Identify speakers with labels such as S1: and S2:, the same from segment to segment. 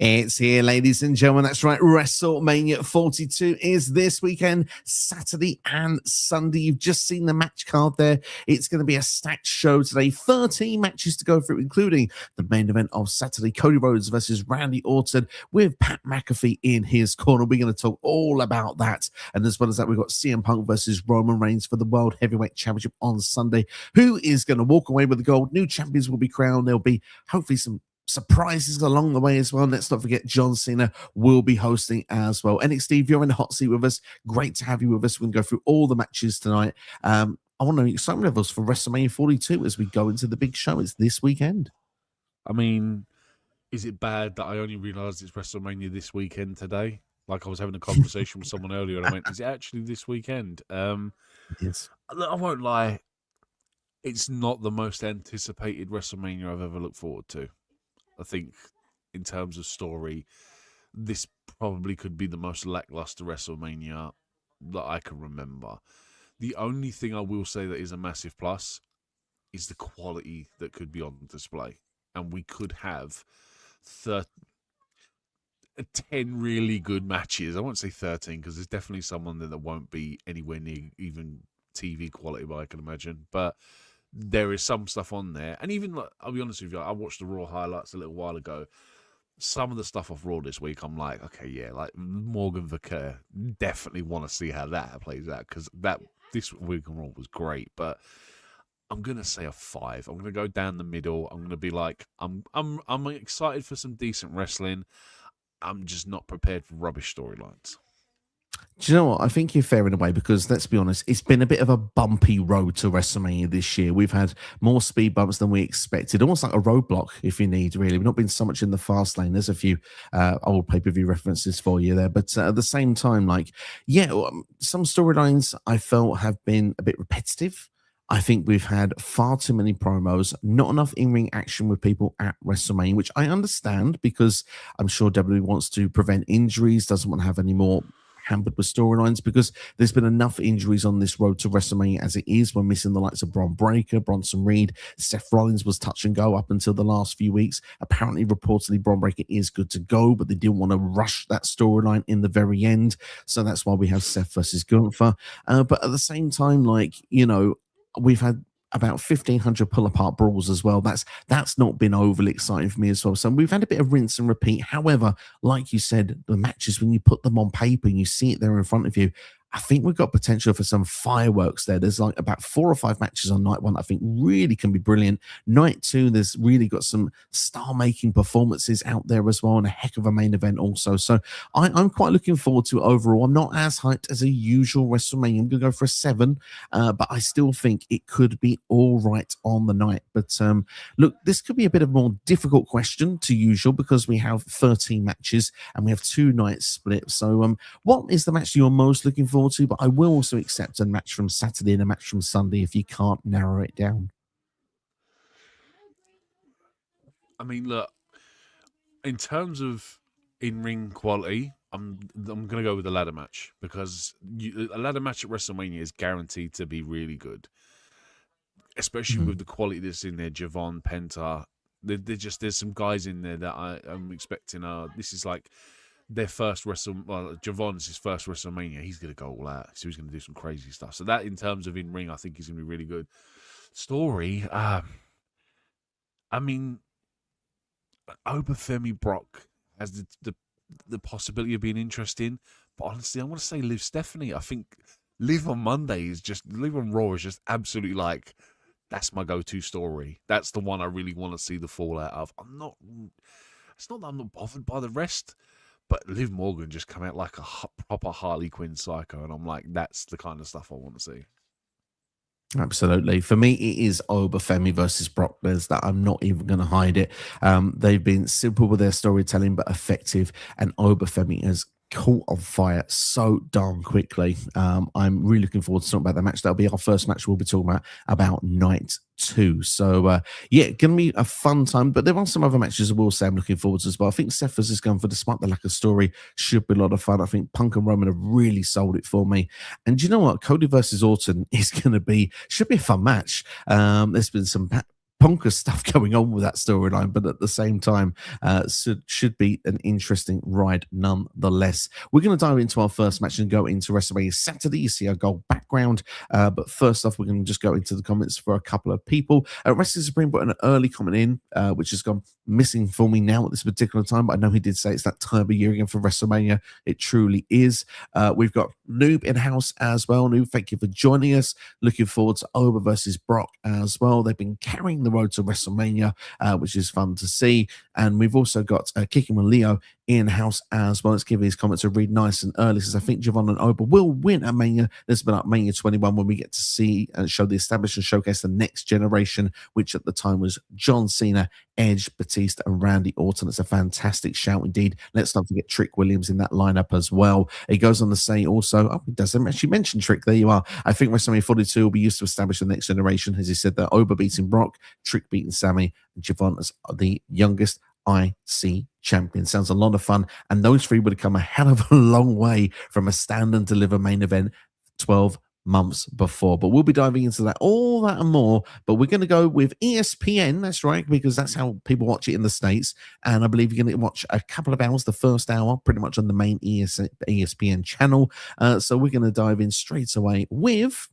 S1: It's here, ladies and gentlemen. That's right. WrestleMania 42 is this weekend, Saturday and Sunday. You've just seen the match card there. It's going to be a stacked show today. 13 matches to go through, including the main event of Saturday, Cody Rhodes versus Randy Orton with Pat McAfee in his corner. We're going to talk all about that. And as well as that, we've got CM Punk versus Roman Reigns for the World Heavyweight Championship on Sunday. Who is going to walk away with the gold? New champions will be crowned. There'll be hopefully some surprises along the way as well. Let's not forget John Cena will be hosting as well. NXT, if you're in the hot seat with us, great to have you with us. We can go through all the matches tonight. I want to know excitement levels for WrestleMania 42 as we go into the big show. It's this weekend.
S2: I mean, is it bad that I only realised it's WrestleMania this weekend today? Like I was having a conversation with someone earlier and I went, is it actually this weekend?
S1: Yes.
S2: I won't lie. It's not the most anticipated WrestleMania I've ever looked forward to. I think in terms of story, this probably could be the most lackluster WrestleMania that I can remember. The only thing I will say that is a massive plus is the quality that could be on display. And we could have 10 really good matches. I won't say 13 because there's definitely someone there that won't be anywhere near even TV quality, but I can imagine. But there is some stuff on there. And even, I'll be honest with you, I watched the Raw highlights a little while ago. Some of the stuff off Raw this week, I'm like, okay, yeah, like Morgan Vaquer, definitely want to see how that plays out because this week on Raw was great. But I'm going to say a 5. I'm going to go down the middle. I'm going to be like, I'm excited for some decent wrestling. I'm just not prepared for rubbish storylines.
S1: Do you know what? I think you're fair in a way because, let's be honest, it's been a bit of a bumpy road to WrestleMania this year. We've had more speed bumps than we expected, almost like a roadblock, if you need, really. We've not been so much in the fast lane. There's a few old pay-per-view references for you there. But at the same time, some storylines I felt have been a bit repetitive. I think we've had far too many promos, not enough in-ring action with people at WrestleMania, which I understand because I'm sure WWE wants to prevent injuries, doesn't want to have any more hampered with storylines because there's been enough injuries on this road to WrestleMania as it is. We're missing the likes of Braun Breaker, Bronson Reed, Seth Rollins was touch and go up until the last few weeks. Apparently, reportedly, Braun Breaker is good to go, but they didn't want to rush that storyline in the very end. So that's why we have Seth versus Gunther. But at the same time, we've had about 1,500 pull-apart brawls as well. That's not been overly exciting for me as well. So we've had a bit of rinse and repeat. However, like you said, the matches, when you put them on paper and you see it there in front of you, I think we've got potential for some fireworks there. There's like about 4 or 5 matches on night 1 I think really can be brilliant. Night 2, there's really got some star-making performances out there as well and a heck of a main event also. So I'm quite looking forward to it overall. I'm not as hyped as a usual WrestleMania. I'm going to go for a 7, but I still think it could be all right on the night. But look, this could be a bit of a more difficult question to usual because we have 13 matches and we have 2 nights split. So what is the match you're most looking forward to? But I will also accept a match from Saturday and a match from Sunday if you can't narrow it down.
S2: I mean, look, in terms of in-ring quality, I'm going to go with the ladder match because a ladder match at WrestleMania is guaranteed to be really good, especially with the quality that's in there. Javon, Penta, there's some guys in there that I'm expecting. This is like their first Javon's his first WrestleMania. He's going to go all out. So he's going to do some crazy stuff. So that in terms of in-ring, I think he's going to be really good. Story, I mean, Obafemi Brock has the possibility of being interesting. But honestly, I want to say Liv Stephanie. I think Liv on Raw is just absolutely like, that's my go-to story. That's the one I really want to see the fallout of. It's not that I'm not bothered by the rest. But Liv Morgan just come out like a proper Harley Quinn psycho, and I'm like, that's the kind of stuff I want to see.
S1: Absolutely. For me, it is Obafemi versus Brock Lesnar. I'm not even going to hide it. They've been simple with their storytelling, but effective, and Obafemi has caught on fire so darn quickly. I'm really looking forward to talking about that match. That'll be our first match we'll be talking about night 2. So gonna be a fun time, but there are some other matches I will say I'm looking forward to as well. I think Seth versus Gunther, despite the lack of story, should be a lot of fun. I think Punk and Roman have really sold it for me. And do you know what? Cody versus Orton should be a fun match. There's been some bonkers stuff going on with that storyline, but at the same time, should be an interesting ride nonetheless. We're going to dive into our first match and go into WrestleMania Saturday. You see our gold background, but first off, we're going to just go into the comments for a couple of people. Wrestling Supreme put an early comment in, which has gone missing for me now at this particular time, but I know he did say it's that time of year again for WrestleMania. It truly is. We've got Noob in house as well. Noob, thank you for joining us. Looking forward to Oba versus Brock as well. They've been carrying the road to WrestleMania, which is fun to see. And we've also got Kicking with Leo in house as well. Let's give his comments a read nice and early. Says, I think Javon and Oba will win at Mania. This has been up Mania 21 when we get to see and show the established and showcase the next generation, which at the time was John Cena, Edge, Batista, and Randy Orton. It's a fantastic shout indeed. Let's not forget Trick Williams in that lineup as well. He goes on to say also, he doesn't actually mention Trick. There you are. I think WrestleMania 42 will be used to establish the next generation, as he said that Oba beating Brock, Trick beating Sammy, and Javon as the youngest IC champion. Sounds a lot of fun, and those three would have come a hell of a long way from a stand and deliver main event 12 months before. But we'll be diving into that, all that and more. But we're going to go with ESPN, that's right, because that's how people watch it in the States. And I believe you're going to watch a couple of hours, the first hour, pretty much on the main ESPN channel. So we're going to dive in straight away with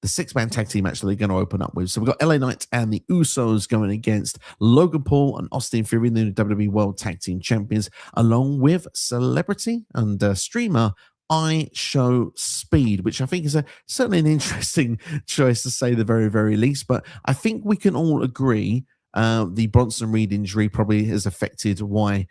S1: the six-man tag team match that they're going to open up with. So we've got LA Knight and the Usos going against Logan Paul and Austin Theory, the WWE World Tag Team Champions, along with celebrity and streamer IShowSpeed, which I think is certainly an interesting choice to say the very, very least. But I think we can all agree the Bronson Reed injury probably has affected why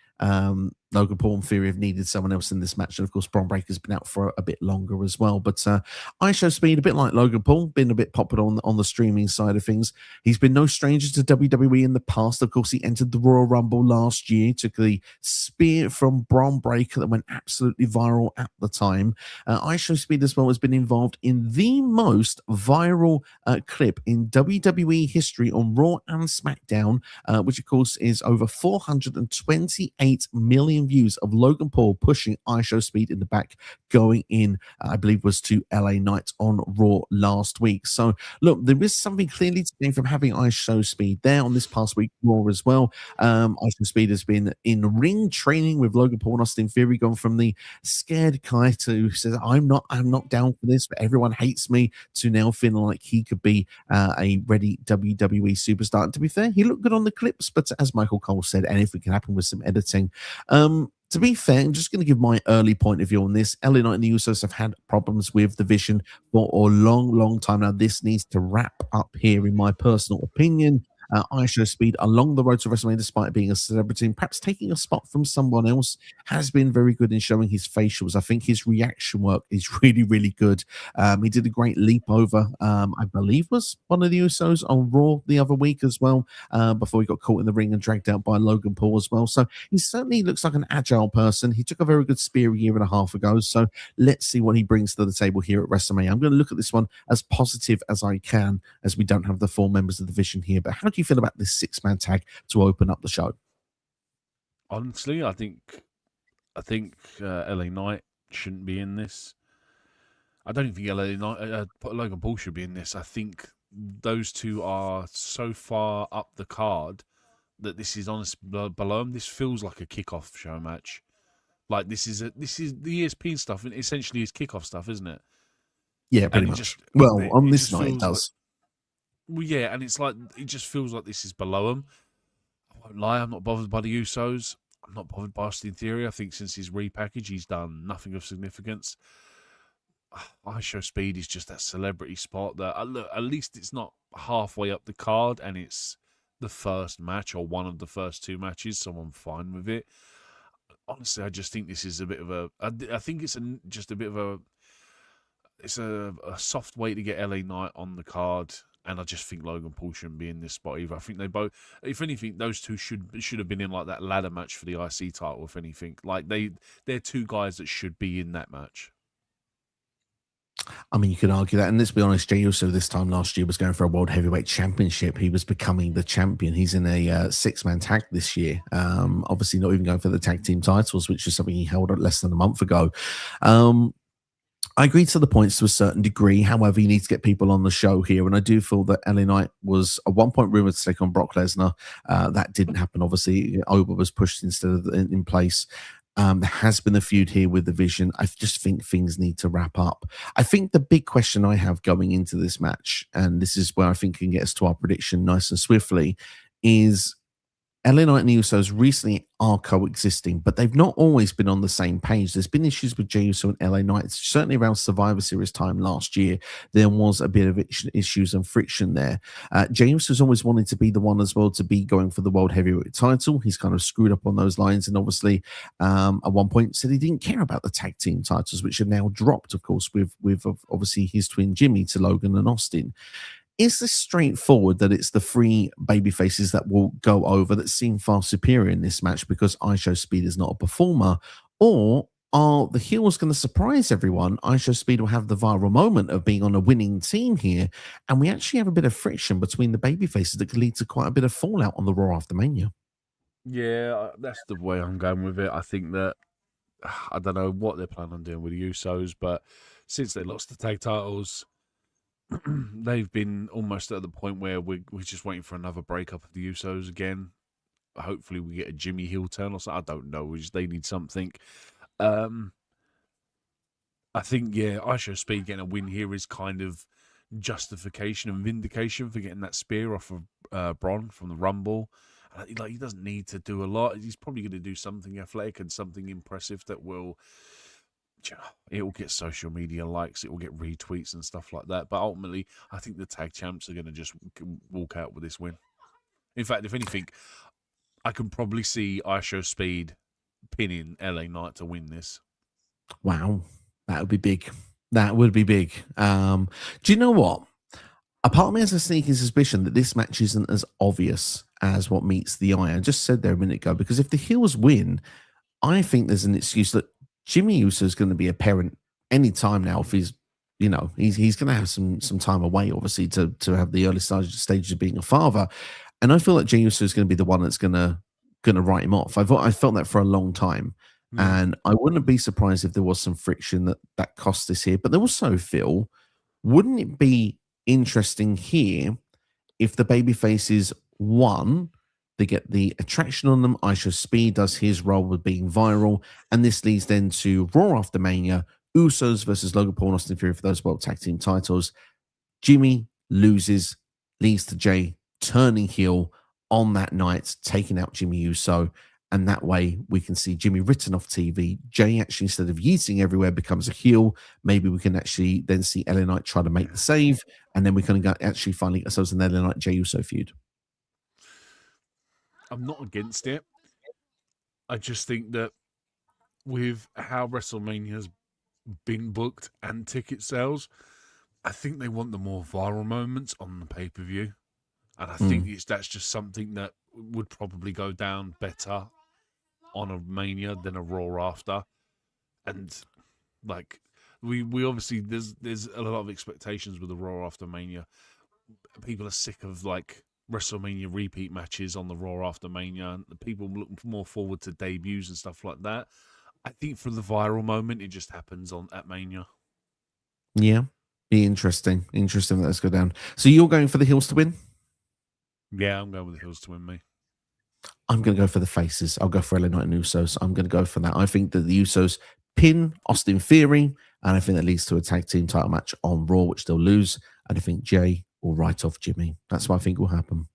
S1: Logan Paul and Theory have needed someone else in this match. And of course, Bron Breakker's been out for a bit longer as well. But IShowSpeed, a bit like Logan Paul, been a bit popular on the streaming side of things. He's been no stranger to WWE in the past. Of course, he entered the Royal Rumble last year, took the spear from Bron Breakker that went absolutely viral at the time. IShowSpeed as well has been involved in the most viral clip in WWE history on Raw and SmackDown, which of course is over 428 million views of Logan Paul pushing IShowSpeed in the back, going in, I believe, was to LA Knight on Raw last week. So, look, there is something clearly to gain from having IShowSpeed there on this past week Raw as well. IShowSpeed has been in ring training with Logan Paul and Austin Theory, gone from the scared guy to says, I'm not down for this, but everyone hates me, to now feeling like he could be a ready WWE superstar. And to be fair, he looked good on the clips, but as Michael Cole said, anything can happen with some editing. To be fair, I'm just going to give my early point of view on this. LA Knight and the Usos have had problems with the Vision for a long, long time now. This needs to wrap up here, in my personal opinion. IShowSpeed, along the road to WrestleMania, despite being a celebrity and perhaps taking a spot from someone else, has been very good in showing his facials. I think his reaction work is really, really good. He did a great leap over, I believe was one of the Usos on Raw the other week as well, before he got caught in the ring and dragged out by Logan Paul as well. So he certainly looks like an agile person. He took a very good spear a year and a half ago. So let's see what he brings to the table here at WrestleMania. I'm going to look at this one as positive as I can, as we don't have the four members of the Vision here. But how do you feel about this six-man tag to open up the show?
S2: Honestly, I think LA Knight shouldn't be in this. I don't think LA Knight, Logan Paul should be in this. I think those two are so far up the card that this is honestly below them. This feels like a kickoff show match. Like this is the ESP stuff, and essentially is kickoff stuff, isn't it?
S1: Yeah, pretty much. On this night it does.
S2: Well, yeah, and it's like it just feels like this is below them. I won't lie, I'm not bothered by the Usos. I'm not bothered by Austin Theory. I think since his repackage, he's done nothing of significance. IShowSpeed is just that celebrity spot that look, at least it's not halfway up the card, and it's the first match or one of the first two matches, so I'm fine with it. Honestly, I just think this is a bit of a. I think it's just a bit of a. It's a soft way to get LA Knight on the card. And I just think Logan Paul shouldn't be in this spot either. I think they both, if anything, those two should have been in like that ladder match for the IC title, if anything. Like they're two guys that should be in that match.
S1: I mean, you could argue that. And let's be honest, Jey Uso this time last year was going for a World Heavyweight Championship. He was becoming the champion. He's in a six-man tag this year. Obviously not even going for the tag team titles, which is something he held less than a month ago. I agree to the points to a certain degree. However, you need to get people on the show here. And I do feel that LA Knight was at one point rumored to take on Brock Lesnar. That didn't happen, obviously. Oba was pushed instead of in place. There has been a feud here with the Vision. I just think things need to wrap up. I think the big question I have going into this match, and this is where I think can get us to our prediction nice and swiftly, is LA Knight and the Usos recently are coexisting, but they've not always been on the same page. There's been issues with Jey Uso and LA Knight. Certainly around Survivor Series time last year, there was a bit of issues and friction there. Jey Uso's always wanted to be the one as well to be going for the World Heavyweight title. He's kind of screwed up on those lines, and obviously at one point said he didn't care about the tag team titles, which are now dropped, of course, with obviously his twin Jimmy to Logan and Austin. Is this straightforward that it's the three baby faces that will go over that seem far superior in this match because IShowSpeed is not a performer? Or are the heels going to surprise everyone? IShowSpeed will have the viral moment of being on a winning team here, and we actually have a bit of friction between the baby faces that could lead to quite a bit of fallout on the Raw after Mania.
S2: Yeah, that's the way I'm going with it. I think that, I don't know what they're planning on doing with the Usos, but since they lost the tag titles, they've been almost at the point where we're just waiting for another breakup of the Usos again. Hopefully we get a Jimmy heel turn or something. I don't know. They need something. I think, IShowSpeed getting a win here is kind of justification and vindication for getting that spear off of Braun from the Rumble. Like, he doesn't need to do a lot. He's probably going to do something athletic and something impressive that will... it will get social media likes, it will get retweets and stuff like that. But ultimately, I think the tag champs are going to just walk out with this win. In fact, if anything, I can probably see IShowSpeed pinning LA Knight to win this.
S1: Wow, that would be big. That would be big. Do you know what? A part of me has a sneaking suspicion that this match isn't as obvious as what meets the eye. I just said there a minute ago, because if the heels win, I think there's an excuse that Jimmy Uso is going to be a parent any time now. If he's going to have some time away, obviously, to have the early stages of being a father. And I feel like Jey Uso is going to be the one that's going to write him off. I felt that for a long time. And I wouldn't be surprised if there was some friction that cost this here. But there also, Phil, wouldn't it be interesting here if the baby faces won? They get the attraction on them. IShowSpeed does his role with being viral. And this leads then to Raw after Mania, Usos versus Logan Paul and Austin Theory for those World Tag Team titles. Jimmy loses, leads to Jey turning heel on that night, taking out Jimmy Uso. And that way we can see Jimmy written off TV. Jey actually, instead of yeeting everywhere, becomes a heel. Maybe we can actually then see LA Knight try to make the save. And then we can actually finally get ourselves an LA Knight Jey Uso feud.
S2: I'm not against it. I just think that with how WrestleMania's been booked and ticket sales, I think they want the more viral moments on the pay-per-view. And I think that's just something that would probably go down better on a Mania than a Raw after. And like we obviously there's a lot of expectations with the Raw after Mania. People are sick of like WrestleMania repeat matches on the Raw after Mania, and people look more forward to debuts and stuff like that. I think for the viral moment, it just happens at Mania.
S1: Yeah, be interesting. Interesting. Let's go down. So you're going for the heels to win?
S2: Yeah, I'm going with the heels to win, me.
S1: I'm going to go for the faces. I'll go for LA Knight and Usos. I'm going to go for that. I think that the Usos pin Austin Theory, and I think that leads to a tag team title match on Raw, which they'll lose. And I think Jey will write off Jimmy. That's what I think will happen.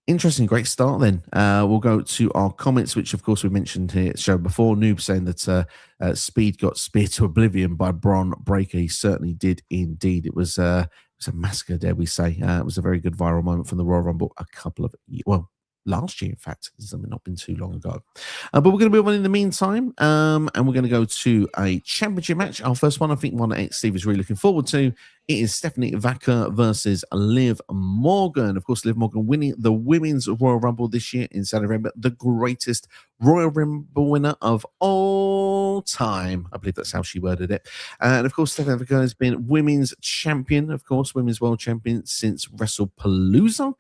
S1: Interesting, great start then. We'll go to our comments, which of course we mentioned here at the show before. Noob saying that Speed got speared to oblivion by Braun Breaker. He certainly did indeed. It was a massacre, dare we say. It was a very good viral moment from the Royal Rumble last year, in fact. It's not been too long ago. But we're going to move on in the meantime, and we're going to go to a championship match. Our first one, I think one that Steve is really looking forward to. It is Stephanie Vaquer versus Liv Morgan. Of course, Liv Morgan winning the Women's Royal Rumble this year in Saudi Arabia, the greatest Royal Rumble winner of all time. I believe that's how she worded it. And of course, Stephanie Vaquer has been women's champion, of course, women's world champion since WrestlePalooza.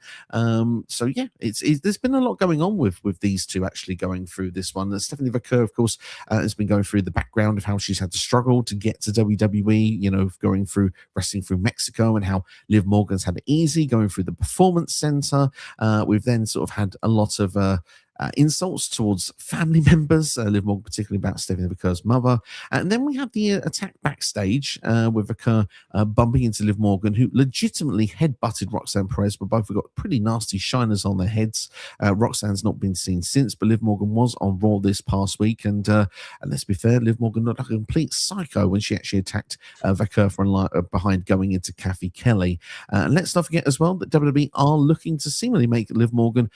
S1: So yeah, it's there's been a lot going on with these two actually going through this one. Stephanie Vaquer, of course, has been going through the background of how she's had to struggle to get to WWE, you know, going through wrestling through Mexico, and how Liv Morgan's had it easy going through the Performance Center. We've then sort of had a lot of insults towards family members, Liv Morgan, particularly about Stephanie Vaquer's mother. And then we have the attack backstage with Vaquer bumping into Liv Morgan, who legitimately headbutted Roxanne Perez, but both have got pretty nasty shiners on their heads. Roxanne's not been seen since, but Liv Morgan was on Raw this past week. And let's be fair, Liv Morgan looked like a complete psycho when she actually attacked Vaquer from behind going into Kathy Kelly. And let's not forget as well that WWE are looking to seemingly make Liv Morgan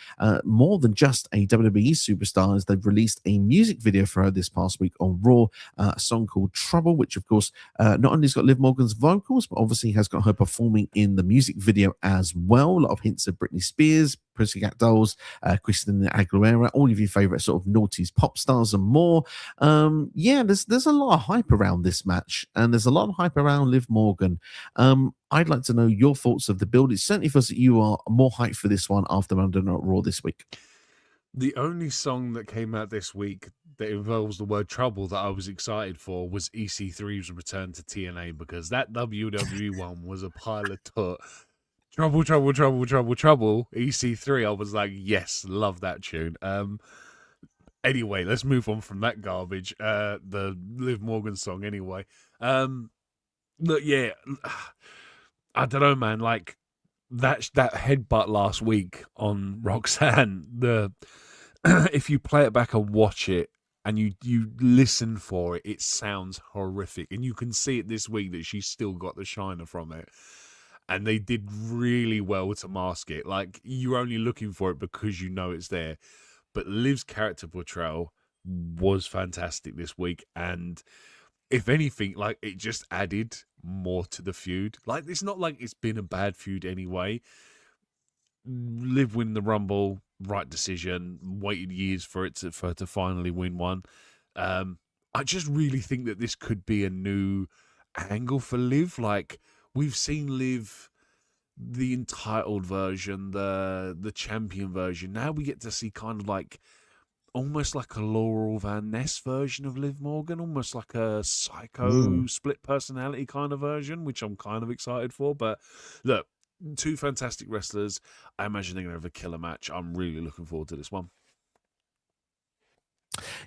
S1: more than just a WWE superstar, as they've released a music video for her this past week on Raw, a song called Trouble, which of course not only has got Liv Morgan's vocals, but obviously has got her performing in the music video as well. A lot of hints of Britney Spears, Pussycat Dolls, Christina Aguilera, all of your favorite sort of noughties pop stars and more. Yeah, there's a lot of hype around this match, and there's a lot of hype around Liv Morgan. I'd like to know your thoughts of the build. It certainly feels that you are more hyped for this one after Monday Night Raw this week.
S2: The only song that came out this week that involves the word trouble that I was excited for was EC3's return to TNA, because that WWE one was a pile of toot. Trouble, trouble, trouble, trouble, trouble. EC3, I was like, yes, love that tune. Anyway, let's move on from that garbage. The Liv Morgan song, anyway. Look, yeah, I don't know, man. Like that headbutt last week on Roxanne. If you play it back and watch it, and you listen for it, it sounds horrific, and you can see it this week that she's still got the shiner from it. And they did really well to mask it. Like, you're only looking for it because you know it's there. But Liv's character portrayal was fantastic this week. And if anything, like, it just added more to the feud. Like, it's not like it's been a bad feud anyway. Liv win the Rumble, right decision. Waited years for her to finally win one. I just really think that this could be a new angle for Liv. Like, we've seen Liv, the entitled version, the champion version. Now we get to see kind of like almost like a Laurel Van Ness version of Liv Morgan, almost like a psycho split personality kind of version, which I'm kind of excited for. But look, two fantastic wrestlers. I imagine they're going to have a killer match. I'm really looking forward to this one.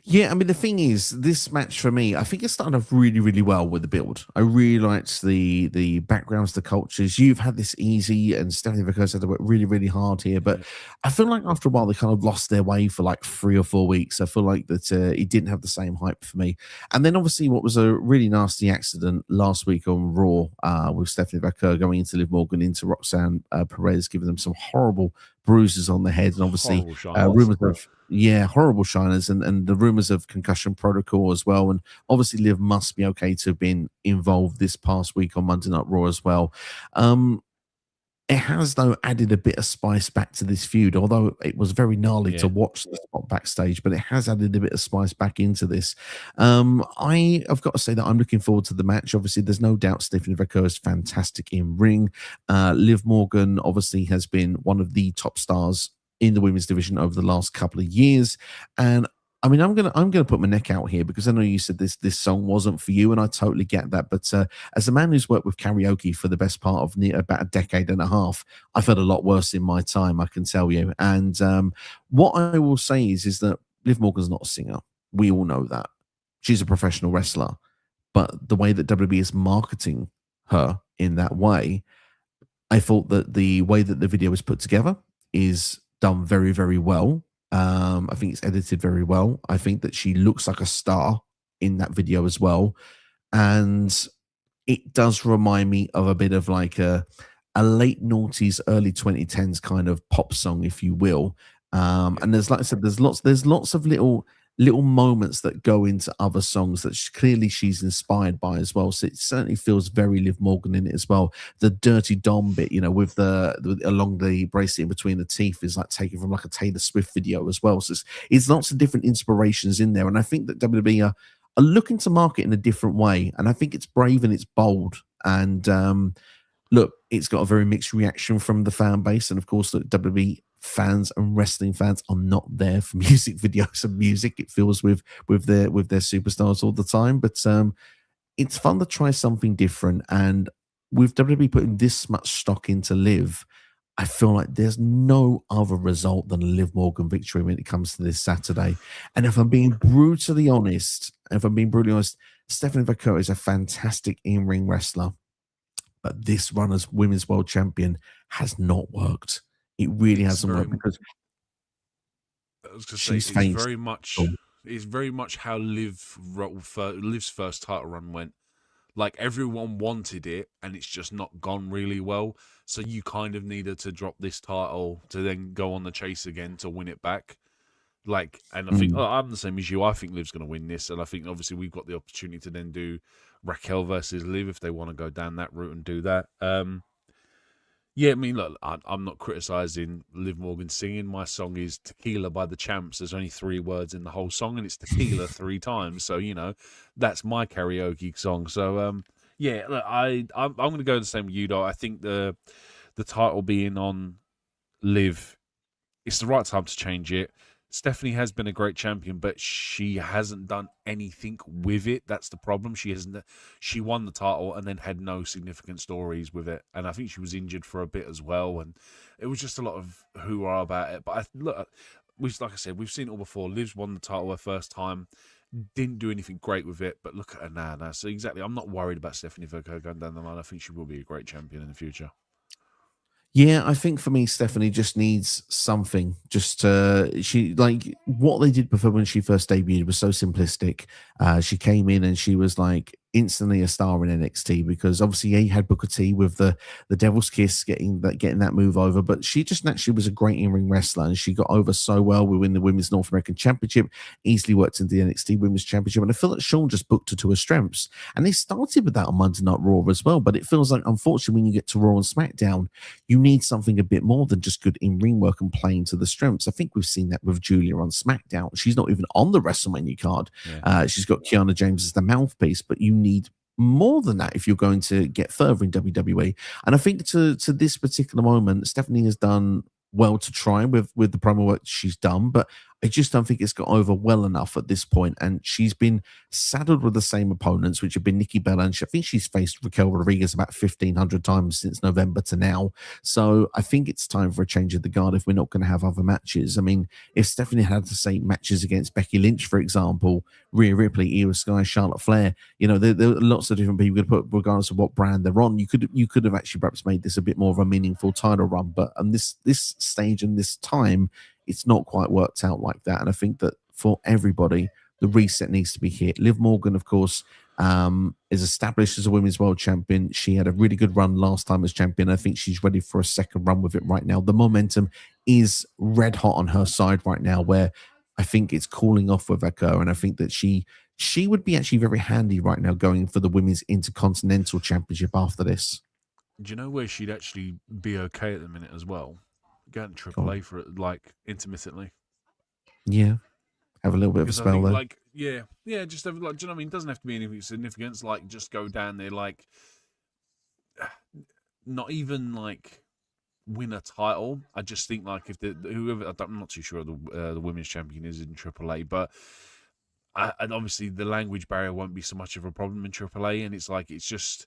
S1: Yeah, I mean, the thing is, this match for me, I think it started off really, really well with the build. I really liked the backgrounds, the cultures. You've had this easy, and Stephanie Vaquer had to work really, really hard here. But I feel like after a while, they kind of lost their way for like 3 or 4 weeks. I feel like that it didn't have the same hype for me. And then obviously what was a really nasty accident last week on Raw with Stephanie Vaquer going into Liv Morgan, into Roxanne Perez, giving them some horrible bruises on the head, and obviously rumors of horrible shiners, and the rumors of concussion protocol as well. And obviously Liv must be okay to have been involved this past week on Monday Night Raw as well. It has, though, added a bit of spice back to this feud, although it was very gnarly to watch the spot backstage, but it has added a bit of spice back into this. I have got to say that I'm looking forward to the match. Obviously, there's no doubt Stephanie Vaquer is fantastic in ring. Liv Morgan obviously has been one of the top stars in the women's division over the last couple of years. And I mean, I'm gonna put my neck out here, because I know you said this song wasn't for you, and I totally get that. But as a man who's worked with karaoke for the best part of about a decade and a half, I felt a lot worse in my time, I can tell you. And what I will say is that Liv Morgan's not a singer. We all know that. She's a professional wrestler. But the way that WWE is marketing her in that way, I thought that the way that the video was put together is done very, very well. I think it's edited very well. I think that she looks like a star in that video as well. And it does remind me of a bit of like a late noughties, early 2010s kind of pop song, if you will. And there's, like I said, there's lots of little little moments that go into other songs that clearly she's inspired by as well. So it certainly feels very Liv Morgan in it as well. The Dirty Dom bit, with along the bracelet in between the teeth is like taken from like a Taylor Swift video as well. So it's lots of different inspirations in there. And I think that WWE are looking to market in a different way. And I think it's brave and it's bold. And look, it's got a very mixed reaction from the fan base. And of course, the WWE fans and wrestling fans are not there for music videos and music. It feels with their superstars all the time. But it's fun to try something different. And with WWE putting this much stock into Liv, I feel like there's no other result than a Liv Morgan victory when it comes to this Saturday. And if I'm being brutally honest, Stephanie Vaquer is a fantastic in-ring wrestler. But this run as Women's World Champion has not worked. It really hasn't worked because
S2: I was going to say it's very much how Liv's first title run went. Like everyone wanted it, and it's just not gone really well. So you kind of needed to drop this title to then go on the chase again to win it back. Like, and I think I'm the same as you. I think Liv's going to win this, and I think obviously we've got the opportunity to then do Raquel versus Liv if they want to go down that route and do that. Yeah, I mean, look, I'm not criticizing Liv Morgan singing. My song is Tequila by the Champs. There's only 3 words in the whole song, and it's tequila 3 times. So, that's my karaoke song. So, yeah, look, I'm going to go the same with you, though. I think the title being on Liv, it's the right time to change it. Stephanie has been a great champion, but she hasn't done anything with it. That's the problem. She won the title and then had no significant stories with it. And I think she was injured for a bit as well. And it was just a lot of hoorah about it. But like I said, we've seen it all before. Liv's won the title her first time. Didn't do anything great with it. But look at her now. So exactly, I'm not worried about Stephanie Vaquer going down the line. I think she will be a great champion in the future.
S1: Yeah, I think for me, Stephanie just needs something. She like what they did before when she first debuted was so simplistic. She came in and she was like instantly a star in NXT because obviously you had Booker T with the Devil's Kiss getting that move over, but she just naturally was a great in-ring wrestler and she got over so well. We win the Women's North American Championship, easily worked into the NXT Women's Championship, and I feel like Sean just booked her to her strengths. And they started with that on Monday Night Raw as well, but it feels like unfortunately when you get to Raw and SmackDown, you need something a bit more than just good in-ring work and playing to the strengths. I think we've seen that with Julia on SmackDown. She's not even on the WrestleMania card. Yeah. She's got Kiana James as the mouthpiece, but you need more than that if you're going to get further in WWE. And I think to this particular moment, Stephanie has done well to try with the promo work she's done, but I just don't think it's got over well enough at this point. And she's been saddled with the same opponents, which have been Nikki Bella, and I think she's faced Raquel Rodriguez about 1,500 times since November to now. So I think it's time for a change of the guard if we're not going to have other matches. I mean, if Stephanie had to say matches against Becky Lynch, for example, Rhea Ripley, Io Sky, Charlotte Flair, there are lots of different people you could put regardless of what brand they're on. You could have actually perhaps made this a bit more of a meaningful title run, but on this stage and this time, it's not quite worked out like that. And I think that for everybody, the reset needs to be hit. Liv Morgan, of course, is established as a women's world champion. She had a really good run last time as champion. I think she's ready for a second run with it right now. The momentum is red hot on her side right now, where I think it's cooling off with Vaquer. And I think that she would be actually very handy right now going for the women's intercontinental championship after this.
S2: Do you know where she'd actually be okay at the minute as well? Going to AAA for it, like intermittently.
S1: Yeah, have a little bit of a spell there.
S2: Like, just have, like, do you know what I mean? It doesn't have to be anything significant. Like, just go down there, like, not even like win a title. I just think like if whoever, I'm not too sure the women's champion is in AAA, but and obviously the language barrier won't be so much of a problem in AAA, and it's like it's just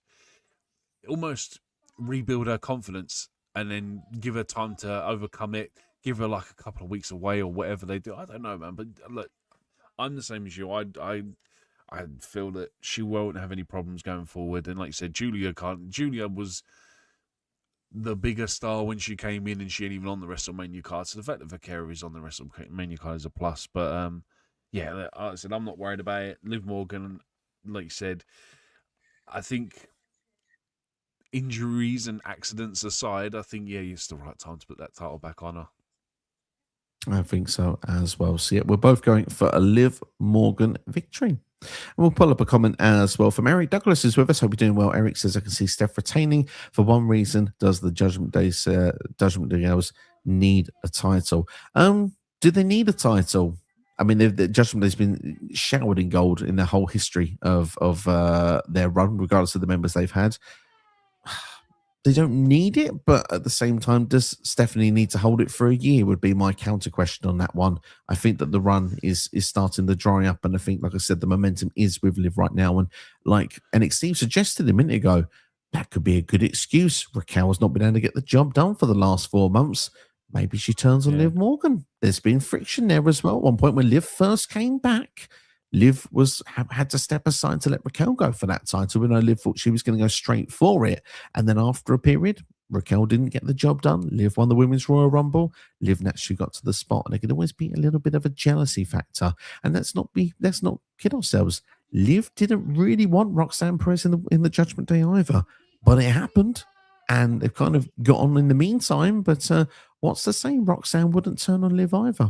S2: almost rebuild her confidence. And then give her time to overcome it. Give her like a couple of weeks away or whatever they do. I don't know, man. But look, I'm the same as you. I feel that she won't have any problems going forward. And like you said, Julia was the bigger star when she came in, and she ain't even on the WrestleMania card. So the fact that Vaquer is on the WrestleMania card is a plus. But yeah, like I said, I'm not worried about it. Liv Morgan, like you said, I think, injuries and accidents aside, I think, it's the right time to put that title back on her.
S1: I think so as well. So yeah, we're both going for a Liv Morgan victory. And we'll pull up a comment as well from Eric Douglas is with us. Hope you're doing well. Eric says, I can see Steph retaining for one reason. Does the Judgment Day girls need a title? Do they need a title? I mean, the Judgment Day's been showered in gold in their whole history of their run, regardless of the members they've had. They don't need it, but at the same time, does Stephanie need to hold it for a year? Would be my counter question on that one. I think that the run is starting to dry up, and I think, like I said, the momentum is with Liv right now. And like NXT suggested a minute ago, that could be a good excuse. Raquel has not been able to get the job done for the last 4 months. Maybe she turns on Liv Morgan. There's been friction there as well. At one point when Liv first came back, Liv had to step aside to let Raquel go for that title. We know Liv thought she was going to go straight for it. And then after a period, Raquel didn't get the job done. Liv won the Women's Royal Rumble. Liv naturally got to the spot. And there could always be a little bit of a jealousy factor. And let's not kid ourselves. Liv didn't really want Roxanne Perez in the Judgment Day either. But it happened. And they've kind of got on in the meantime. But what's to say Roxanne wouldn't turn on Liv either?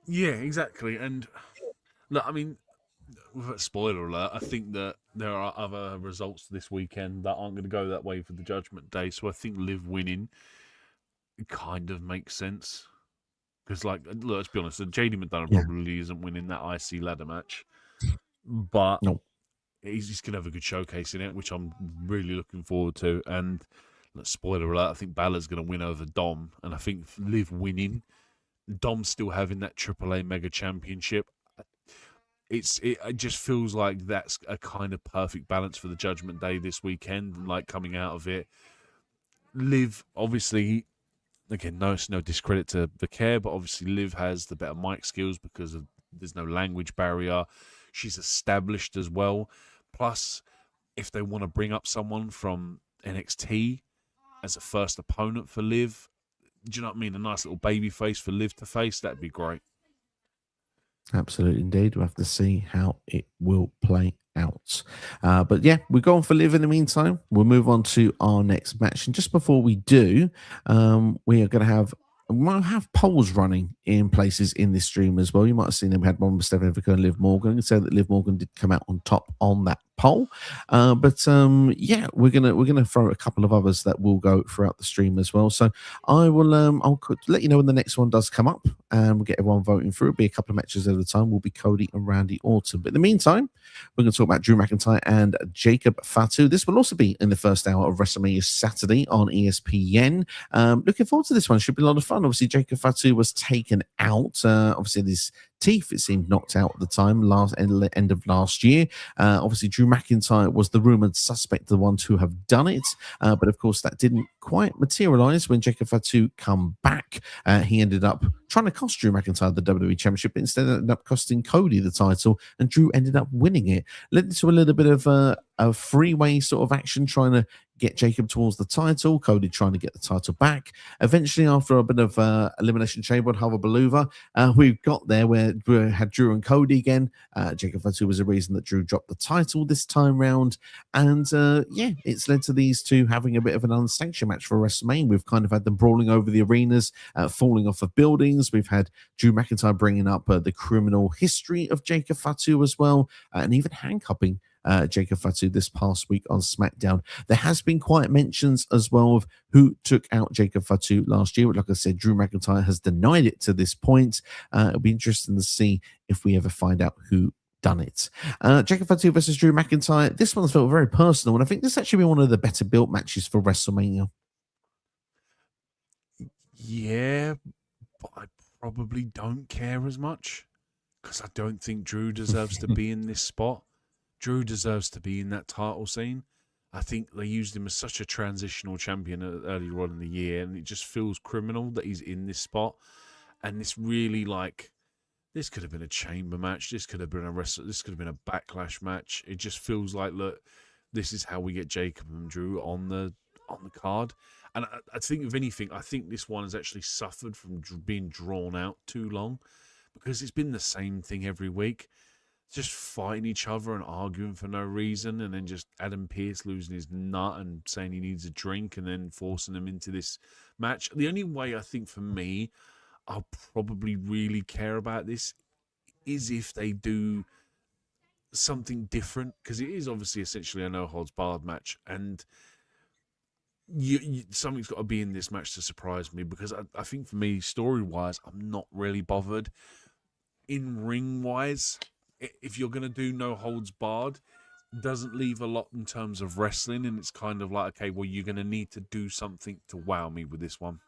S2: Yeah, exactly. And look, I mean, spoiler alert, I think that there are other results this weekend that aren't going to go that way for the Judgment Day. So I think Liv winning kind of makes sense. Because, like, look, let's be honest, JD McDonough probably isn't winning that IC ladder match. But he's going to have a good showcase in it, which I'm really looking forward to. And spoiler alert, I think Balor's going to win over Dom. And I think Liv winning, Dom still having that AAA Mega Championship, it just feels like that's a kind of perfect balance for the Judgment Day this weekend. And like coming out of it, Liv, obviously, again, no discredit to Vaquer, but obviously Liv has the better mic skills because there's no language barrier. She's established as well. Plus, if they want to bring up someone from NXT as a first opponent for Liv, do you know what I mean? A nice little baby face for Liv to face, that'd be great.
S1: Absolutely, indeed. We'll have to see how it will play out. But yeah, we're going for Liv in the meantime. We'll move on to our next match. And just before we do, we are going to have polls running in places in this stream as well. You might have seen them. We had one with Stephanie Vaquer and Liv Morgan. So that Liv Morgan did come out on top on that poll. But yeah, we're gonna throw a couple of others that will go throughout the stream as well. So I will I'll let you know when the next one does come up, and we'll get everyone voting through. It'll be a couple of matches at a time. Will be Cody and Randy Orton. But in the meantime, we're going to talk about Drew McIntyre and Jacob Fatu. This will also be in the first hour of WrestleMania Saturday on ESPN. Looking forward to this one. Should be a lot of fun. Obviously, Jacob Fatu was taken out. Obviously, his teeth, it seemed, knocked out at the time, end of last year. Obviously, Drew McIntyre was the rumored suspect, the one to have done it. But of course, that didn't quite materialize when Jacob Fatu come back. He ended up trying to cost Drew McIntyre the WWE Championship, but instead ended up costing Cody the title, and Drew ended up winning it. Led to a little bit of a freeway sort of action trying to get Jacob towards the title, Cody trying to get the title back. Eventually, after a bit of Elimination Chamber and Hullabaloo, we got there where we had Drew and Cody again. Jacob Fatu was the reason that Drew dropped the title this time round. And yeah, it's led to these two having a bit of an unsanctioned match for WrestleMania. We've kind of had them brawling over the arenas, falling off of buildings. We've had Drew McIntyre bringing up the criminal history of Jacob Fatu as well, and even handcuffing Jacob Fatu this past week on SmackDown. There has been quiet mentions as well of who took out Jacob Fatu last year. Like I said, Drew McIntyre has denied it to this point. It'll be interesting to see if we ever find out who done it. Jacob Fatu versus Drew McIntyre. This one's felt very personal, and I think this actually be one of the better built matches for WrestleMania.
S2: Yeah, but I probably don't care as much because I don't think Drew deserves to be in this spot. Drew deserves to be in that title scene. I think they used him as such a transitional champion earlier on in the year, and it just feels criminal that he's in this spot. And this really, like, this could have been a chamber match. This could have been this could have been a backlash match. It just feels like, look, this is how we get Jacob and Drew on the card. And I think, if anything, I think this one has actually suffered from being drawn out too long because it's been the same thing every week. just fighting each other and arguing for no reason, and then just Adam Pearce losing his nut and saying he needs a drink and then forcing them into this match. The only way I think for me I'll probably really care about this is if they do something different, because it is obviously essentially a no holds barred match, and something's got to be in this match to surprise me, because I think for me, story wise, I'm not really bothered. In ring wise, if you're going to do no holds barred, doesn't leave a lot in terms of wrestling, and it's kind of like, okay, well, you're going to need to do something to wow me with this one.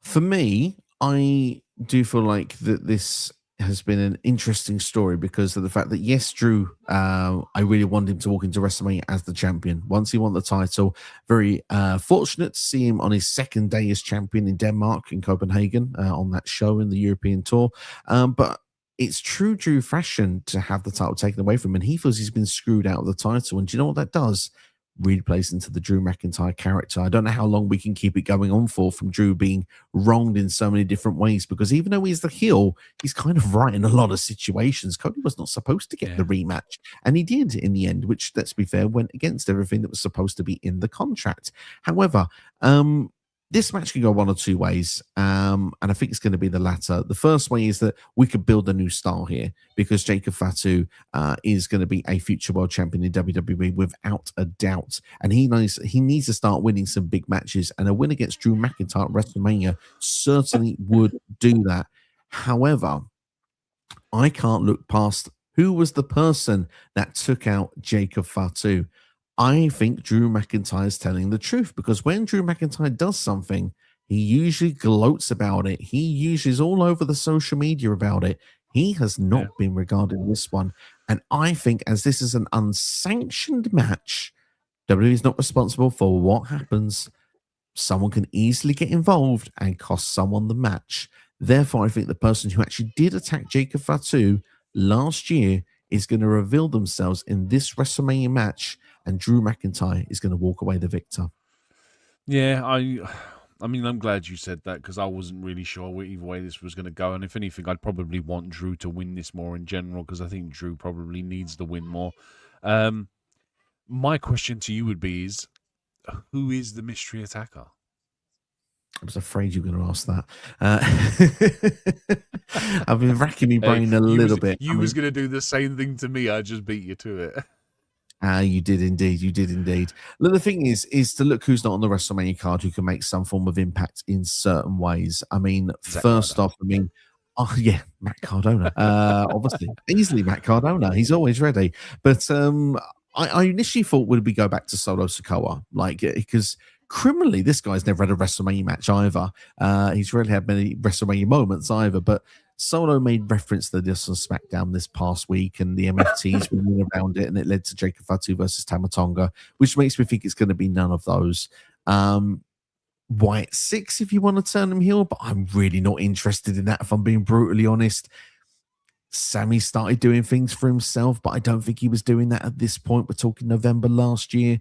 S1: For me, I do feel like that this has been an interesting story because of the fact that, yes, Drew, I really wanted him to walk into WrestleMania as the champion. Once he won the title, very fortunate to see him on his second day as champion in Denmark, in Copenhagen, on that show in the European tour. But it's true Drew fashion to have the title taken away from him, and he feels he's been screwed out of the title. And do you know what that does? Really plays into the Drew McIntyre character. I don't know how long we can keep it going on for, from Drew being wronged in so many different ways, because even though he's the heel, he's kind of right in a lot of situations. Cody was not supposed to get the rematch, and he did in the end, which, let's be fair, went against everything that was supposed to be in the contract. However, this match can go one or two ways, and I think it's going to be the latter. The first way is that we could build a new star here, because Jacob Fatu is going to be a future world champion in WWE without a doubt, and he knows he needs to start winning some big matches, and a win against Drew McIntyre at WrestleMania certainly would do that. However, I can't look past who was the person that took out Jacob Fatu. I think Drew McIntyre is telling the truth, because when Drew McIntyre does something, he usually gloats about it. He usually is all over the social media about it. He has not been regarded in this one. And I think, as this is an unsanctioned match, WWE is not responsible for what happens. Someone can easily get involved and cost someone the match. Therefore, I think the person who actually did attack Jacob Fatu last year is going to reveal themselves in this WrestleMania match, and Drew McIntyre is going to walk away the victor.
S2: Yeah, I mean, I'm glad you said that, because I wasn't really sure either way this was going to go. And if anything, I'd probably want Drew to win this more in general, because I think Drew probably needs to win more. My question to you would be is, who is the mystery attacker?
S1: I was afraid you were going to ask that. I've been racking my brain a little bit.
S2: You was going to do the same thing to me. I just beat you to it.
S1: You did indeed. You did indeed. Look, the thing is to look who's not on the WrestleMania card who can make some form of impact in certain ways. I mean, first off, oh yeah, Matt Cardona. Obviously, easily Matt Cardona. He's always ready. But I initially thought, would we go back to Solo Sikoa? Like, because criminally, this guy's never had a WrestleMania match either. He's rarely had many WrestleMania moments either. But Solo made reference to this on SmackDown this past week, and the MFTs were all around it, and it led to Jacob Fatu versus Tama Tonga, which makes me think it's going to be none of those. White 6 if you want to turn him heel, but I'm really not interested in that, if I'm being brutally honest. Sammy started doing things for himself, but I don't think he was doing that at this point. We're talking November last year.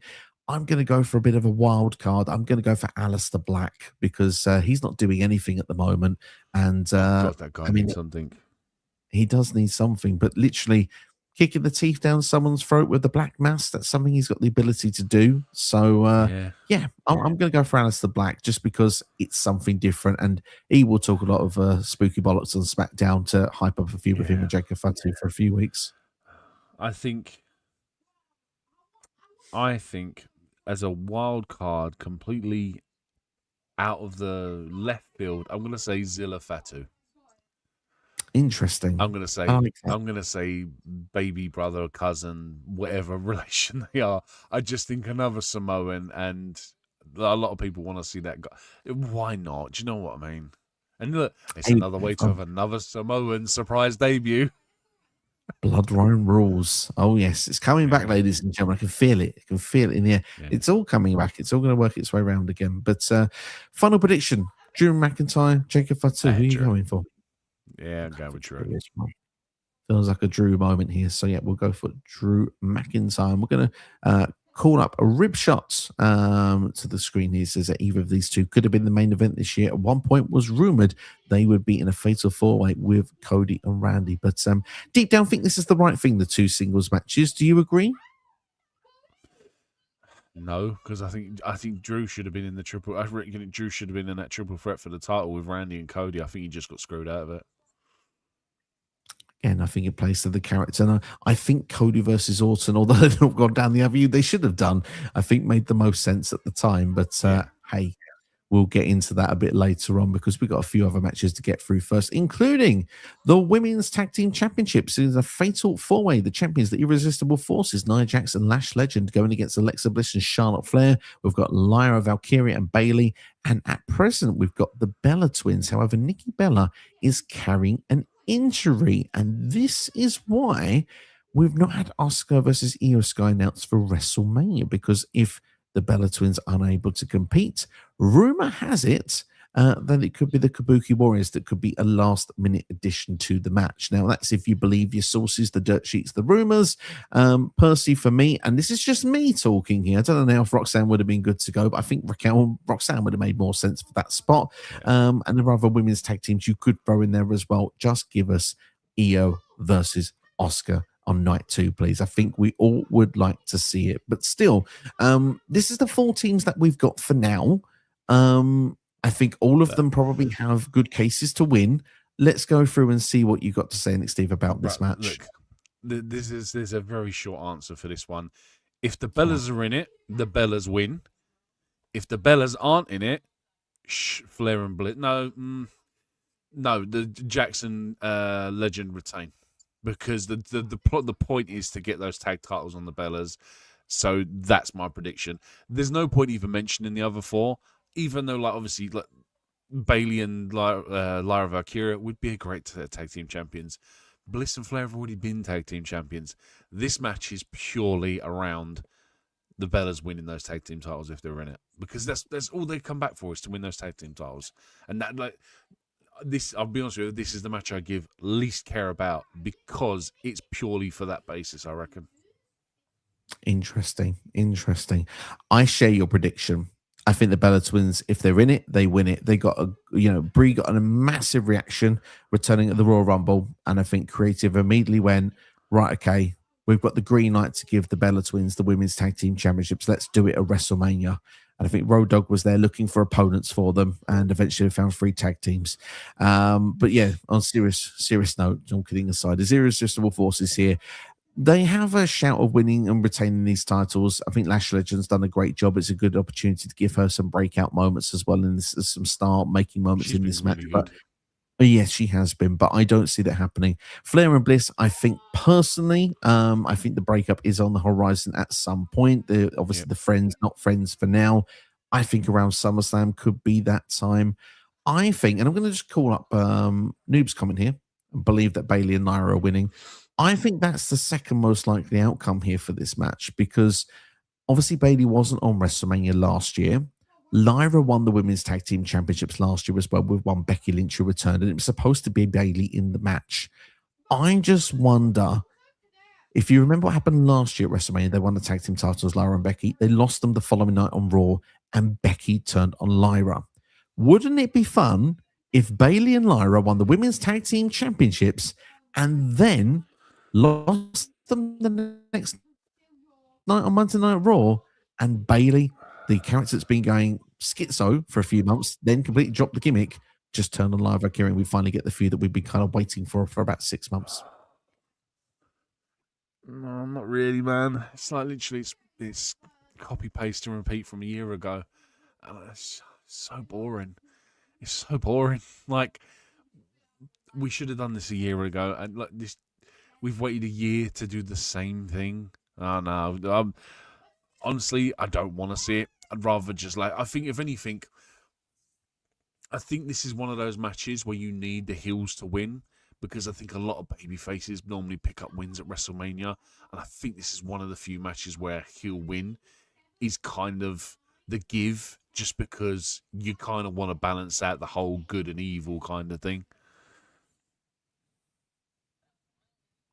S1: I'm going to go for a bit of a wild card. I'm going to go for Aleister Black, because he's not doing anything at the moment. And
S2: that guy needs something.
S1: He does need something, but literally kicking the teeth down someone's throat with the black mask, that's something he's got the ability to do. So, I'm going to go for Aleister Black, just because it's something different. And he will talk a lot of spooky bollocks on SmackDown to hype up a feud with him and Jacob Fatu for a few weeks.
S2: I think as a wild card, completely out of the left field, I'm going to say Zilla Fatu.
S1: Interesting.
S2: I'm going to say baby brother, cousin, whatever relation they are. I just think another Samoan, and a lot of people want to see that guy. Why not? Do you know what I mean? And look, it's another way to have another Samoan surprise debut.
S1: Bloodline rules. Oh yes, it's coming back, ladies and gentlemen. I can feel it. I can feel it in here. Yeah. It's all coming back. It's all going to work its way around again. But final prediction: Drew McIntyre, Jacob Fatu. Who are you going for?
S2: Yeah, I'm going with Drew.
S1: Feels like a Drew moment here. So yeah, we'll go for Drew McIntyre. We're going to call up a rib shots to the screen here. Says that either of these two could have been the main event this year. At one point was rumored they would be in a fatal four-way with Cody and Randy. But deep down, think this is the right thing, the two singles matches. Do you agree?
S2: No, because I think Drew should have been in the triple. I reckon Drew should have been in that triple threat for the title with Randy and Cody. I think he just got screwed out of it.
S1: And I think it plays to the character. And I think Cody versus Orton, although they've not gone down the avenue they should have done, I think made the most sense at the time. But hey, we'll get into that a bit later on because we've got a few other matches to get through first, including the Women's Tag Team Championships. It is a fatal four-way. The champions, the Irresistible Forces, Nia Jax and Lash Legend, going against Alexa Bliss and Charlotte Flair. We've got Lyra, Valkyria, and Bayley. And at present, we've got the Bella twins. However, Nikki Bella is carrying an injury. And this is why we've not had Asuka versus Io Sky announced for WrestleMania, because if the Bella twins are unable to compete, rumor has it that it could be the Kabuki Warriors that could be a last-minute addition to the match. Now, that's if you believe your sources, the dirt sheets, the rumors. Personally, for me, and this is just me talking here, I don't know if Roxanne would have been good to go, but I think Roxanne would have made more sense for that spot. And there are other women's tag teams you could throw in there as well. Just give us Io versus Asuka on night 2, please. I think we all would like to see it. But still, this is the 4 teams that we've got for now. I think all of them probably have good cases to win. Let's go through and see what you got to say, Nick Steve, about this match.
S2: Look, there's a very short answer for this one. If the Bellas are in it, the Bellas win. If the Bellas aren't in it, Flair and Bliss. No, the Jackson Legend retain. Because the point is to get those tag titles on the Bellas. So that's my prediction. There's no point even mentioning the other 4, even though, like, obviously, like, Bayley and Lyra Valkyria would be a great tag team champions. Bliss and Flair have already been tag team champions. This match is purely around the Bellas winning those tag team titles if they're in it, because that's all they come back for, is to win those tag team titles. And that, like, this, I'll be honest with you, this is the match I give least care about because it's purely for that basis, I reckon.
S1: Interesting. I share your prediction. I think the Bella twins, if they're in it, they win it. They got Brie got a massive reaction returning at the Royal Rumble, and I think Creative immediately went, right, okay, we've got the green light to give the Bella twins the Women's Tag Team Championships. Let's do it at WrestleMania. And I think Road Dogg was there looking for opponents for them, and eventually found 3 tag teams. But yeah, on serious note, all kidding aside, the Irresistible Forces here, they have a shout of winning and retaining these titles. I think Lash Legend's done a great job. It's a good opportunity to give her some breakout moments as well, and some star-making moments in this match. But yes, she has been, but I don't see that happening. Flair and Bliss, I think personally, I think the breakup is on the horizon at some point. They're obviously the friends, not friends for now. I think around SummerSlam could be that time. I think, and I'm going to just call up Noob's comment here and believe that Bayley and Lyra are winning. I think that's the second most likely outcome here for this match, because obviously Bayley wasn't on WrestleMania last year. Lyra won the Women's Tag Team Championships last year as well with one Becky Lynch who returned, and it was supposed to be Bayley in the match. I just wonder, if you remember what happened last year at WrestleMania, they won the tag team titles, Lyra and Becky. They lost them the following night on Raw, and Becky turned on Lyra. Wouldn't it be fun if Bayley and Lyra won the Women's Tag Team Championships and then lost them the next night on Monday Night Raw, and Bayley, the character that's been going schizo for a few months, then completely dropped the gimmick, just turned on Lyra Valkyria, and we finally get the feud that we've been kind of waiting for about 6 months?
S2: No, not really, man. It's like literally it's copy paste and repeat from a year ago, and it's so boring. It's so boring. Like, we should have done this a year ago, and like this, we've waited a year to do the same thing. Oh no, honestly, I don't want to see it. I'd rather just, like, I think if anything, I think this is one of those matches where you need the heels to win, because I think a lot of baby faces normally pick up wins at WrestleMania, and I think this is one of the few matches where heel win is kind of the give, just because you kind of want to balance out the whole good and evil kind of thing.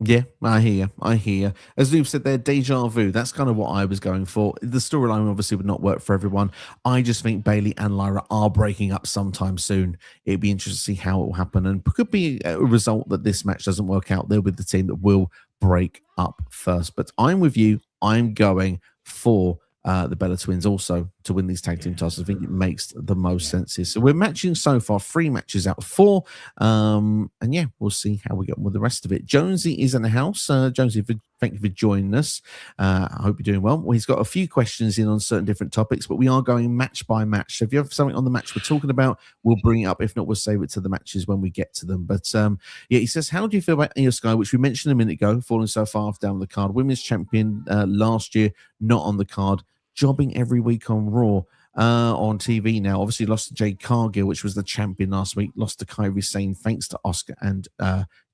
S1: Yeah, I hear. I hear. As Luke said there, deja vu. That's kind of what I was going for. The storyline obviously would not work for everyone. I just think Bayley and Lyra are breaking up sometime soon. It'd be interesting to see how it will happen, and could be a result that this match doesn't work out. They'll be the team that will break up first. But I'm with you. I'm going for the Bella Twins also to win these tag team titles. I think it makes the most sense here. So we're matching so far 3 matches out of 4. And yeah, we'll see how we get on with the rest of it. Jonesy is in the house. Jonesy, thank you for joining us. I hope you're doing well. He's got a few questions in on certain different topics, but we are going match by match. So if you have something on the match we're talking about, we'll bring it up. If not, we'll save it to the matches when we get to them. But yeah, he says, how do you feel about Io Sky, which we mentioned a minute ago, falling so far down the card? Women's champion last year, not on the card, jobbing every week on Raw. On TV now, obviously lost to Jade Cargill, which was the champion last week, lost to Kairi Sane thanks to Asuka and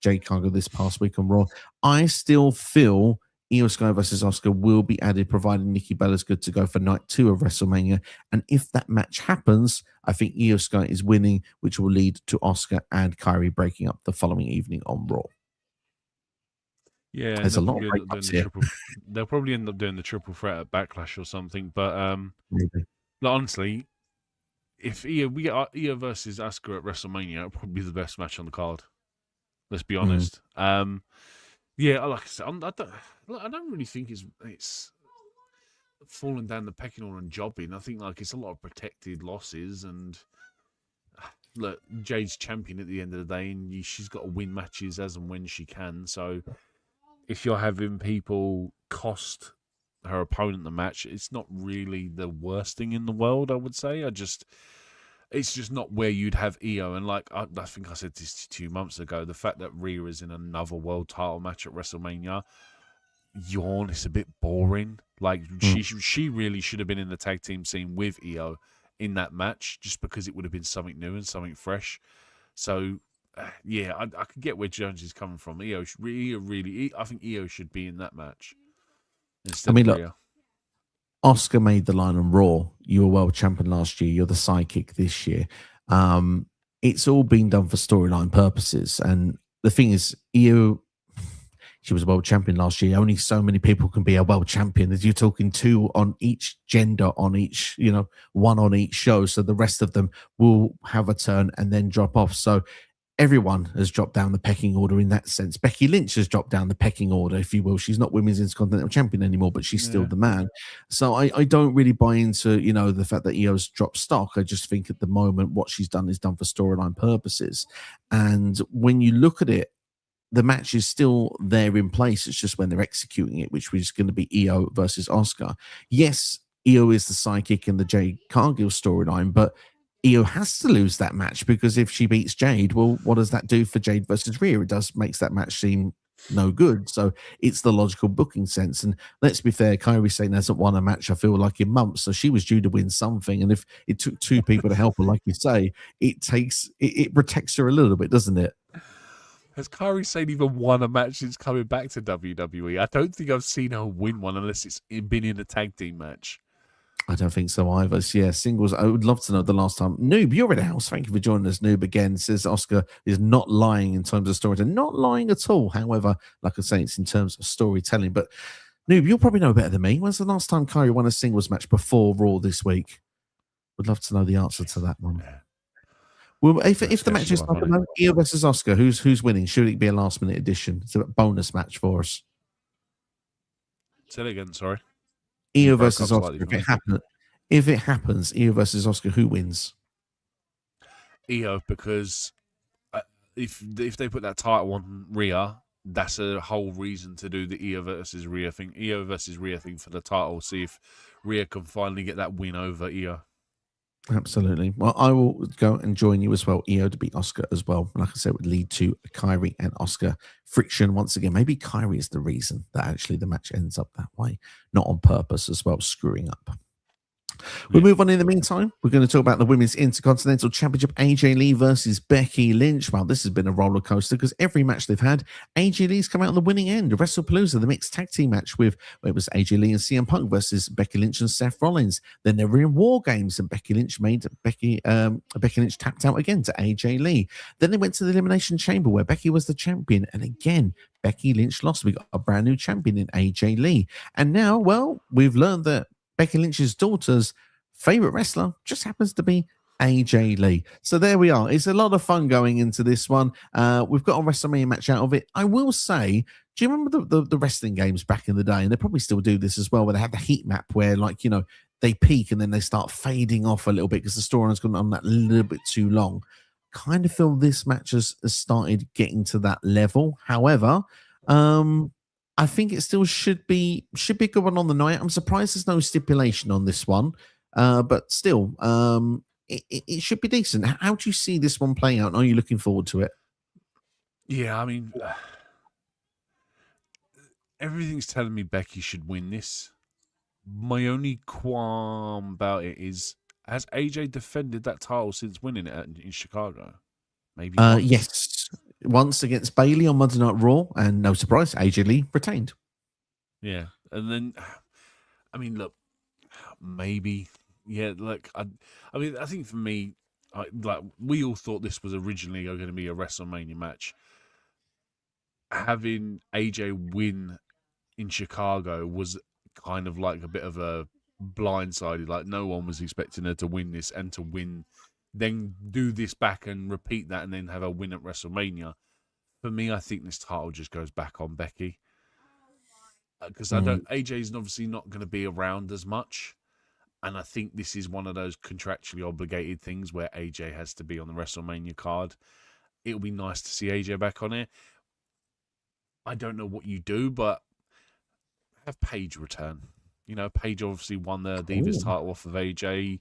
S1: Jade Cargill this past week on Raw. I still feel Io Sky versus Asuka will be added, providing Nikki Bella's good to go for night 2 of WrestleMania. And if that match happens, I think Io Sky is winning, which will lead to Asuka and Kairi breaking up the following evening on Raw.
S2: Yeah,
S1: there's a lot of breakups here.
S2: They'll probably end up doing the triple threat at Backlash or something, but
S1: Maybe.
S2: honestly, if we get Io versus Asuka at WrestleMania, it'll probably be the best match on the card. Let's be honest. Yeah, like I said, I don't really think it's falling down the pecking order and jobbing. I think like it's a lot of protected losses, and look, Jade's champion at the end of the day, and she's got to win matches as and when she can. So if you're having people cost her opponent the match, it's not really the worst thing in the world, I would say. It's just not where you'd have Io. And like I think I said this 2 months ago, the fact that Rhea is in another world title match at WrestleMania, it's a bit boring. Like she really should have been in the tag team scene with Io in that match, just because it would have been something new and something fresh. So yeah, I could get where Jones is coming from. I think Io should be in that match instead of Rhea.
S1: Look, Asuka made the line on Raw. You were world champion last year. You're the sidekick this year. It's all been done for storyline purposes. And the thing is, Io, she was a world champion last year. Only so many people can be a world champion. As you're talking 2 on each gender, on each, 1 on each show. So the rest of them will have a turn and then drop off. So everyone has dropped down the pecking order in that sense. Becky Lynch has dropped down the pecking order, if you will. She's not Women's Intercontinental Champion anymore, but she's still the man. So I don't really buy into, the fact that Io's dropped stock. I just think at the moment what she's done is done for storyline purposes. And when you look at it, the match is still there in place. It's just when they're executing it, which was going to be Io versus Asuka. Yes, Io is the sidekick in the Jade Cargill storyline, but Io has to lose that match, because if she beats Jade, well, what does that do for Jade versus Rhea? It makes that match seem no good. So it's the logical booking sense. And let's be fair, Kairi Sane hasn't won a match, I feel like, in months. So she was due to win something. And if it took 2 people to help her, like you say, it protects her a little bit, doesn't it?
S2: Has Kairi Sane even won a match since coming back to WWE? I don't think I've seen her win one unless it's been in a tag team match.
S1: I don't think so either. So yeah, singles. I would love to know the last time. Noob, you're in the house. Thank you for joining us. Noob again says Asuka is not lying in terms of storytelling. Not lying at all. However, like I say, it's in terms of storytelling. But Noob, you'll probably know better than me. When's the last time Kairi won a singles match before Raw this week? Would love to know the answer to that one. Well, if the match is Io versus Asuka, who's winning? Should it be a last minute addition? It's a bonus match for us.
S2: Say that again. Sorry.
S1: Io versus Asuka. If it happens, Io versus Asuka, who wins?
S2: Io, because if they put that title on Rhea, that's a whole reason to do the Io versus Rhea thing. Io versus Rhea thing for the title. See if Rhea can finally get that win over Io.
S1: Absolutely. Well, I will go and join you as well. Io to beat Asuka as well. Like I said, it would lead to Kairi and Asuka friction once again. Maybe Kairi is the reason that actually the match ends up that way, not on purpose as well, screwing up. We
S2: Yeah.
S1: move on in the meantime. We're going to talk about the Women's Intercontinental Championship, AJ Lee versus Becky Lynch. Well, this has been a roller coaster because every match they've had, AJ Lee's come out on the winning end. WrestlePalooza, the mixed tag team match with, well, it was AJ Lee and CM Punk versus Becky Lynch and Seth Rollins. Then they were in War Games and Becky Lynch made Becky Lynch tapped out again to AJ Lee. Then they went to the Elimination Chamber where Becky was the champion. And again, Becky Lynch lost. We got a brand new champion in AJ Lee. And now, well, we've learned that Becky Lynch's daughter's favorite wrestler just happens to be AJ Lee. So there we are. It's a lot of fun going into this one. We've got a WrestleMania match out of it. I will say, do you remember the wrestling games back in the day? And they probably still do this as well, where they have the heat map where, like, you know, they peak and then they start fading off a little bit because the storyline's gone on that little bit too long. Kind of feel this match has started getting to that level. However, I think it still should be a good one on the night. I'm surprised there's no stipulation on this one. But still, it should be decent. How do you see this one playing out? Are you looking forward to it?
S2: Yeah, I mean, everything's telling me Becky should win this. My only qualm about it is, has AJ defended that title since winning it in Chicago? Maybe once.
S1: Yes. Once against Bayley on Monday Night Raw, and no surprise, AJ Lee retained.
S2: Yeah. And then, I mean, look, maybe, yeah, like, I mean, I think for me, like, we all thought this was originally going to be a WrestleMania match. Having AJ win in Chicago was kind of like a bit of a blindsided, like no one was expecting her to win this and to win, then do this back and repeat that and then have a win at WrestleMania. For me, I think this title just goes back on Becky. Because AJ's obviously not going to be around as much. And I think this is one of those contractually obligated things where AJ has to be on the WrestleMania card. It'll be nice to see AJ back on it. I don't know what you do, but have Paige return. You know, Paige obviously won the Divas title off of AJ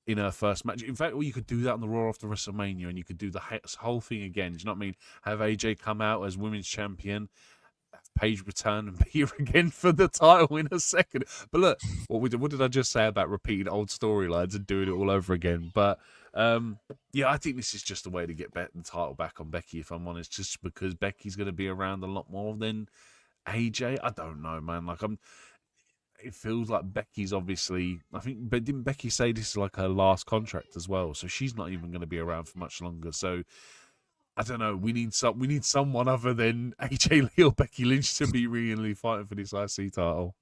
S2: in her first match. In fact, you could do that on the Raw after WrestleMania, and you could do the whole thing again. Do you know what I mean? Have AJ come out as women's champion, have Paige return and be here again for the title in a second. But look, what did I just say about repeating old storylines and doing it all over again? But yeah, I think this is just a way to get the title back on Becky, if I'm honest, just because Becky's going to be around a lot more than AJ. I don't know, man. Like, it feels like Becky's obviously, I think, but didn't Becky say this is like her last contract as well? So she's not even going to be around for much longer. So I don't know. We need someone other than AJ Lee or Becky Lynch to be really fighting for this IC title.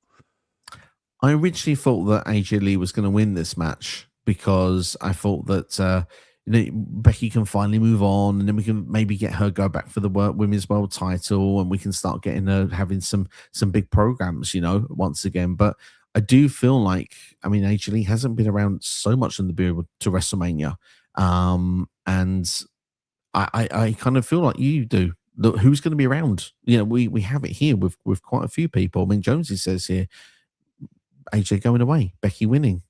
S1: I originally thought that AJ Lee was going to win this match because I thought that Becky can finally move on, and then we can maybe get her go back for the women's world title, and we can start getting her having some big programs, once again. But I do feel like, I mean, AJ Lee hasn't been around so much in the build to WrestleMania, and I kind of feel like you do. Look, who's going to be around? We have it here with quite a few people. I mean, Jonesy says here, AJ going away, Becky winning.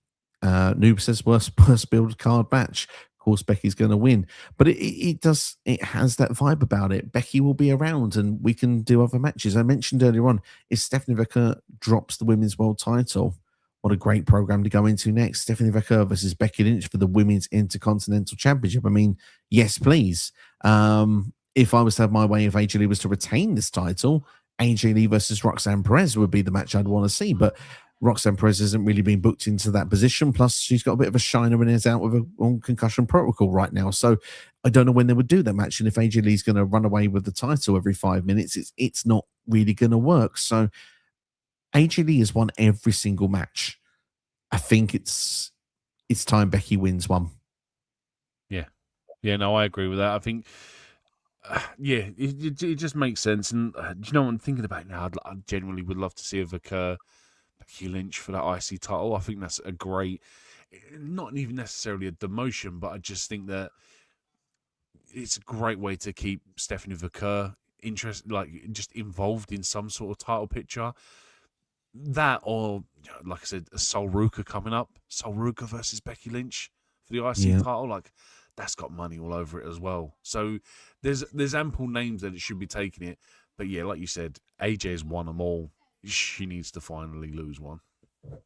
S1: Noob says worst build card match. Of course, Becky's going to win, but it has that vibe about it. Becky will be around, and we can do other matches. I mentioned earlier on, if Stephanie Vaquer drops the women's world title, what a great program to go into next. Stephanie Vaquer versus Becky Lynch for the Women's Intercontinental Championship. I mean, yes, please. If I was to have my way, if AJ Lee was to retain this title, AJ Lee versus Roxanne Perez would be the match I'd want to see. But Roxanne Perez hasn't really been booked into that position. Plus, she's got a bit of a shiner and is out with on concussion protocol right now. So I don't know when they would do that match. And if AJ Lee's going to run away with the title every 5 minutes, it's not really going to work. So AJ Lee has won every single match. I think it's time Becky wins one.
S2: Yeah, no, I agree with that. I think, it just makes sense. And do you know what I'm thinking about now? I genuinely would love to see a Vaquer Becky Lynch for that IC title. I think that's a great, not even necessarily a demotion, but I just think that it's a great way to keep Stephanie Vaquer just involved in some sort of title picture. That, or like I said, a Sol Ruka coming up, Sol Ruka versus Becky Lynch for the IC title, like that's got money all over it as well. So there's ample names that it should be taking it. But yeah, like you said, AJ's won them all. She needs to finally lose one.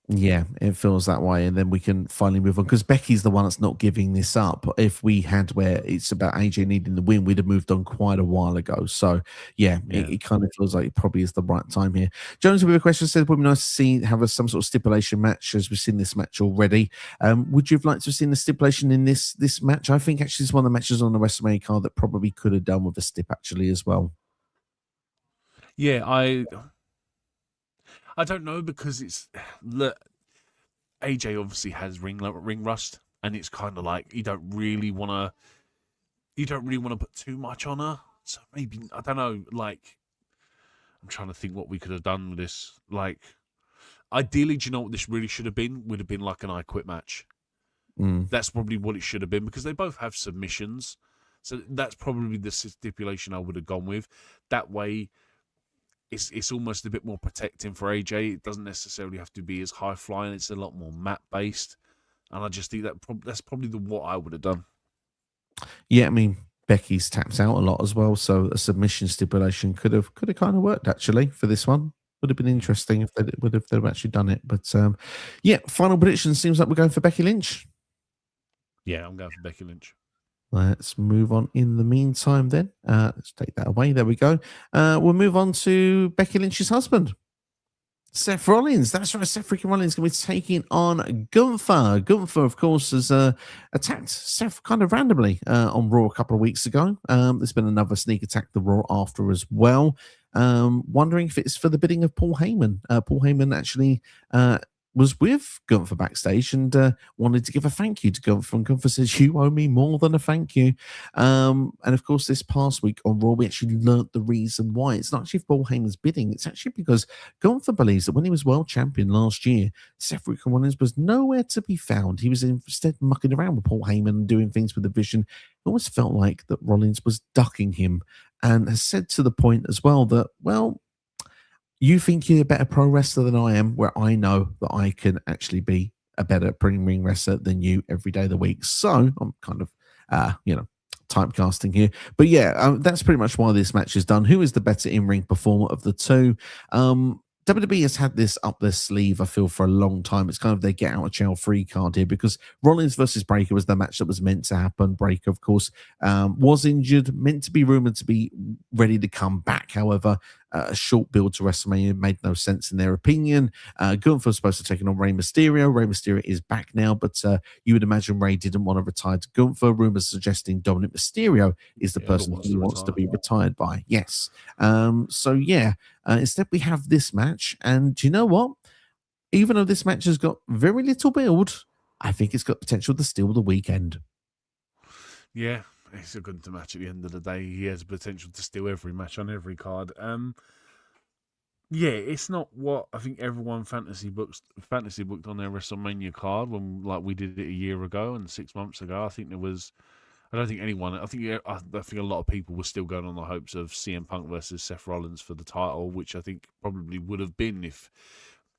S1: Yeah, it feels that way, and then we can finally move on because Becky's the one that's not giving this up. If we had where it's about AJ needing the win, we'd have moved on quite a while ago. So yeah,
S2: Yeah.
S1: it kind of feels like it probably is the right time here. Jones with a question said, "Would be nice to see some sort of stipulation match as we've seen this match already. Would you have liked to have seen the stipulation in this match? I think actually it's one of the matches on the WrestleMania card that probably could have done with a stip actually as well.
S2: Yeah, I don't know because it's look, AJ obviously has ring rust, and it's kind of like you don't really want to put too much on her. So maybe I don't know. Like I'm trying to think what we could have done with this. Like ideally, do you know what this really should have been? Would have been like an I Quit match.
S1: Mm.
S2: That's probably what it should have been because they both have submissions. So that's probably the stipulation I would have gone with. That way, it's almost a bit more protecting for AJ. It doesn't necessarily have to be as high flying. It's a lot more mat based, and I just think that's probably what I would have done.
S1: Yeah, I mean Becky's tapped out a lot as well, so a submission stipulation could have kind of worked actually for this one. Would have been interesting if they'd actually done it. But yeah, final prediction seems like we're going for Becky Lynch.
S2: Yeah, I'm going for Becky Lynch.
S1: Let's move on in the meantime then. Let's take that away. There we go. We'll move on to Becky Lynch's husband, Seth Rollins. That's right. Seth freaking Rollins going to be taking on Gunther. Gunther, of course, has attacked Seth kind of randomly on Raw a couple of weeks ago. There's been another sneak attack the Raw after as well. Wondering if it's for the bidding of Paul Heyman. Paul Heyman actually was with Gunther backstage and wanted to give a thank you to Gunther. And Gunther says, "You owe me more than a thank you." And of course, this past week on Raw, we actually learnt the reason why. It's not actually for Paul Heyman's bidding. It's actually because Gunther believes that when he was world champion last year, Seth freaking Rollins was nowhere to be found. He was instead mucking around with Paul Heyman and doing things with the Vision. It almost felt like that Rollins was ducking him, and has said to the point as well that, well, you think you're a better pro wrestler than I am, where I know that I can actually be a better ring wrestler than you every day of the week. So I'm kind of, typecasting here. But yeah, that's pretty much why this match is done. Who is the better in-ring performer of the two? WWE has had this up their sleeve, I feel, for a long time. It's kind of their get out of jail free card here because Rollins versus Breaker was the match that was meant to happen. Breaker, of course, was injured, meant to be rumored to be ready to come back. However, a short build to WrestleMania made no sense in their opinion. Gunther was supposed to take on Rey Mysterio. Rey Mysterio is back now, but you would imagine Rey didn't want to retire to Gunther. Rumors suggesting Dominic Mysterio is the person he wants to be retired by. Yes. So yeah, instead we have this match, and do you know what? Even though this match has got very little build, I think it's got potential to steal the weekend.
S2: Yeah, it's a good match at the end of the day. He has potential to steal every match on every card. Yeah, it's not what I think everyone fantasy booked on their WrestleMania card when like we did it a year ago and 6 months ago. I think there was. I don't think anyone. I think a lot of people were still going on the hopes of CM Punk versus Seth Rollins for the title, which I think probably would have been if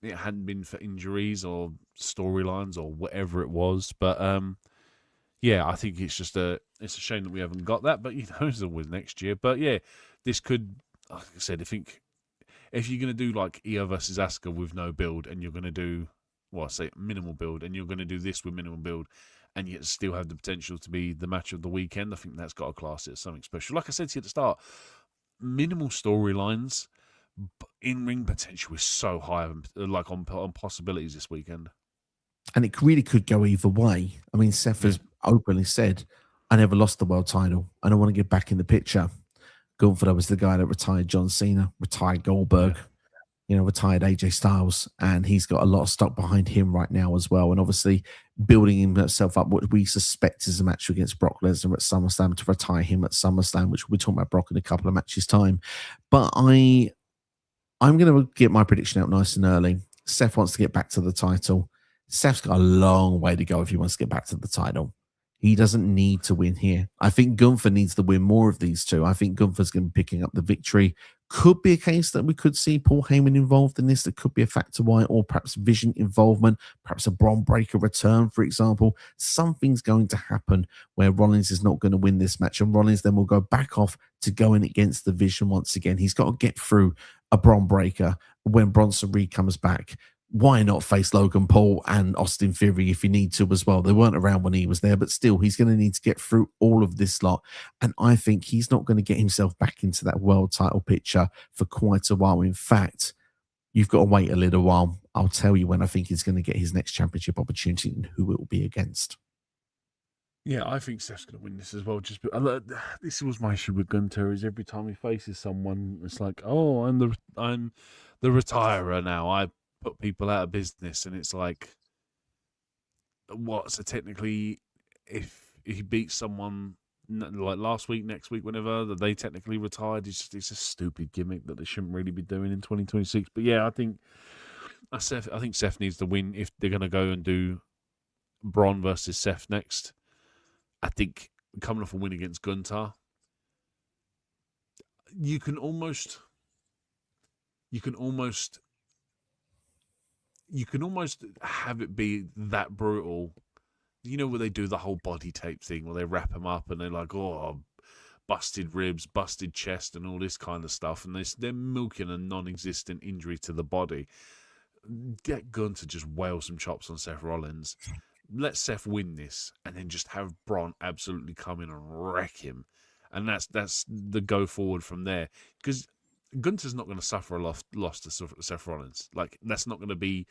S2: it hadn't been for injuries or storylines or whatever it was. But yeah, I think it's a shame that we haven't got that. But it's always next year. But yeah, this could, like I said, I think if you're going to do like Io versus Asuka with no build, and you're going to do minimal build, and you're going to do this with minimal build, and yet still have the potential to be the match of the weekend, I think that's got to class it as something special. Like I said to you at the start, minimal storylines, in-ring potential is so high, like on possibilities this weekend.
S1: And it really could go either way. I mean, Seth has openly said, "I never lost the world title. I don't want to get back in the picture." Gunther was the guy that retired John Cena, retired Goldberg, retired AJ Styles, and he's got a lot of stock behind him right now as well. And obviously building himself up what we suspect is a match against Brock Lesnar at SummerSlam to retire him at SummerSlam, which we'll be talking about Brock in a couple of matches' time. But I'm going to get my prediction out nice and early. Seth wants to get back to the title. Seth's got a long way to go if he wants to get back to the title. He doesn't need to win here. I think Gunther needs to win more of these two. I think Gunther's going to be picking up the victory. Could be a case that we could see Paul Heyman involved in this. That could be a factor why, or perhaps Vision involvement, perhaps a Bron Breaker return, for example. Something's going to happen where Rollins is not going to win this match, and Rollins then will go back off to going against the Vision once again. He's got to get through a Bron Breaker when Bronson Reed comes back. why not face Logan Paul and Austin Theory if you need to as well? They weren't around when he was there, but still, he's going to need to get through all of this lot. And I think he's not going to get himself back into that world title picture for quite a while. In fact, you've got to wait a little while. I'll tell you when I think he's going to get his next championship opportunity and who it will be against.
S2: Yeah, I think Seth's going to win this as well. This was my issue with Gunther, is every time he faces someone, it's like, oh, I'm the retirer now. I put people out of business, and it's like, what? So technically, if he beats someone like last week, next week, whenever, that they technically retired, it's a stupid gimmick that they shouldn't really be doing in 2026. But yeah, I think Seth needs to win if they're going to go and do Braun versus Seth next. I think coming off a win against Gunther, you can almost have it be that brutal. You know, where they do the whole body tape thing, where they wrap them up and they're like, oh, busted ribs, busted chest, and all this kind of stuff, and they're milking a non-existent injury to the body. Get Gunther just wail some chops on Seth Rollins. Let Seth win this, and then just have Braun absolutely come in and wreck him, and that's the go forward from there. Because Gunther's not going to suffer a loss to Seth Rollins. Like, that's not going to be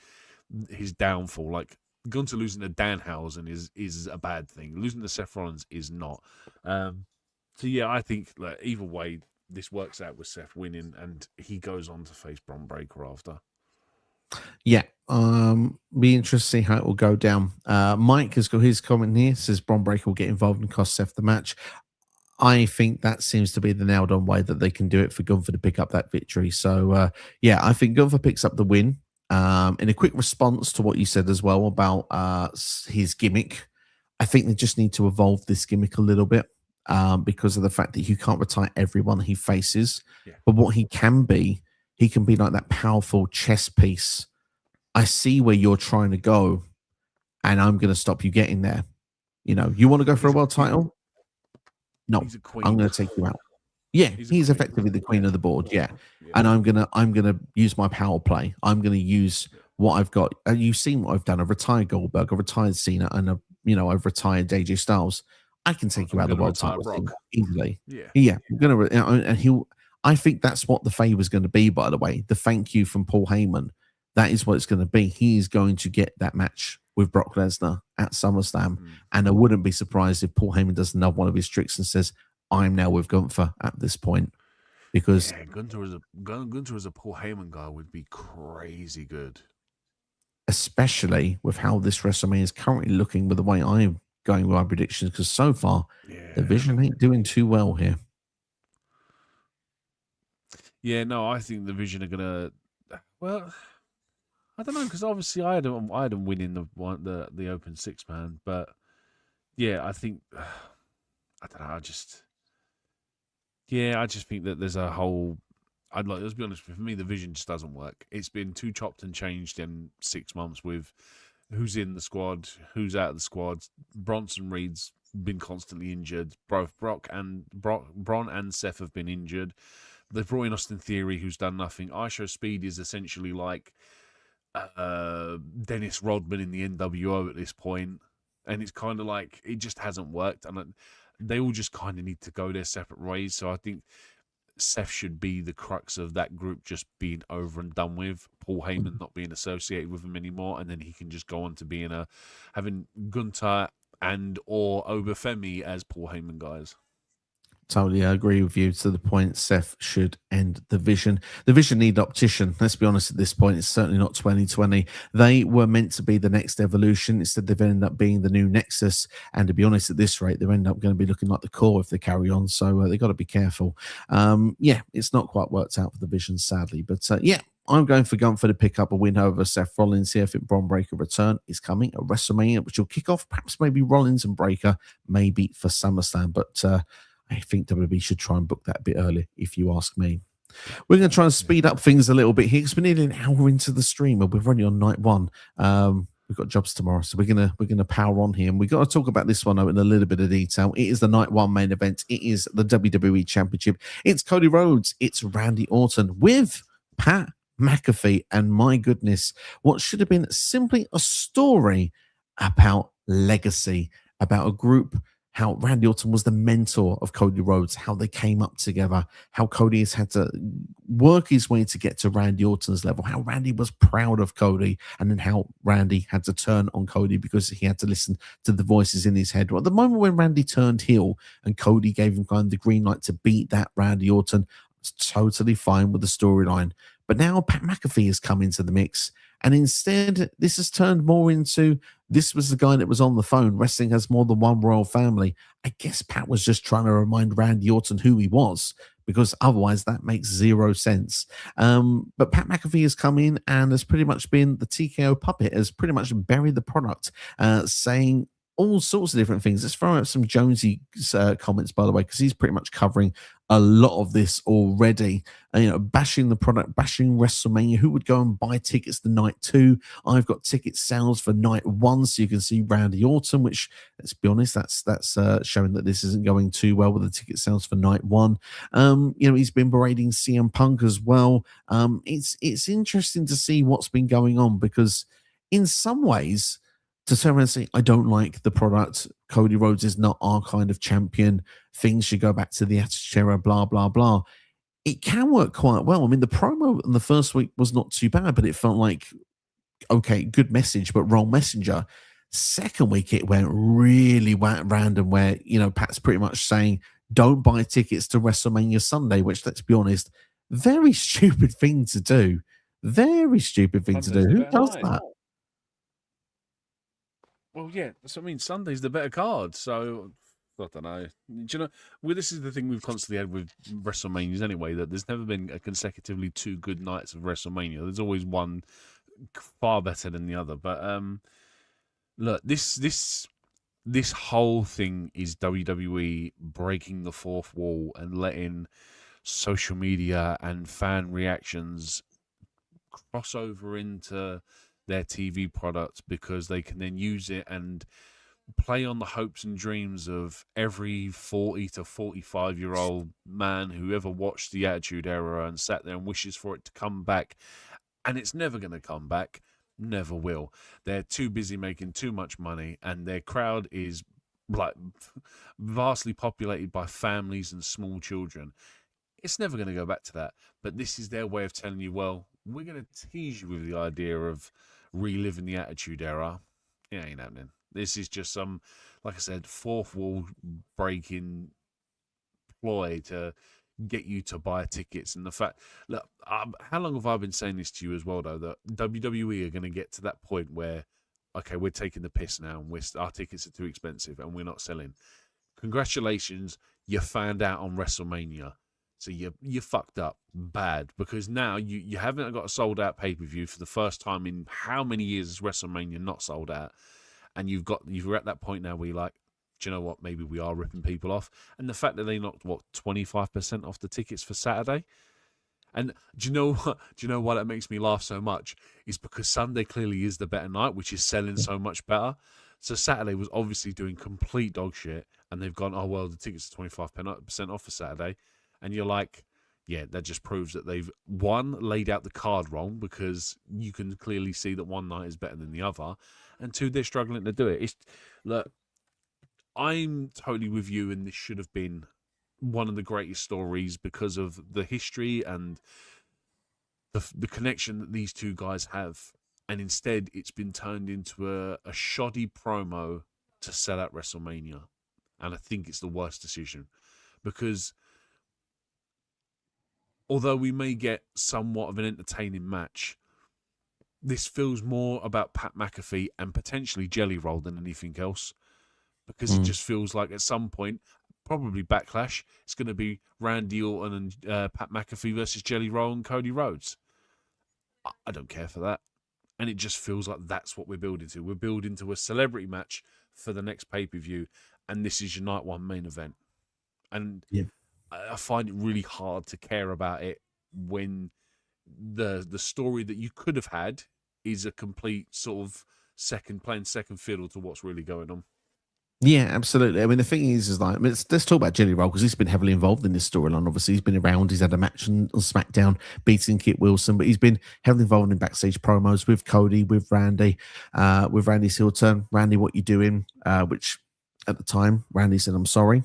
S2: his downfall. Like, Gunther losing to Danhausen is a bad thing. Losing to Seth Rollins is not. So yeah, I think either way, this works out with Seth winning, and he goes on to face Braun Breaker after.
S1: Yeah, be interested to see how it will go down. Mike has got his comment here, says Braun Breaker will get involved and cost Seth the match. I think that seems to be the nailed on way that they can do it for Gunther to pick up that victory. So yeah, I think Gunther picks up the win. In a quick response to what you said as well about his gimmick, I think they just need to evolve this gimmick a little bit because of the fact that you can't retire everyone he faces. Yeah. But what he can be like that powerful chess piece. I see where you're trying to go, and I'm going to stop you getting there. You know, you want to go for a world title? No, I'm going to take you out. Yeah, he's effectively the queen of the board. Yeah. And I'm gonna use my power play. I'm gonna use what I've got. You've seen what I've done. I've retired Goldberg. I've retired Cena, and I've retired AJ Styles. I can take you out of the world title easily. Yeah. I'm gonna and I think that's what the favor's going to be. By the way, the thank you from Paul Heyman. That is what it's going to be. He is going to get that match with Brock Lesnar at SummerSlam, and I wouldn't be surprised if Paul Heyman does another one of his tricks and says, I'm now with Gunther at this point, because
S2: Gunther as a Paul Heyman guy would be crazy good,
S1: especially with how this WrestleMania is currently looking with the way I'm going with my predictions. Because so far, the Vision ain't doing too well here.
S2: Yeah, no, I think the Vision are gonna. Well, I don't know, because obviously I had them winning the open 6-man, but yeah, I think I don't know. I just think that there's a whole. Let's be honest, for me, the Vision just doesn't work. It's been too chopped and changed in 6 months with who's in the squad, who's out of the squad. Bronson Reed's been constantly injured. Both Braun and Seth have been injured. They've brought in Austin Theory, who's done nothing. IShowSpeed is essentially like Dennis Rodman in the NWO at this point, and it's kind of like it just hasn't worked, and they all just kind of need to go their separate ways. So I think Seth should be the crux of that group just being over and done with. Paul Heyman not being associated with him anymore, and then he can just go on to having Gunther and or Obafemi as Paul Heyman guys.
S1: Totally agree with you to the point. Seth should end the Vision. The Vision need opposition. Let's be honest at this point. It's certainly not 2020. They were meant to be the next evolution. Instead, they've ended up being the new Nexus. And to be honest, at this rate, they're end up going to be looking like the core if they carry on. So they've got to be careful. Yeah, it's not quite worked out for the Vision, sadly. But yeah, I'm going for Gunther to pick up a win over Seth Rollins here. I think Braun Breaker return is coming at WrestleMania, which will kick off perhaps maybe Rollins and Breaker, maybe for SummerSlam. But I think WWE should try and book that a bit early, if you ask me. We're going to try and speed up things a little bit here because we're nearly an hour into the stream and we're running on night one. We've got jobs tomorrow, so we're gonna power on here, and we've got to talk about this one in a little bit of detail. It is the night one main event. It is the WWE Championship. It's Cody Rhodes. It's Randy Orton with Pat McAfee, and my goodness, what should have been simply a story about legacy, about a group, how Randy Orton was the mentor of Cody Rhodes, how they came up together, how Cody has had to work his way to get to Randy Orton's level, how Randy was proud of Cody, and then how Randy had to turn on Cody because he had to listen to the voices in his head. Well, at the moment when Randy turned heel and Cody gave him kind of the green light to beat that Randy Orton, it's totally fine with the storyline. But now Pat McAfee has come into the mix, and instead, this has turned more into this was the guy that was on the phone. Wrestling has more than one royal family. I guess Pat was just trying to remind Randy Orton who he was, because otherwise that makes zero sense. But Pat McAfee has come in and has pretty much been the TKO puppet, has pretty much buried the product, saying all sorts of different things. Let's throw out some Jonesy comments, by the way, because he's pretty much covering a lot of this already. Bashing the product, bashing WrestleMania. Who would go and buy tickets the night 2? I've got ticket sales for night 1, so you can see Randy Orton, which, let's be honest, that's showing that this isn't going too well with the ticket sales for night 1. He's been berating CM Punk as well. It's interesting to see what's been going on, because in some ways, to turn around and say, I don't like the product, Cody Rhodes is not our kind of champion, things should go back to the Attitude Era, blah, blah, blah. It can work quite well. I mean, the promo in the first week was not too bad, but it felt like, okay, good message, but wrong messenger. Second week, it went really random where, Pat's pretty much saying, don't buy tickets to WrestleMania Sunday, which, let's be honest, very stupid thing to do. Very stupid thing to do. Who does that?
S2: Well, yeah, that's what I mean. Sunday's the better card, so I don't know. Do you know? Well, this is the thing we've constantly had with WrestleManias anyway. That there's never been a consecutively 2 good nights of WrestleMania. There's always one far better than the other. But look, this whole thing is WWE breaking the fourth wall and letting social media and fan reactions cross over into their TV product, because they can then use it and play on the hopes and dreams of every 40 to 45-year-old man who ever watched the Attitude Era and sat there and wishes for it to come back. And it's never going to come back. Never will. They're too busy making too much money, and their crowd is like vastly populated by families and small children. It's never going to go back to that. But this is their way of telling you, well, we're going to tease you with the idea of reliving the Attitude Era. It ain't happening. This is just some, like I said, fourth wall breaking ploy to get you to buy tickets. And the fact, look, how long have I been saying this to you as well, though, that WWE are going to get to that point where, okay, we're taking the piss now, and our tickets are too expensive and we're not selling. Congratulations, you found out on WrestleMania. So you fucked up bad, because now you haven't got a sold out pay-per-view for the first time in how many years is WrestleMania not sold out, and you're at that point now where you're like, do you know what? Maybe we are ripping people off. And the fact that they knocked 25% off the tickets for Saturday, and do you know what? Do you know why that makes me laugh so much? Is because Sunday clearly is the better night, which is selling so much better. So Saturday was obviously doing complete dog shit, and they've gone, oh well, the tickets are 25% off for Saturday. And you're like, yeah, that just proves that they've, one, laid out the card wrong, because you can clearly see that one night is better than the other. And 2, they're struggling to do it. Look, I'm totally with you, and this should have been one of the greatest stories because of the history and the connection that these two guys have. And instead, it's been turned into a shoddy promo to sell out WrestleMania. And I think it's the worst decision, because although we may get somewhat of an entertaining match, this feels more about Pat McAfee and potentially Jelly Roll than anything else, because it just feels like at some point, probably Backlash, it's going to be Randy Orton and Pat McAfee versus Jelly Roll and Cody Rhodes. I don't care for that. And it just feels like that's what we're building to. We're building to a celebrity match for the next pay-per-view, and this is your night 1 main event. And yeah, I find it really hard to care about it when the story that you could have had is a complete sort of second fiddle to what's really going on.
S1: Yeah, absolutely. I mean, the thing is like, I mean, let's talk about Jelly Roll because he's been heavily involved in this storyline. Obviously, he's been around. He's had a match on SmackDown beating Kit Wilson, but he's been heavily involved in backstage promos with Cody, with Randy's heel turn. Randy, what you doing? Which at the time, Randy said, "I'm sorry."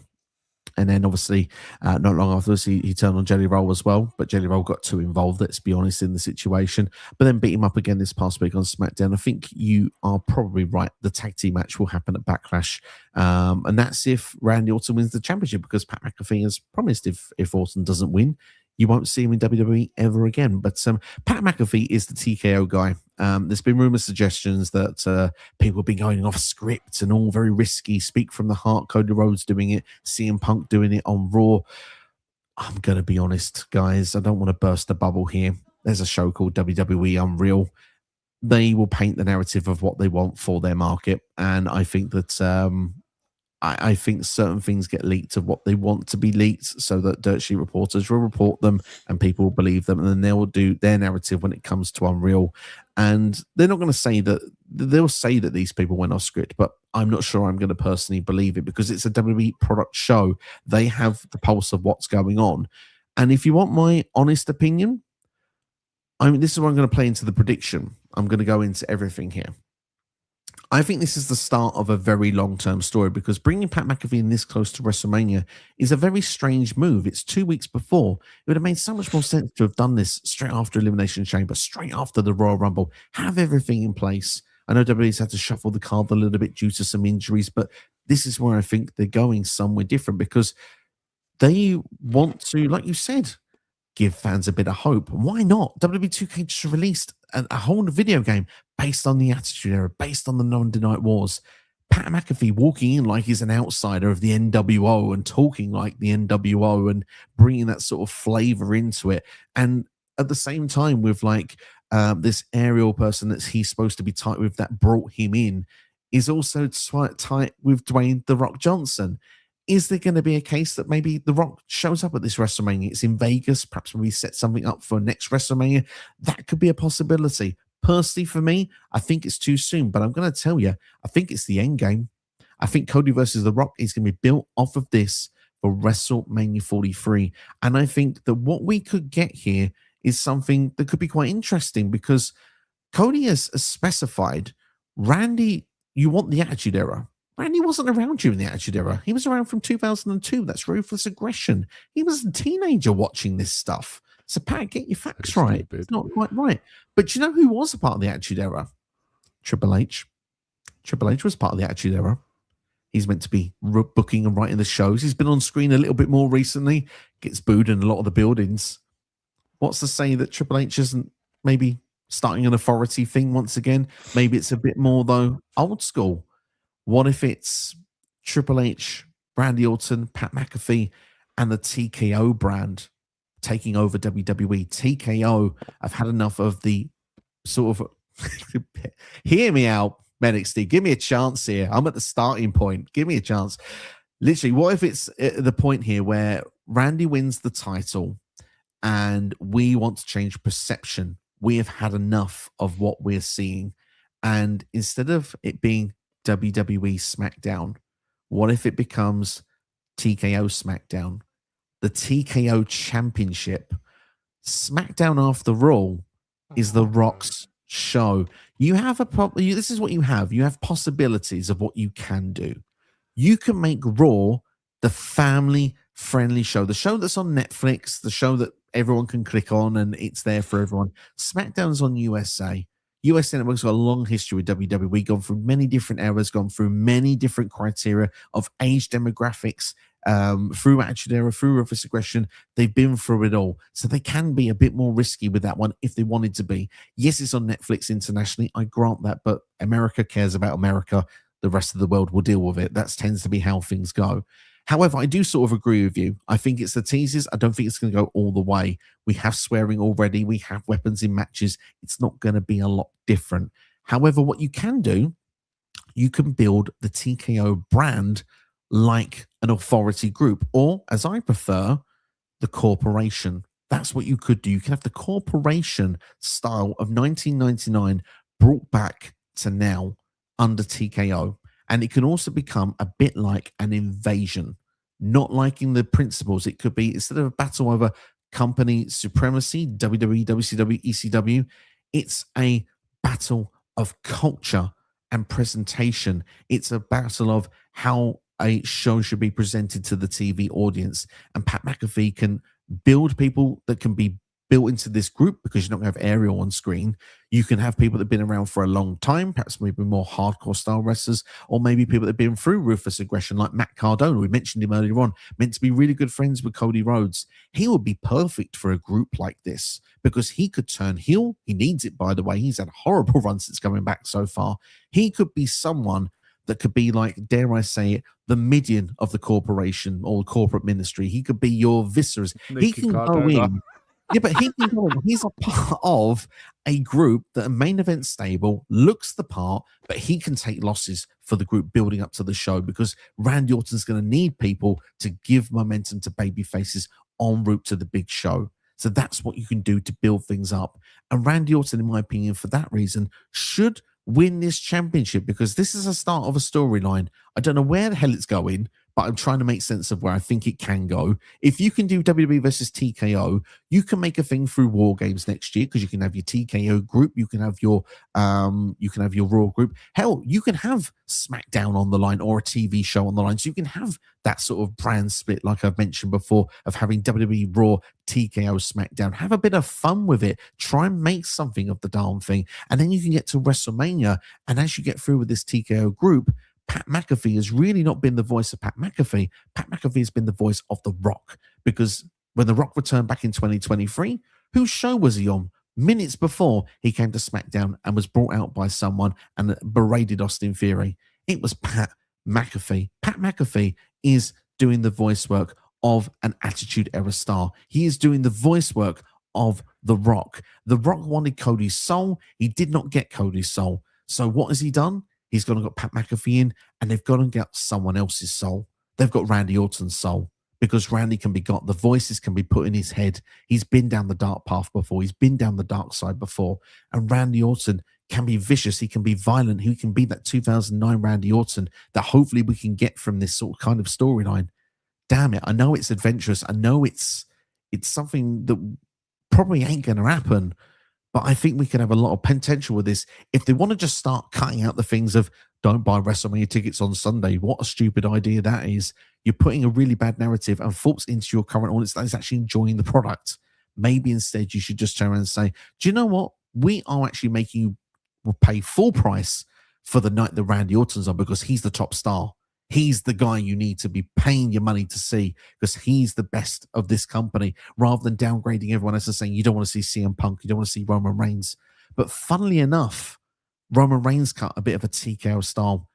S1: And then obviously, not long afterwards, he turned on Jelly Roll as well. But Jelly Roll got too involved, let's be honest, in the situation. But then beat him up again this past week on SmackDown. I think you are probably right. The tag team match will happen at Backlash. And that's if Randy Orton wins the championship, because Pat McAfee has promised if Orton doesn't win, you won't see him in WWE ever again. But Pat McAfee is the TKO guy. There's been rumors, suggestions that people have been going off script and all very risky. Speak from the heart. Cody Rhodes doing it. CM Punk doing it on Raw. I'm going to be honest, guys. I don't want to burst the bubble here. There's a show called WWE Unreal. They will paint the narrative of what they want for their market. And I think that I think certain things get leaked of what they want to be leaked so that dirt sheet reporters will report them and people will believe them, and then they will do their narrative when it comes to Unreal. And they're not going to say that, they'll say that these people went off script, but I'm not sure I'm going to personally believe it because it's a WWE product show. They have the pulse of what's going on. And if you want my honest opinion, I mean, this is where I'm going to play into the prediction. I'm going to go into everything here. I think this is the start of a very long-term story because bringing Pat McAfee in this close to WrestleMania is a very strange move. It's 2 weeks before. It would have made so much more sense to have done this straight after Elimination Chamber, straight after the Royal Rumble, have everything in place. I know WWE's had to shuffle the card a little bit due to some injuries, but this is where I think they're going somewhere different because they want to, like you said, give fans a bit of hope. Why not? WWE 2K just released a whole video game based on the Attitude Era, based on the Monday Night Wars. Pat McAfee walking in like he's an outsider of the NWO and talking like the NWO and bringing that sort of flavor into it. And at the same time with like this aerial person that he's supposed to be tight with that brought him in is also tight with Dwayne "The Rock" Johnson. Is there going to be a case that maybe The Rock shows up at this WrestleMania? It's in Vegas. Perhaps we set something up for next WrestleMania. That could be a possibility. Personally, for me, I think it's too soon, but I'm going to tell you, I think it's the end game. I think Cody versus The Rock is going to be built off of this for WrestleMania 43. And I think that what we could get here is something that could be quite interesting because Cody has specified, Randy, you want the Attitude Era. Randy wasn't around during the Attitude Era. He was around from 2002. That's Ruthless Aggression. He was a teenager watching this stuff. So, Pat, get your facts right. It's not quite right. But you know who was a part of the Attitude Era? Triple H. Triple H was part of the Attitude Era. He's meant to be booking and writing the shows. He's been on screen a little bit more recently. Gets booed in a lot of the buildings. What's to say that Triple H isn't maybe starting an authority thing once again? Maybe it's a bit more, though, old school. What if it's Triple H, Randy Orton, Pat McAfee, and the TKO brand taking over WWE? TKO have had enough of the sort of hear me out, NXT. Give me a chance here. I'm at the starting point. Give me a chance. Literally, what if it's at the point here where Randy wins the title and we want to change perception? We have had enough of what we're seeing. And instead of it being WWE SmackDown, what if it becomes TKO SmackDown? The TKO Championship. SmackDown, after all, is The Rock's show. You have this is what you have. You have possibilities of what you can do. You can make Raw the family-friendly show, the show that's on Netflix, the show that everyone can click on and it's there for everyone. SmackDown's on USA. USA Network's got a long history with WWE, gone through many different eras, gone through many different criteria of age demographics, through Attitude Era, through Ruthless Aggression. They've been through it all. So they can be a bit more risky with that one if they wanted to be. Yes, it's on Netflix internationally. I grant that, but America cares about America. The rest of the world will deal with it. That tends to be how things go. However, I do sort of agree with you. I think it's the teasers. I don't think it's going to go all the way. We have swearing already. We have weapons in matches. It's not going to be a lot different. However, what you can do, you can build the TKO brand like an authority group, or as I prefer, the corporation. That's what you could do. You can have the corporation style of 1999 brought back to now under TKO. And it can also become a bit like an invasion, not liking the principles. It could be, instead of a battle over company supremacy, WWE, WCW, ECW, it's a battle of culture and presentation. It's a battle of how a show should be presented to the TV audience. And Pat McAfee can build people that can be built into this group, because you're not going to have Ariel on screen. You can have people that have been around for a long time, perhaps maybe more hardcore style wrestlers, or maybe people that have been through ruthless aggression, like Matt Cardona. We mentioned him earlier on, meant to be really good friends with Cody Rhodes. He would be perfect for a group like this, because he could turn heel. He needs it, by the way. He's had a horrible run since coming back so far. He could be someone that could be like, dare I say it, the Midian of the corporation or corporate ministry. He could be your Viserys. He can go in. Yeah, but he can go in. He's a part of a group that a main event stable, looks the part, but he can take losses for the group building up to the show, because Randy Orton's going to need people to give momentum to baby faces en route to the big show. So that's what you can do to build things up. And Randy Orton, in my opinion, for that reason, should win this championship, because this is a start of a storyline. I don't know where the hell it's going, but I'm trying to make sense of where I think it can go. If you can do WWE versus TKO, you can make a thing through War Games next year, because you can have your TKO group, you can have your Raw group. Hell, you can have SmackDown on the line, or a TV show on the line. So you can have that sort of brand split, like I've mentioned before, of having WWE Raw, TKO, SmackDown. Have a bit of fun with it. Try and make something of the darn thing. And then you can get to WrestleMania. And as you get through with this TKO group, Pat McAfee has really not been the voice of Pat McAfee. Pat McAfee has been the voice of The Rock, because when The Rock returned back in 2023, whose show was he on? Minutes before he came to SmackDown and was brought out by someone and berated Austin Theory. It was Pat McAfee. Pat McAfee is doing the voice work of an Attitude Era star. He is doing the voice work of The Rock. The Rock wanted Cody's soul. He did not get Cody's soul. So what has he done? He's gone and got Pat McAfee in, and they've got to get someone else's soul. They've got Randy Orton's soul, because Randy can be got. The voices can be put in his head. He's been down the dark path before. He's been down the dark side before. And Randy Orton can be vicious. He can be violent. He can be that 2009 Randy Orton that hopefully we can get from this sort of kind of storyline. Damn it. I know it's adventurous. I know it's something that probably ain't going to happen. But I think we can have a lot of potential with this. If they want to just start cutting out the things of don't buy WrestleMania tickets on Sunday, what a stupid idea that is. You're putting a really bad narrative and faults into your current audience that is actually enjoying the product. Maybe instead you should just turn around and say, do you know what? We are actually making you pay full price for the night that Randy Orton's on, because he's the top star. He's the guy you need to be paying your money to see, because he's the best of this company, rather than downgrading everyone else and saying you don't want to see CM Punk, you don't want to see Roman Reigns. But funnily enough, Roman Reigns cut a bit of a TKO style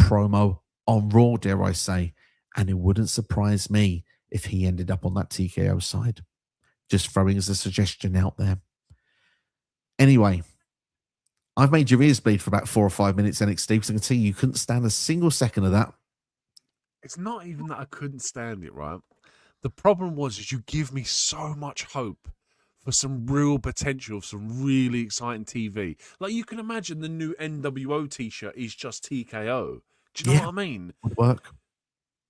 S1: promo on Raw, dare I say, and it wouldn't surprise me if he ended up on that TKO side. Just throwing as a suggestion out there. Anyway, I've made your ears bleed for about 4 or 5 minutes, NXT, because I can tell you couldn't stand a single second of that.
S2: It's not even that I couldn't stand it, right? The problem was you give me so much hope for some real potential, some really exciting TV. Like, you can imagine the new NWO t-shirt is just TKO. Do you know what I mean?
S1: Would work.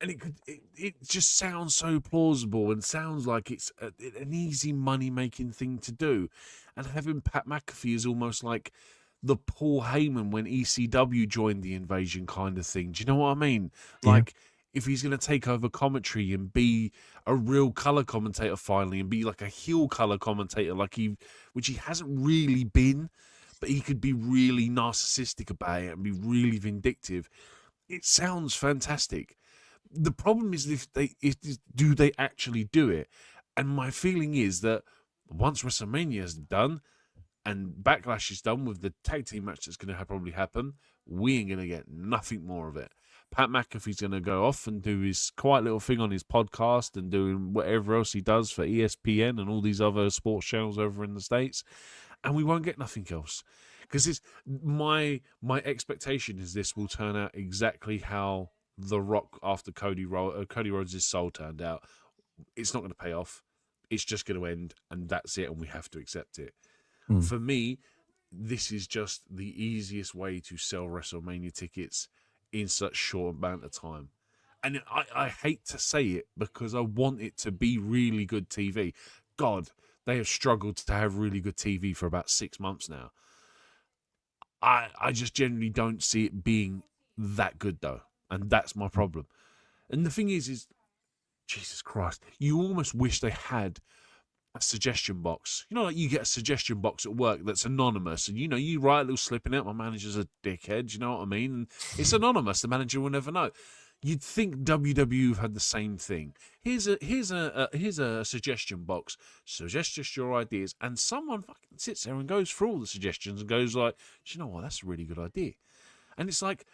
S2: And it just sounds so plausible and sounds like it's an easy money-making thing to do. And having Pat McAfee is almost like the Paul Heyman when ECW joined the invasion kind of thing. Do you know what I mean? Like, if he's going to take over commentary and be a real color commentator finally, and be like a heel color commentator, which he hasn't really been, but he could be really narcissistic about it and be really vindictive. It sounds fantastic. The problem is do they actually do it? And my feeling is that once WrestleMania is done and Backlash is done with the tag team match that's going to probably happen, we ain't going to get nothing more of it. Pat McAfee's going to go off and do his quiet little thing on his podcast and doing whatever else he does for ESPN and all these other sports channels over in the States, and we won't get nothing else. Because it's my expectation is this will turn out exactly how The Rock after Cody Rhodes' soul turned out. It's not going to pay off. It's just going to end, and that's it, and we have to accept it. For me, this is just the easiest way to sell WrestleMania tickets in such short amount of time. And I hate to say it because I want it to be really good TV. God, they have struggled to have really good TV for about 6 months now. I just generally don't see it being that good, though. And that's my problem. And the thing is Jesus Christ, you almost wish they had a suggestion box. You know, like you get a suggestion box at work that's anonymous, and you write a little slip in it. My manager's a dickhead, you know what I mean? And it's anonymous. The manager will never know. You'd think WWE had the same thing. Here's a suggestion box. Suggest just your ideas, and someone fucking sits there and goes through all the suggestions and goes like, "Do you know what? That's a really good idea." And it's like,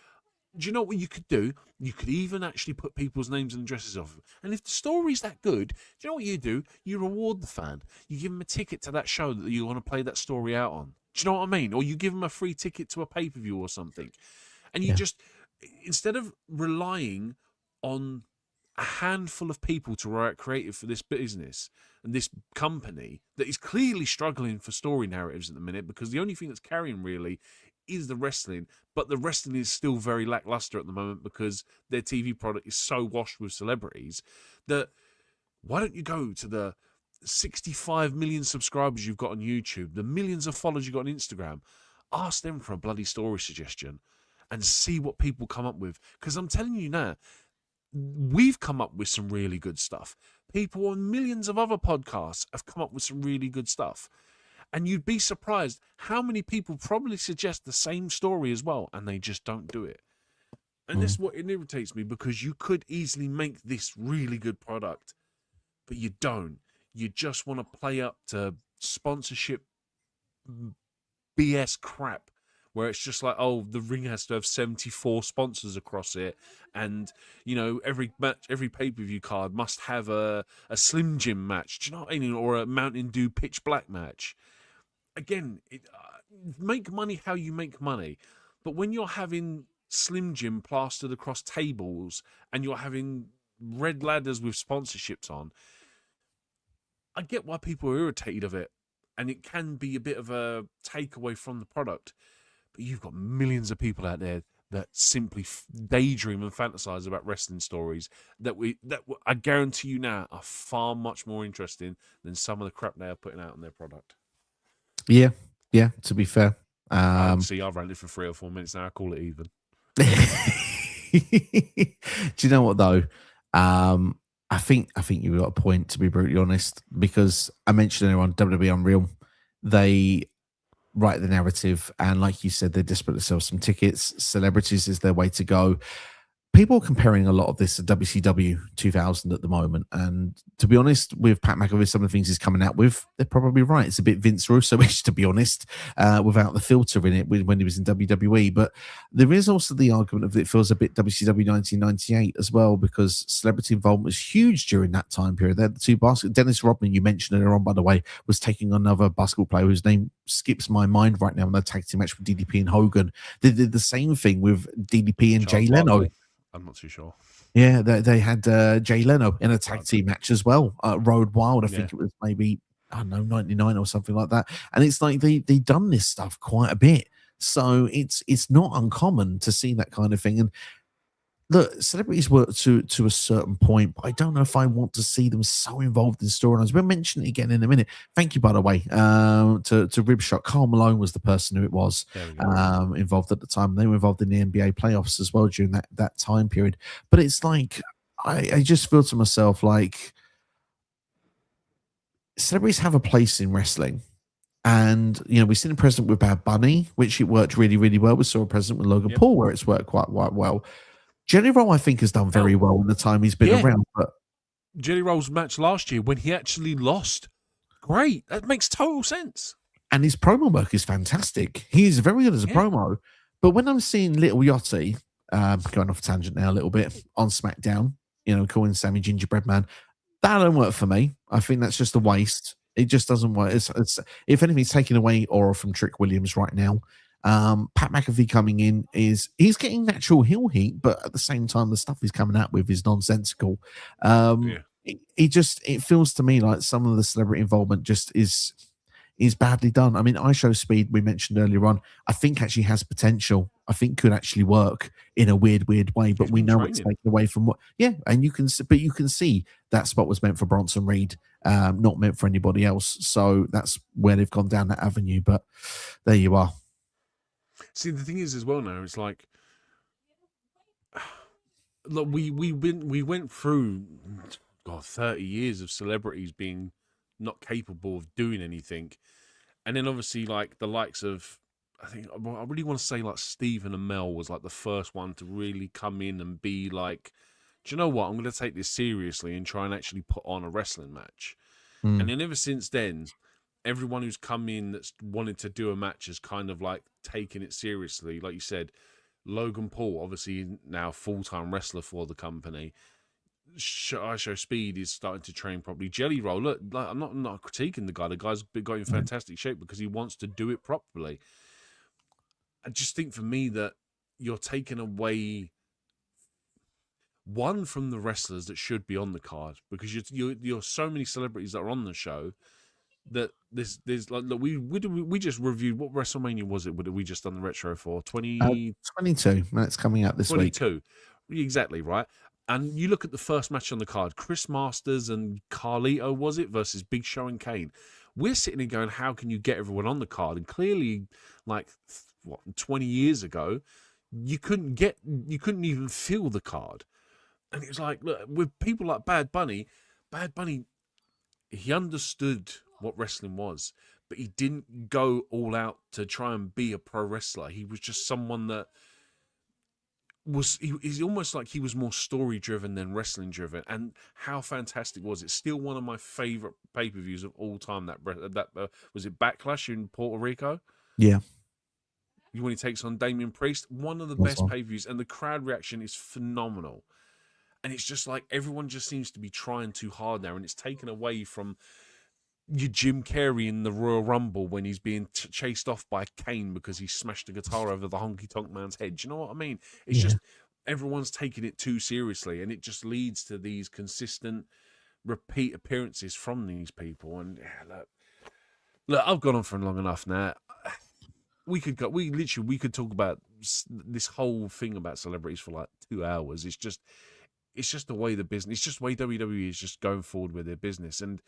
S2: do you know what you could do? You could even actually put people's names and addresses off. And if the story's that good, do you know what you do? You reward the fan. You give them a ticket to that show that you want to play that story out on. Do you know what I mean? Or you give them a free ticket to a pay-per-view or something. And you just, instead of relying on a handful of people to write creative for this business and this company that is clearly struggling for story narratives at the minute, because the only thing that's carrying really is the wrestling, but the wrestling is still very lackluster at the moment because their TV product is so washed with celebrities that why don't you go to the 65 million subscribers you've got on YouTube, the millions of followers you've got on Instagram, ask them for a bloody story suggestion and see what people come up with. Because I'm telling you now, we've come up with some really good stuff. People on millions of other podcasts have come up with some really good stuff. And you'd be surprised how many people probably suggest the same story as well, and they just don't do it. And that's what irritates me, because you could easily make this really good product, but you don't. You just want to play up to sponsorship BS crap, where it's just like, oh, the ring has to have 74 sponsors across it, and every match, every pay-per-view card must have a Slim Jim match. Do you know what I mean? Or a Mountain Dew Pitch Black match. Again, make money how you make money, but when you're having Slim Jim plastered across tables and you're having red ladders with sponsorships on, I get why people are irritated of it, and it can be a bit of a takeaway from the product. But you've got millions of people out there that simply daydream and fantasize about wrestling stories that I guarantee you now are far much more interesting than some of the crap they are putting out on their product.
S1: Yeah, to be fair.
S2: See, I've ranted for 3 or 4 minutes now. I call it even.
S1: Do you know what, though? I think you've got a point, to be brutally honest, because I mentioned earlier on WWE Unreal. They write the narrative, and like you said, they're desperate to sell some tickets. Celebrities is their way to go. People are comparing a lot of this to WCW 2000 at the moment, and to be honest, with Pat McAfee, some of the things he's coming out with, they're probably right. It's a bit Vince Russo-ish, to be honest, without the filter in it when he was in WWE. But there is also the argument of it feels a bit WCW 1998 as well, because celebrity involvement was huge during that time period. They had the two basketball. Dennis Rodman, you mentioned earlier on, by the way, was taking another basketball player whose name skips my mind right now in the tag team match with DDP and Hogan. They did the same thing with DDP and Jay Leno.
S2: I'm not too sure.
S1: Yeah, they had Jay Leno in a tag team match as well. Road Wild, I think it was maybe, I don't know, 99 or something like that. And it's like they done this stuff quite a bit. So it's not uncommon to see that kind of thing. And look, celebrities work to a certain point, but I don't know if I want to see them so involved in storylines. We'll mention it again in a minute. Thank you, by the way, to Ribshot. Carl Malone was the person who it was involved at the time. They were involved in the NBA playoffs as well during that time period. But it's like, I just feel to myself like celebrities have a place in wrestling. And, we've seen a precedent with Bad Bunny, which it worked really, really well. We saw a precedent with Logan Paul where it's worked quite well. Jelly Roll, I think, has done very well in the time he's been around. But
S2: Jelly Roll's match last year when he actually lost, great. That makes total sense. And
S1: his promo work is fantastic. He is very good as a promo. But when I'm seeing Little Yachty, going off a tangent now a little bit, on SmackDown, calling Sammy Gingerbread Man, that don't work for me. I think that's just a waste. It just doesn't work. It's if anything, it's taking away aura from Trick Williams right now. Pat McAfee coming in he's getting natural heel heat, but at the same time the stuff he's coming out with is nonsensical. It feels to me like some of the celebrity involvement just is is badly done. I mean, IShowSpeed, we mentioned earlier on, I think actually has potential. I think could actually work in a weird way, but we know it's taken away from what, and you can see that spot was meant for Bronson Reed, not meant for anybody else. So that's where they've gone down that avenue. But there you are.
S2: See, the thing is as well now, it's like, look, we went through 30 years of celebrities being not capable of doing anything, and then obviously like the likes of, I really want to say like Stephen Amell was like the first one to really come in and be like, do you know what, I'm going to take this seriously and try and actually put on a wrestling match. And then ever since then, everyone who's come in that's wanted to do a match has kind of like taken it seriously. Like you said, Logan Paul, obviously now full-time wrestler for the company. IShowSpeed is starting to train properly. Jelly Roll, look, like, I'm not critiquing the guy. The guy's got in fantastic shape because he wants to do it properly. I just think for me that you're taking away one from the wrestlers that should be on the card, because you're so many celebrities that are on the show that there's like, look, we just reviewed, what WrestleMania was it? What did we just done the retro for?
S1: 22. That's coming out this
S2: 22.
S1: week.
S2: Exactly right. And you look at the first match on the card, Chris Masters and Carlito, was it, versus Big Show and Kane. We're sitting here going, how can you get everyone on the card? And clearly, like 20 years ago, you couldn't even feel the card. And it was like, look, with people like Bad Bunny, he understood what wrestling was, but he didn't go all out to try and be a pro wrestler. He was just someone that he's almost like he was more story driven than wrestling driven. And how fantastic was it? Still one of my favorite pay-per-views of all time. That was it, Backlash in Puerto Rico?
S1: Yeah.
S2: When he takes on Damian Priest, one of the best pay-per-views, and the crowd reaction is phenomenal. And it's just like everyone just seems to be trying too hard now, and it's taken away from your Jim Carrey in the Royal Rumble when he's being chased off by Kane because he smashed a guitar over the honky tonk man's head. Do you know what I mean? It's just everyone's taking it too seriously, and it just leads to these consistent repeat appearances from these people. And look, I've gone on for long enough now. We could talk about this whole thing about celebrities for like 2 hours. It's just the way the business, it's just the way WWE is just going forward with their business. And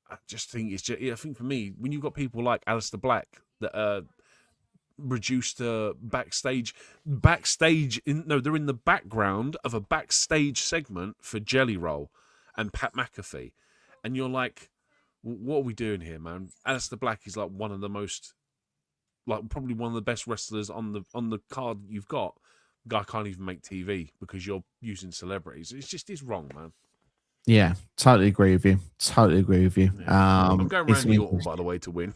S2: I just think I think for me, when you've got people like Aleister Black that reduced backstage they're in the background of a backstage segment for Jelly Roll and Pat McAfee, and you're like, what are we doing here, man? Aleister Black is like one of the most, like probably one of the best wrestlers on the card that you've got. Guy can't even make TV because you're using celebrities. It's wrong, man.
S1: Yeah, totally agree with you.
S2: Yeah. I'm going Randy Orton, by the way, to win.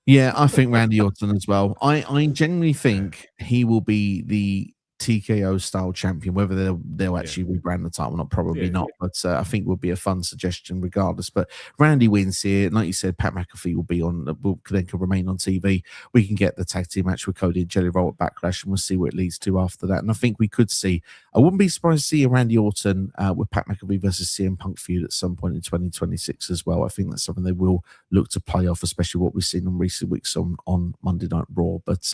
S1: Yeah, I think Randy Orton as well. I genuinely think he will be the TKO style champion. Whether they'll actually rebrand the title or not, probably not. But I think would be a fun suggestion regardless. But Randy wins here, and like you said, Pat McAfee will be on. Then can remain on TV. We can get the tag team match with Cody and Jelly Roll at Backlash, and we'll see what it leads to after that. And I think we could see. I wouldn't be surprised to see a Randy Orton with Pat McAfee versus CM Punk feud at some point in 2026 as well. I think that's something they will look to play off, especially what we've seen in recent weeks on Monday Night Raw. But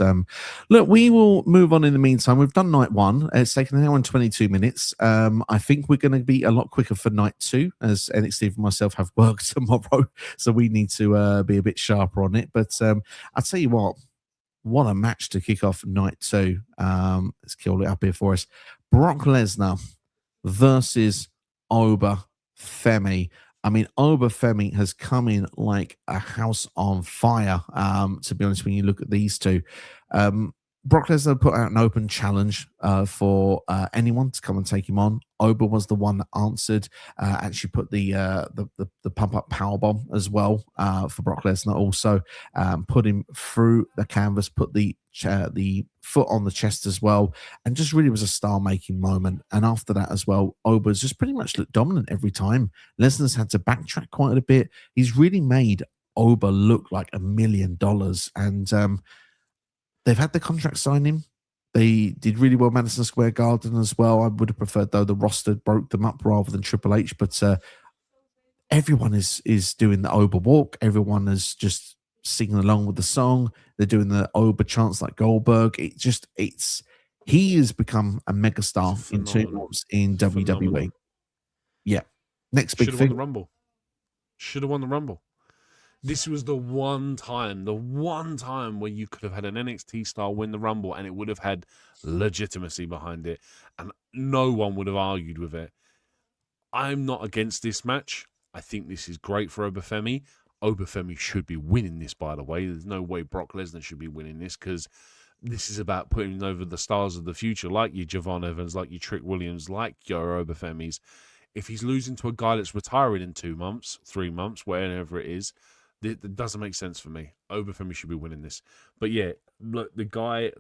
S1: look, we will move on in the meantime. We've done night one. It's taken an hour and 22 minutes. I think we're going to be a lot quicker for night two, as NXT and myself have work tomorrow, so we need to be a bit sharper on it. But I'll tell you what a match to kick off night two. Let's kill it up here for us. Brock Lesnar versus Oba Femi. I mean, Oba Femi has come in like a house on fire, to be honest, when you look at these two. Brock Lesnar put out an open challenge for anyone to come and take him on. Oba was the one that answered, actually put the pump-up powerbomb as well for Brock Lesnar also, put him through the canvas, put the foot on the chest as well, and just really was a star-making moment. And after that as well, Oba's just pretty much looked dominant every time. Lesnar's had to backtrack quite a bit. He's really made Oba look like $1 million, and they've had the contract sign him. They did really well Madison Square Garden as well. I would have preferred, though, the roster broke them up rather than Triple H. But everyone is doing the Oba walk. Everyone is just singing along with the song. They're doing the Ober chants like Goldberg. He has become a megastar in 2 months in WWE. Yeah. Next big thing.
S2: Should have won the Rumble. This was the one time where you could have had an NXT star win the Rumble and it would have had legitimacy behind it and no one would have argued with it. I'm not against this match. I think this is great for Obafemi. Obafemi should be winning this, by the way. There's no way Brock Lesnar should be winning this because this is about putting over the stars of the future like your Javon Evans, like your Trick Williams, like your Obafemis. If he's losing to a guy that's retiring in 2 months, 3 months, wherever it is, it doesn't make sense for me. Obafemi should be winning this. But yeah, look, the guy...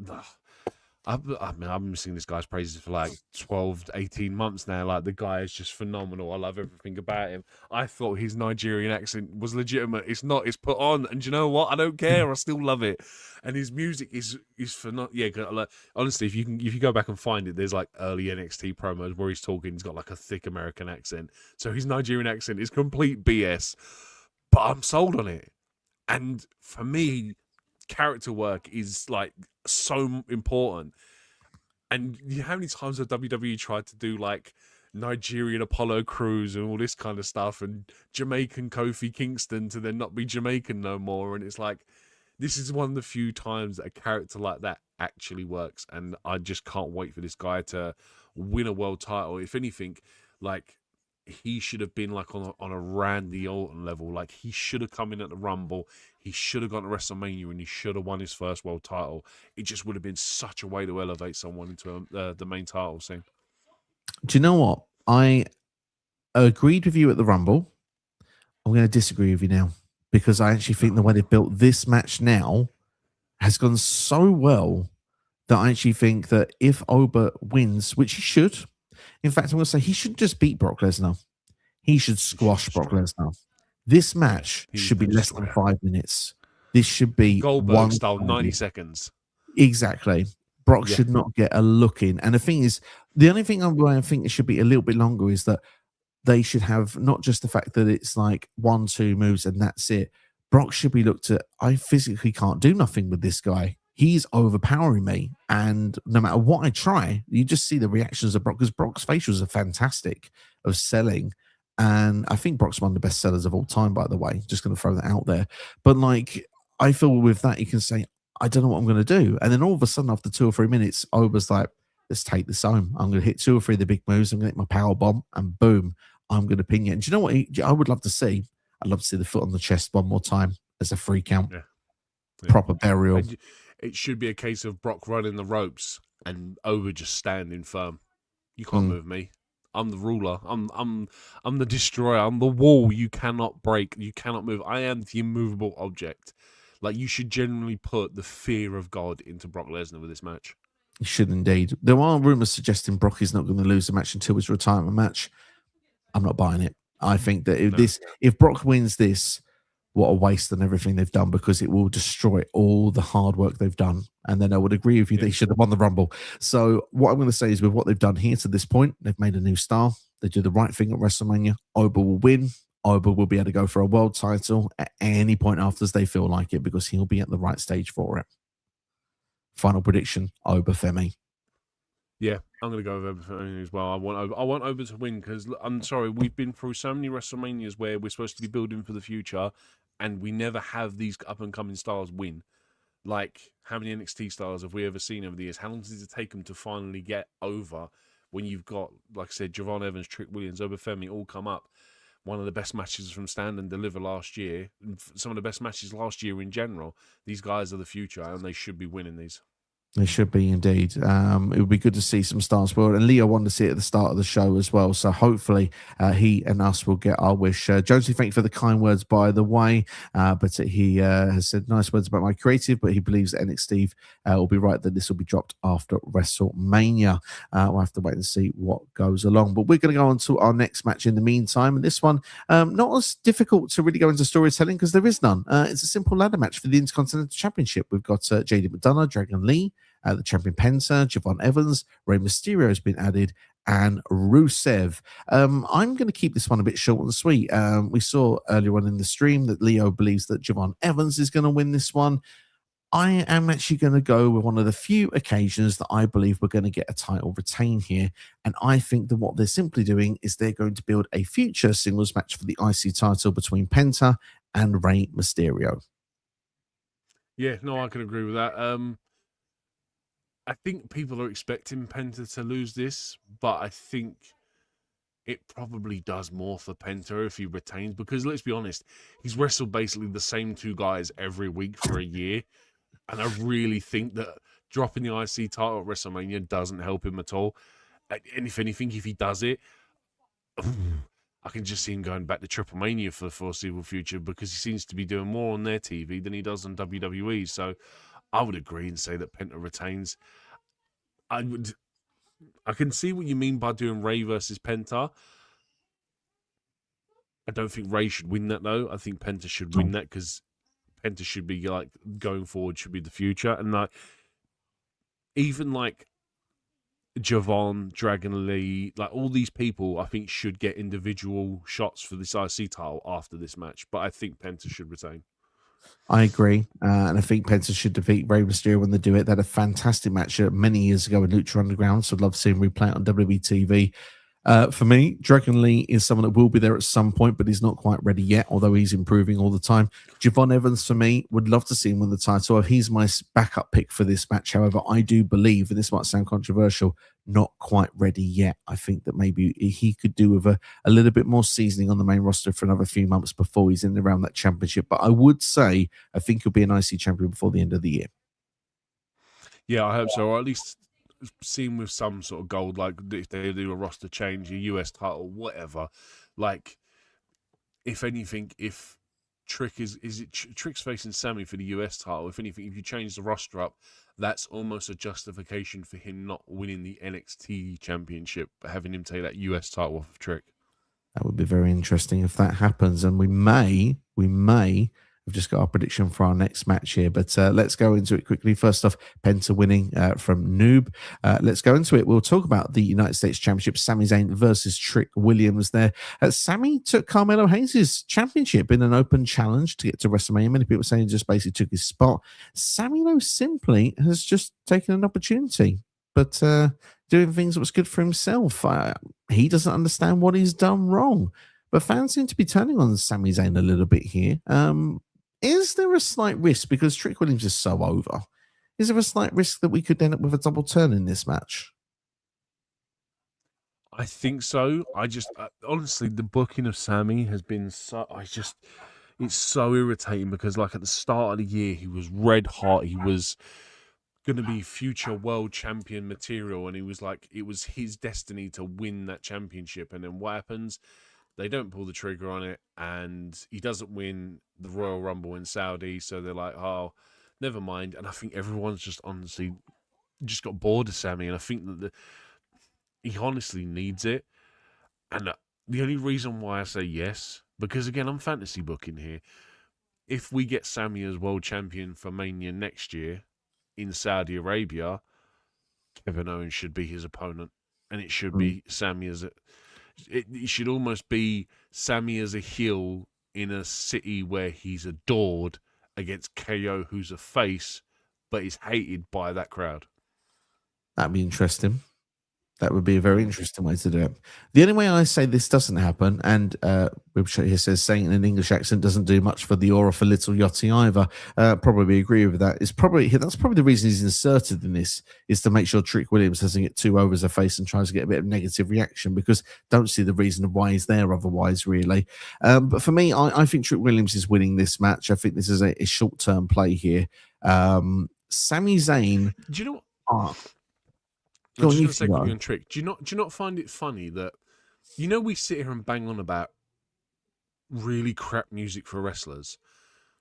S2: I've been singing this guy's praises for like 12 to 18 months now. Like, the guy is just phenomenal. I love everything about him. I thought his Nigerian accent was legitimate. It's not. It's put on. And you know what? I don't care. I still love it. And his music is phenomenal. Yeah, like, honestly, if you go back and find it, there's like early NXT promos where he's talking. He's got like a thick American accent. So his Nigerian accent is complete BS. But I'm sold on it. And for me, character work is like so important. And how many times have WWE tried to do like Nigerian Apollo Crews and all this kind of stuff and Jamaican Kofi Kingston to then not be Jamaican no more? And it's like, this is one of the few times that a character like that actually works. And I just can't wait for this guy to win a world title. If anything, like, he should have been like on a Randy Orton level. Like, he should have come in at the Rumble. He should have gone to WrestleMania and he should have won his first world title. It just would have been such a way to elevate someone into the main title scene.
S1: Do you know what? I agreed with you at the Rumble. I'm going to disagree with you now because I actually think the way they've built this match now has gone so well that I actually think that if Oba wins, which he should, in fact, I'm going to say he should just beat Brock Lesnar. He should squash Brock Lesnar. This match should be less than 5 minutes. This should be
S2: Goldberg style, 90 seconds.
S1: Exactly. Brock should not get a look in. And the thing is, the only thing I think it should be a little bit longer is that they should have not just the fact that it's like 1-2 moves and that's it. Brock should be looked at. I physically can't do nothing with this guy. He's overpowering me. And no matter what I try, you just see the reactions of Brock because Brock's facials are fantastic of selling. And I think Brock's one of the best sellers of all time, by the way. Just going to throw that out there. But like, I feel with that, you can say, I don't know what I'm going to do. And then all of a sudden, after 2 or 3 minutes, Oba's like, let's take this home. I'm going to hit 2 or 3 of the big moves. I'm going to hit my power bomb and boom, I'm going to pin you. And do you know what I would love to see? I'd love to see the foot on the chest one more time as a free count. Yeah. Proper burial.
S2: It should be a case of Brock running the ropes and Oba just standing firm. You can't move me. I'm the ruler. I'm the destroyer. I'm the wall you cannot break. You cannot move. I am the immovable object. Like, you should generally put the fear of God into Brock Lesnar with this match.
S1: You should indeed. There are rumors suggesting Brock is not going to lose the match until his retirement match. I'm not buying it. I think that if Brock wins this, what a waste on everything they've done because it will destroy all the hard work they've done. And then I would agree with you, they should have won the Rumble. So what I'm going to say is with what they've done here to this point, they've made a new star. They do the right thing at WrestleMania. Oba will win. Oba will be able to go for a world title at any point after they feel like it because he'll be at the right stage for it. Final prediction, Oba Femi.
S2: Yeah, I'm going to go with Oba as well. I want Oba to win because, I'm sorry, we've been through so many WrestleManias where we're supposed to be building for the future and we never have these up-and-coming stars win. Like, how many NXT stars have we ever seen over the years? How long does it take them to finally get over when you've got, like I said, Javon Evans, Trick Williams, Obafemi all come up? One of the best matches from Stand and Deliver last year, some of the best matches last year in general. These guys are the future and they should be winning these.
S1: They should be indeed. It would be good to see some stars well. And Leo wanted to see it at the start of the show as well. So hopefully he and us will get our wish. Jonesy, thank you for the kind words, by the way. But he has said nice words about my creative, but he believes that NXT will be right that this will be dropped after WrestleMania. We'll have to wait and see what goes along. But we're going to go on to our next match in the meantime. And this one, not as difficult to really go into storytelling because there is none. It's a simple ladder match for the Intercontinental Championship. We've got JD McDonough, Dragon Lee, The champion Penta, Javon Evans, Rey Mysterio has been added, and Rusev. I'm going to keep this one a bit short and sweet. We saw earlier on in the stream that Leo believes that Javon Evans is going to win this one. I am actually going to go with one of the few occasions that I believe we're going to get a title retain here. And I think that what they're simply doing is they're going to build a future singles match for the IC title between Penta and Rey Mysterio.
S2: Yeah, no, I can agree with that. I think people are expecting Penta to lose this, but I think it probably does more for Penta if he retains, because let's be honest, he's wrestled basically the same two guys every week for a year. And I really think that dropping the IC title at WrestleMania doesn't help him at all. And if anything, if he does it, I can just see him going back to Triple Mania for the foreseeable future, because he seems to be doing more on their TV than he does on WWE. So I would agree and say that Penta retains. I can see what you mean by doing Rey versus Penta. I don't think Rey should win that, though. I think Penta should win that, because Penta should be like going forward, should be the future. And like even like Javon, Dragon Lee, like all these people, I think should get individual shots for this IC title after this match. But I think Penta should retain.
S1: I agree. And I think Penta should defeat Rey Mysterio when they do it. They had a fantastic match many years ago in Lucha Underground, so I'd love to see him replay it on WWE TV. For me, Dragon Lee is someone that will be there at some point, but he's not quite ready yet, although he's improving all the time. Javon Evans, for me, would love to see him win the title. He's my backup pick for this match. However, I do believe, and this might sound controversial, not quite ready yet. I think that maybe he could do with a little bit more seasoning on the main roster for another few months before he's in around that championship. But I would say I think he'll be an IC champion before the end of the year.
S2: Yeah, I hope so, or at least seen with some sort of gold, like if they do a roster change, a US title, whatever. Like, if anything, if Trick Trick's facing Sammy for the US title, if anything, if you change the roster up, that's almost a justification for him not winning the NXT championship, but having him take that US title off of Trick.
S1: That would be very interesting if that happens, and we may we've just got our prediction for our next match here, but let's go into it quickly. First off, Penta winning from Noob. Let's go into it. We'll talk about the United States Championship, Sami Zayn versus Trick Williams there. Sami took Carmelo Hayes' championship in an open challenge to get to WrestleMania. Many people saying he just basically took his spot. Sami, though, simply has just taken an opportunity, but doing things that was good for himself. He doesn't understand what he's done wrong, but fans seem to be turning on Sami Zayn a little bit here. Is there a slight risk, because Trick Williams is so over, is there a slight risk that we could end up with a double turn in this match?
S2: I think so. I just, honestly, the booking of Sami has been so, it's so irritating, because like at the start of the year, he was red hot. He was going to be future world champion material. And he was like, it was his destiny to win that championship. And then what happens? They don't pull the trigger on it, and he doesn't win the Royal Rumble in Saudi. So they're like, oh, never mind. And I think everyone's just honestly just got bored of Sami. And I think that he honestly needs it. And the only reason why I say yes, because again, I'm fantasy booking here. If we get Sami as world champion for Mania next year in Saudi Arabia, Kevin Owens should be his opponent. And it should be Sami as it should almost be Sami as a heel in a city where he's adored against KO, who's a face, but is hated by that crowd.
S1: That'd be interesting. That would be a very interesting way to do it. The only way I say this doesn't happen, and Ribshot here says saying it in an English accent doesn't do much for the aura for Little Yachty either. Probably agree with that. That's probably the reason he's inserted in this, is to make sure Trick Williams doesn't get too over as a face and tries to get a bit of negative reaction, because don't see the reason why he's there otherwise, really. But for me, I think Trick Williams is winning this match. I think this is a short-term play here. Sami Zayn.
S2: Do you know what?
S1: Go
S2: I'm
S1: on,
S2: just going to say quickly on Trick. Do you not find it funny that, we sit here and bang on about really crap music for wrestlers?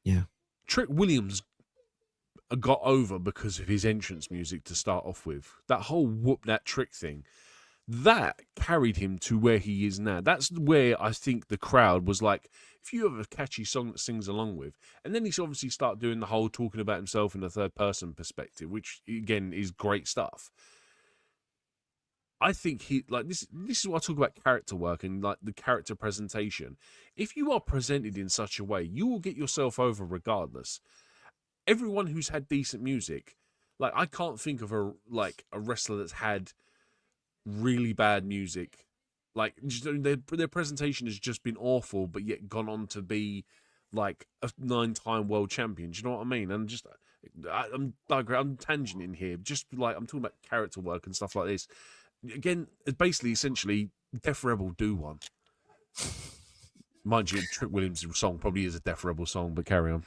S1: Yeah.
S2: Trick Williams got over because of his entrance music to start off with. That whole whoop that trick thing. that carried him to where he is now. That's where I think the crowd was like, if you have a catchy song that sings along with, and then he's obviously start doing the whole talking about himself in the third person perspective, which again is great stuff. I think he like this. This is what I talk about character work and like the character presentation. If you are presented in such a way, you will get yourself over regardless. Everyone who's had decent music, like I can't think of a wrestler that's had really bad music. Like their presentation has just been awful, but yet gone on to be like a 9-time world champion. Do you know what I mean? And just I'm tangenting here. Just like I'm talking about character work and stuff like this. Again, it's basically, essentially, Def Rebel do one. Mind you, Trick Williams' song probably is a Def Rebel song, but carry on.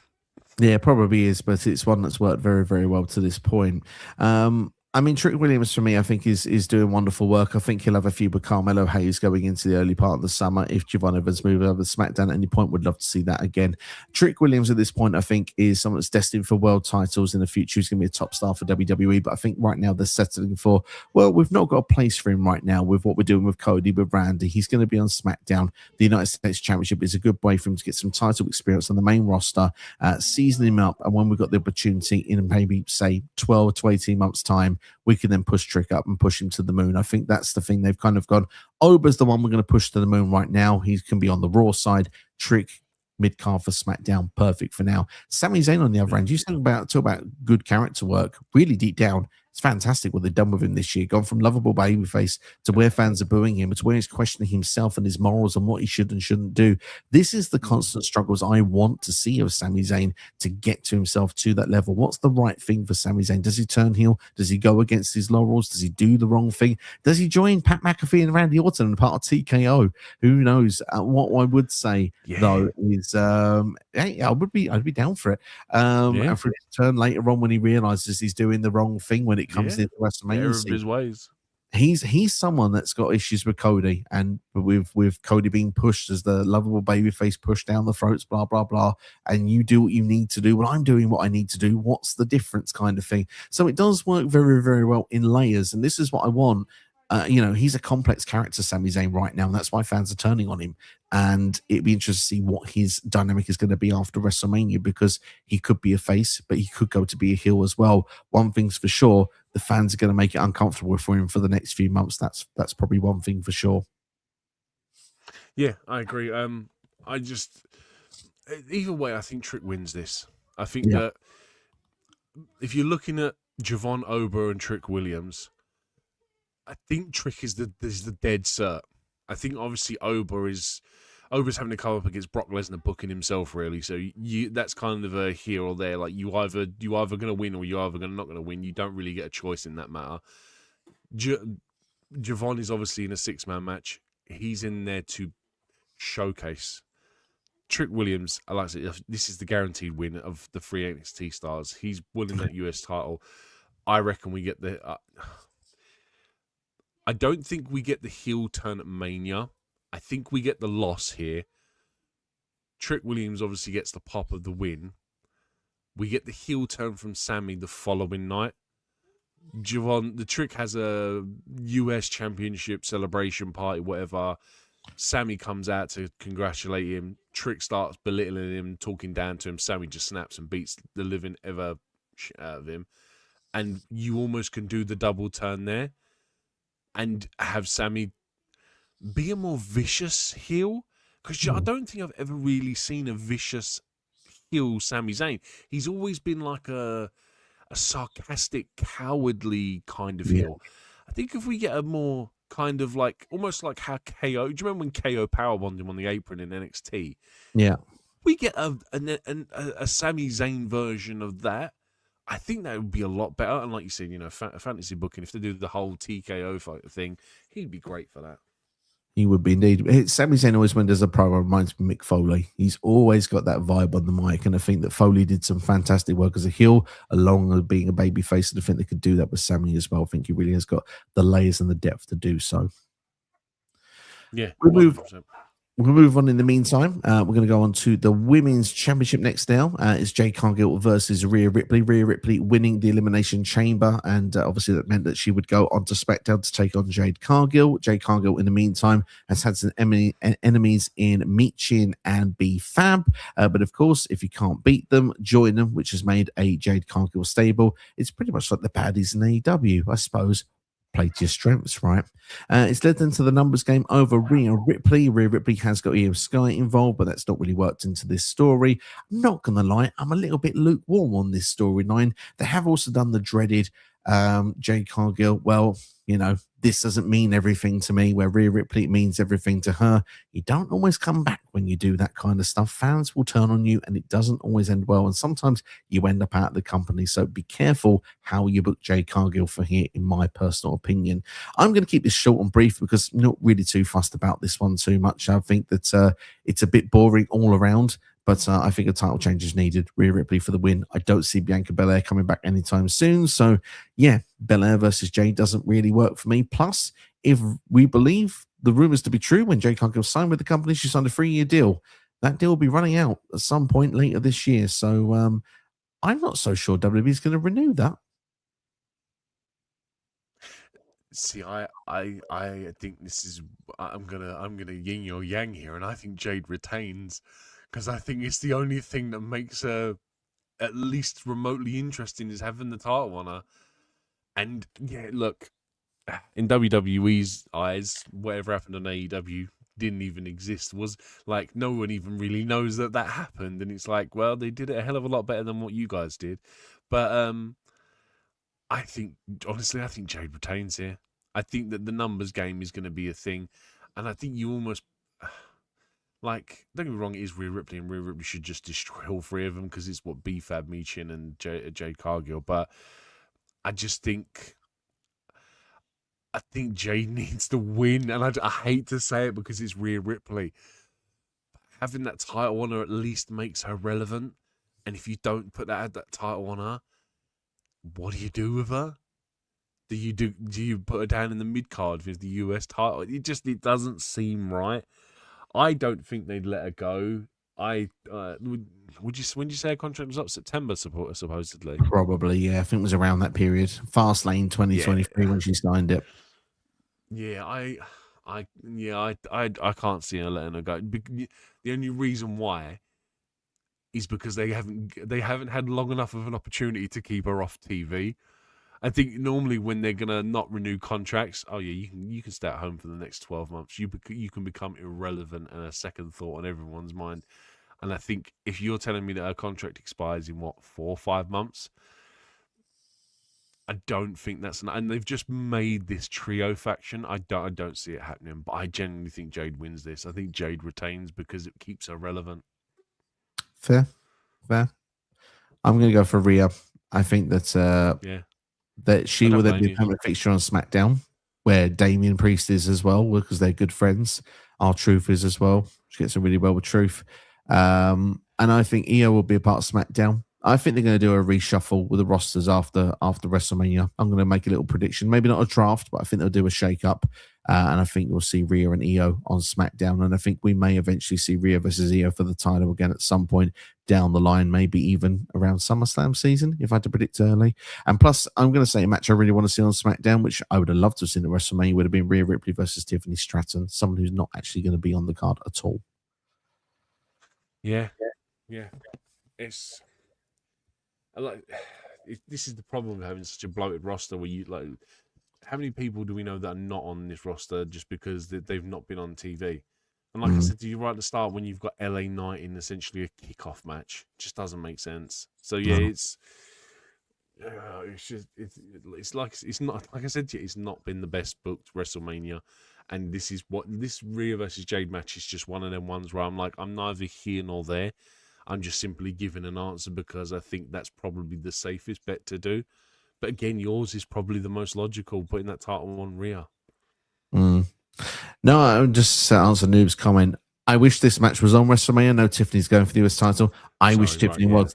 S1: Yeah, probably is, but it's one that's worked very, very well to this point. I mean, Trick Williams, for me, I think is doing wonderful work. I think he'll have a few with Carmelo Hayes going into the early part of the summer. If Javon Evans moves over to SmackDown at any point, would love to see that again. Trick Williams at this point, I think, is someone that's destined for world titles in the future. He's going to be a top star for WWE, but I think right now they're settling for, well, we've not got a place for him right now with what we're doing with Cody, with Randy. He's going to be on SmackDown. The United States Championship is a good way for him to get some title experience on the main roster, season him up, and when we've got the opportunity in maybe, say, 12 to 18 months' time, we can then push Trick up and push him to the moon. I think that's the thing. They've kind of gone, Ober's the one we're going to push to the moon right now. He can be on the Raw side. Trick, mid-card for SmackDown, perfect for now. Sami Zayn on the other end, you talk about good character work, really deep down. It's fantastic what they've done with him this year. Gone from lovable babyface to where fans are booing him, to where he's questioning himself and his morals and what he should and shouldn't do. This is the constant struggles I want to see of Sami Zayn to get to himself to that level. What's the right thing for Sami Zayn? Does he turn heel? Does he go against his laurels? Does he do the wrong thing? Does he join Pat McAfee and Randy Orton and part of TKO? Who knows? What I would say though is, hey, I'd be down for it. And for him to turn later on when he realizes he's doing the wrong thing when it comes into WrestleMania.
S2: His ways.
S1: He's someone that's got issues with Cody, and with Cody being pushed as the lovable babyface pushed down the throats, blah blah blah. And you do what you need to do. Well, I'm doing what I need to do. What's the difference, kind of thing. So it does work very, very well in layers, and this is what I want. He's a complex character, Sami Zayn, right now, and that's why fans are turning on him. And it'd be interesting to see what his dynamic is going to be after WrestleMania, because he could be a face, but he could go to be a heel as well. One thing's for sure, the fans are going to make it uncomfortable for him for the next few months. That's probably one thing for sure.
S2: Yeah, I agree. Either way, I think Trick wins this. I think that if you're looking at Javon Ober and Trick Williams, I think Trick is the dead cert. I think obviously Ober's having to come up against Brock Lesnar booking himself, really. So that's kind of a here or there. Like you either going to win or you're either not going to win. You don't really get a choice in that matter. Javon is obviously in a 6-man match. He's in there to showcase. Trick Williams, I like to say, this is the guaranteed win of the 3 NXT stars. He's winning that US title. I reckon we get the. I don't think we get the heel turn at Mania. I think we get the loss here. Trick Williams obviously gets the pop of the win. We get the heel turn from Sami the following night. Javon, the Trick has a US Championship celebration party, whatever. Sami comes out to congratulate him. Trick starts belittling him, talking down to him. Sami just snaps and beats the living ever out of him. And you almost can do the double turn there and have Sami be a more vicious heel. Because I don't think I've ever really seen a vicious heel Sami Zayn. He's always been like a sarcastic, cowardly kind of heel. I think if we get a more kind of like, almost like how KO, do you remember when KO powerbombed him on the apron in NXT?
S1: Yeah.
S2: We get a Sami Zayn version of that. I think that would be a lot better. And like you said, fantasy booking, if they do the whole TKO fight thing, he'd be great for that.
S1: He would be indeed. Sami Zayn always, when there's a promo, reminds me of Mick Foley. He's always got that vibe on the mic, and I think that Foley did some fantastic work as a heel, along with being a babyface, and I think they could do that with Sami as well. I think he really has got the layers and the depth to do so.
S2: Yeah,
S1: We'll move on in the meantime. We're going to go on to the Women's Championship next now. It's Jade Cargill versus Rhea Ripley. Rhea Ripley winning the Elimination Chamber, and obviously that meant that she would go on to SmackDown to take on Jade Cargill. Jade Cargill, in the meantime, has had some enemies in Michin and B-Fab. But of course, if you can't beat them, join them, which has made a Jade Cargill stable. It's pretty much like the baddies in AEW, I suppose. Play to your strengths, right? It's led into the numbers game over Rhea Ripley. Rhea Ripley has got Io Sky involved, but that's not really worked into this story. I'm not going to lie, I'm a little bit lukewarm on this storyline. They have also done the dreaded Jade Cargill. Well, you know, this doesn't mean everything to me, where Rhea Ripley means everything to her. You don't always come back when you do that kind of stuff. Fans will turn on you, and it doesn't always end well. And sometimes you end up out of the company. So be careful how you book Jade Cargill for here, in my personal opinion. I'm going to keep this short and brief because I'm not really too fussed about this one too much. I think that it's a bit boring all around. But I think a title change is needed. Rhea Ripley for the win. I don't see Bianca Belair coming back anytime soon. So, yeah, Belair versus Jade doesn't really work for me. Plus, if we believe the rumors to be true, when Jade Cargill signed with the company, she signed a 3-year deal. That deal will be running out at some point later this year. So, I'm not so sure WWE is going to renew that.
S2: See, I think this is I'm gonna yin or yang here, and I think Jade retains. Because I think it's the only thing that makes her at least remotely interesting is having the title on her. And yeah, look, in WWE's eyes, whatever happened on AEW didn't even exist. Was like no one even really knows that happened. And it's like, well, they did it a hell of a lot better than what you guys did. But I think, honestly, I think Jade retains here. I think that the numbers game is going to be a thing. And I think you almost... Like, don't get me wrong, it is Rhea Ripley, and Rhea Ripley should just destroy all three of them because it's what B-Fab, Michin, and Jade Cargill. But I just think... I think Jade needs to win, and I hate to say it because it's Rhea Ripley. Having that title on her at least makes her relevant. And if you don't put that title on her, what do you do with her? Do you put her down in the mid-card with the US title? It doesn't seem right. I don't think they'd let her go. When you say her contract was up September, supposedly?
S1: Probably, yeah. I think it was around that period. Fastlane 2023 when she signed it.
S2: Yeah, I can't see her letting her go. The only reason why is because they haven't had long enough of an opportunity to keep her off TV. I think normally when they're gonna not renew contracts, oh yeah, you can stay at home for the next 12 months. You can become irrelevant and a second thought on everyone's mind. And I think if you're telling me that her contract expires in 4 or 5 months, I don't think that's enough. And they've just made this trio faction. I don't see it happening. But I genuinely think Jade wins this. I think Jade retains because it keeps her relevant.
S1: Fair. I'm gonna go for Rhea. I think that that she will then be a permanent fixture on SmackDown, where Damian Priest is as well, because they're good friends. R-Truth is as well. She gets on really well with Truth. And I think Io will be a part of SmackDown. I think they're going to do a reshuffle with the rosters after WrestleMania. I'm going to make a little prediction. Maybe not a draft, but I think they'll do a shake-up. And I think we'll see Rhea and Io on SmackDown. And I think we may eventually see Rhea versus Io for the title again at some point down the line, maybe even around SummerSlam season, if I had to predict early. And plus, I'm going to say a match I really want to see on SmackDown, which I would have loved to have seen at WrestleMania, would have been Rhea Ripley versus Tiffany Stratton, someone who's not actually going to be on the card at all.
S2: Yeah. It's like this is the problem with having such a bloated roster where you like. How many people do we know that are not on this roster just because they've not been on TV? And like I said to you right at the start, when you've got LA Knight in essentially a kickoff match, it just doesn't make sense. So yeah, it's not like I said to you, it's not been the best booked WrestleMania, and this Rhea versus Jade match is just one of them ones where I'm like, I'm neither here nor there. I'm just simply giving an answer because I think that's probably the safest bet to do. But again, yours is probably the most logical, putting that title on Rhea.
S1: No, I would just answer Noob's comment. I wish this match was on WrestleMania. No, Tiffany's going for the US title. I wish Tiffany was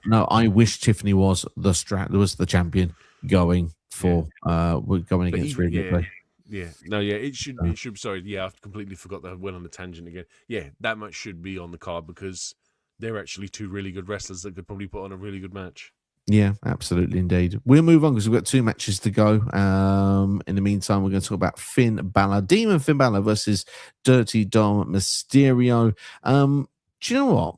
S1: the champion going for going against Rhea Ripley.
S2: Yeah, no, yeah, it should. It should. Sorry, yeah, I completely forgot that I went on the tangent again. Yeah, that much should be on the card because they're actually two really good wrestlers that could probably put on a really good match.
S1: Yeah, absolutely, indeed. We'll move on because we've got 2 matches to go. In the meantime, we're going to talk about Finn Balor, Demon Finn Balor versus Dirty Dom Mysterio. Do you know what?